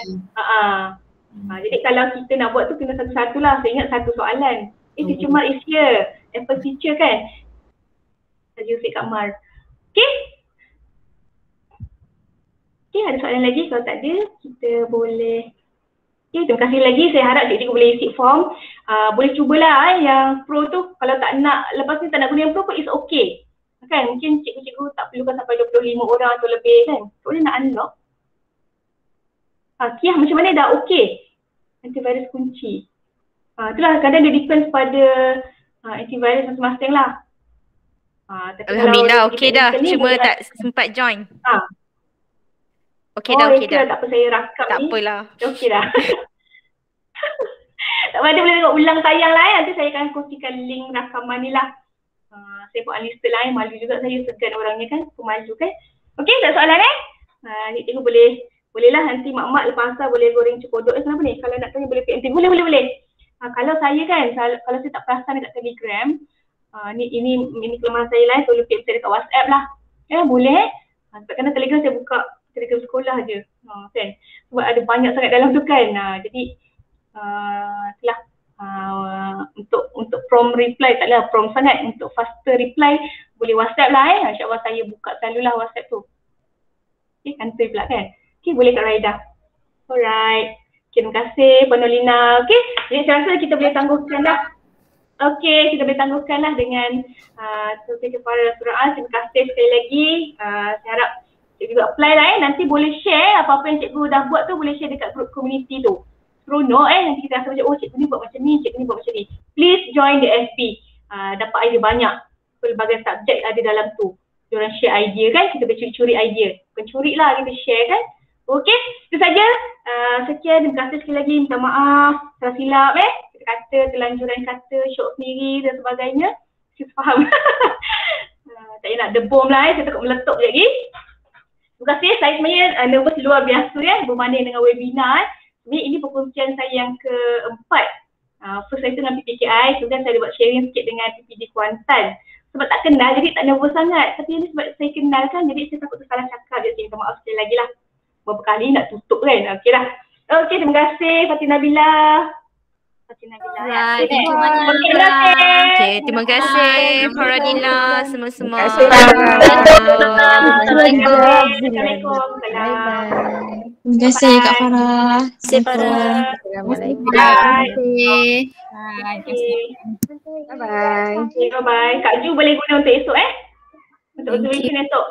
Jadi kalau kita nak buat tu kena satu-satu lah. Saya ingat satu soalan. Teacher Mar is here. Apple teacher kan. Saja Ustaz Kak Mar. Okay, ada soalan lagi? Kalau tak ada, kita boleh. Okay, terima kasih lagi. Saya harap cikgu boleh isi form. Boleh cubalah yang pro tu. Kalau tak nak, lepas ni tak nak guna yang pro pun it's okay. Kan, mungkin cikgu-cikgu tak perlukan sampai 25 orang atau lebih kan. Tak boleh nak unlock. Kiah macam mana dah okay. Antivirus kunci. Itulah kadang dia depends pada antivirus masing-masing lah. Alhamdulillah okey dah, cuma tak sempat join. Okey dah. Tak apa, saya rakam tak ni. Tak apalah. Okey dah. Tak apa, dia boleh tengok ulang tayang lah. Nanti saya akan kongsikan link rakaman ni lah. Saya buat unlisted lah, malu juga saya, segan orangnya kan, pemalu kan. Okey, tak soalan cikgu boleh lah nanti mak-mak lepas asal boleh goreng cekodok. Kenapa ni? Kalau nak tanya boleh PMT. Boleh. Kalau saya kan, kalau saya tak perasan dekat Telegram, ini kelemahan saya lah, tolong PM saya dekat WhatsApp lah. Boleh. Sebab kerana Telegram saya buka Telegram sekolah je. Kan? Sebab ada banyak sangat dalam tu kan. Jadi, itulah. Untuk prompt reply, taklah prompt sangat. Untuk faster reply, boleh WhatsApp lah InsyaAllah saya buka selalu lah WhatsApp tu. Okay, kantor pula kan. Okay, boleh Kak Raida. Alright. Okay, terima kasih Puan Nolina. Okay, jadi saya rasa kita boleh tangguhkan dah. Okay, kita boleh tangguhkan lah dengan Tuan Kepala Surah. Terima kasih sekali lagi. Saya harap cikgu juga apply lah Nanti boleh share apa-apa yang cikgu dah buat tu, boleh share dekat group community tu. Seronok nanti kita rasa macam, cikgu ni buat macam ni, cikgu ni buat macam ni. Please join the FB. Dapat idea banyak. Pelbagai subjek ada dalam tu. Diorang share idea kan, kita boleh curi-curi idea. Bukan curi lah, kita share kan. Okey, itu saja. Sekian, terima kasih sekali lagi. Minta maaf, salah silap kata, terlanjuran kata, syok sendiri dan sebagainya. Kita faham. Tak payah nak debom lah saya takut meletup sekejap lagi. Terima kasih, saya sebenarnya nervous luar biasa berbanding dengan webinar. Ini perkongsian saya yang keempat. First saya tu dengan PPKI, kemudian saya buat sharing sikit dengan PPD Kuantan. Sebab tak kenal, jadi tak nervous sangat. Tapi ini sebab saya kenal kan, jadi saya takut tersalah cakap. Jadi minta maaf sekali lagi lah. Berapa kali nak tutup kan? Okey dah. Okey, terima kasih Fatin Nabila. Right, thank you Nabila. Okay, terima kasih Faradila semua-semua. Assalamualaikum. Terima kasih Kak Farah. Terima kasih Farah. Bye-bye. Kak Ju boleh guna untuk esok untuk observation esok.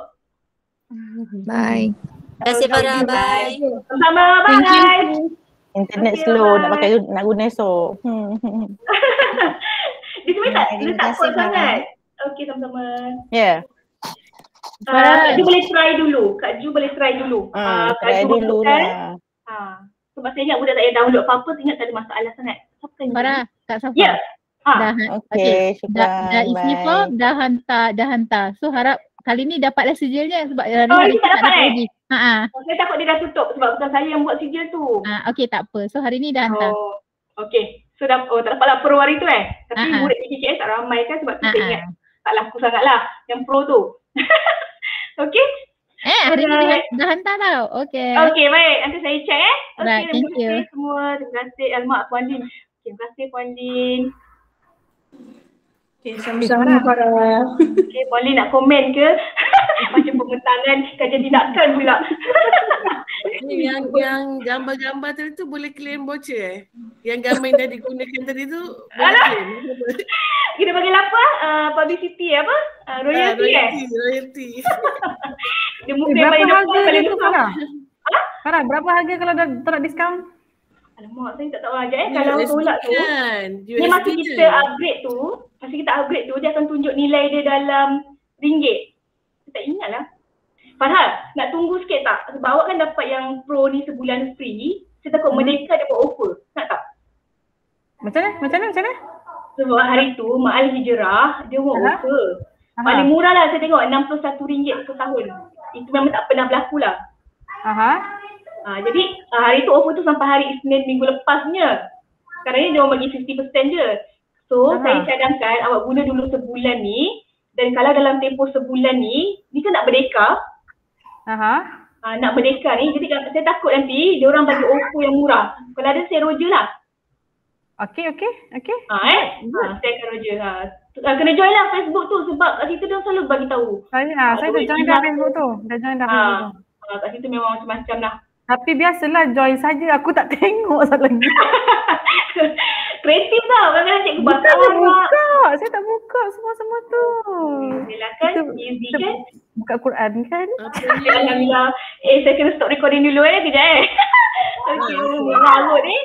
Bye. Terima kasih Farah. Bye. Sama-sama. Bye. Internet slow nak guna esok. Dia sebenarnya tak kuat sangat. Okey, sama-sama. Ya. Kak Ju boleh try dulu. Kak Ju boleh try dulu. Try dulu lah. Sebab saya ingat budak tak payah download apa-apa, saya ingat tak ada masalah sangat. Farah, Kak Safa. Ya. Okey, dah isi form, dah hantar. So harap kali ni dapatlah sijilnya sebab hari ni tak dapat lagi. Saya takut dia dah tutup sebab bukan saya yang buat sijil tu. Okey, tak apa. So hari ni dah hantar. Okey. So tak dapatlah pro hari tu Tapi murid PKS tak ramai kan sebab kita ingat tak laku sangat lah yang pro tu. Okey. Hari ni dah hantar tau. Okey. Okey, baik. Nanti saya check Right, thank you. Terima kasih semua. Terima kasih Almak Puan Lin. Terima kasih Puan Lin. Okay, sama-sama Farah. Okay, Puan Lin nak komen ke? Macam pembentangan kajian tindakan pula. Yang gambar-gambar tadi tu boleh claim voucher Yang gambar yang dah digunakan tadi tu boleh claim. Kita panggil apa? Publicity apa? Royalty Royalty. Dia muka Berapa paling harga depan, paling dia tu besar. Farah? Farah, berapa harga kalau dah tak nak diskaun? Alamak, saya tak tahu aja kalau tolak tu. USD Ni masa kita upgrade tu, dia akan tunjuk nilai dia dalam ringgit. Saya tak ingat lah. Farhal, nak tunggu sikit tak? Sebab awak kan dapat yang pro ni sebulan free. Saya takut Merdeka dia buat offer. Nak tak? Macam mana? Sebab hari tu Mak Al Hijrah dia buat offer. Paling murah lah saya tengok RM61 per tahun. Itu memang tak pernah berlaku lah. Jadi hari tu offer tu sampai hari Isnin minggu lepasnya. Sekarang ni dia orang bagi 50% je. So saya cadangkan awak guna dulu sebulan ni. Dan kalau dalam tempoh sebulan ni kan nak merdeka. Nak merdeka ni, jadi saya takut nanti dia orang bagi offer yang murah. Kalau ada saya roja lah. Okey. Saya akan roja. Kena join lah Facebook tu sebab kat situ dia selalu bagi tahu. Saya dah join dah Facebook tu. Kat situ memang macam-macam lah. Tapi biasalah join saja, aku tak tengok satu lagi. Kreatif tau, kadang-kadang cikgu bahasa Arab. Saya tak buka semua tu. Silakan, easy kan? Buka Quran kan? Alhamdulillah. Saya kena stop recording dulu kejap Okay, larut ni.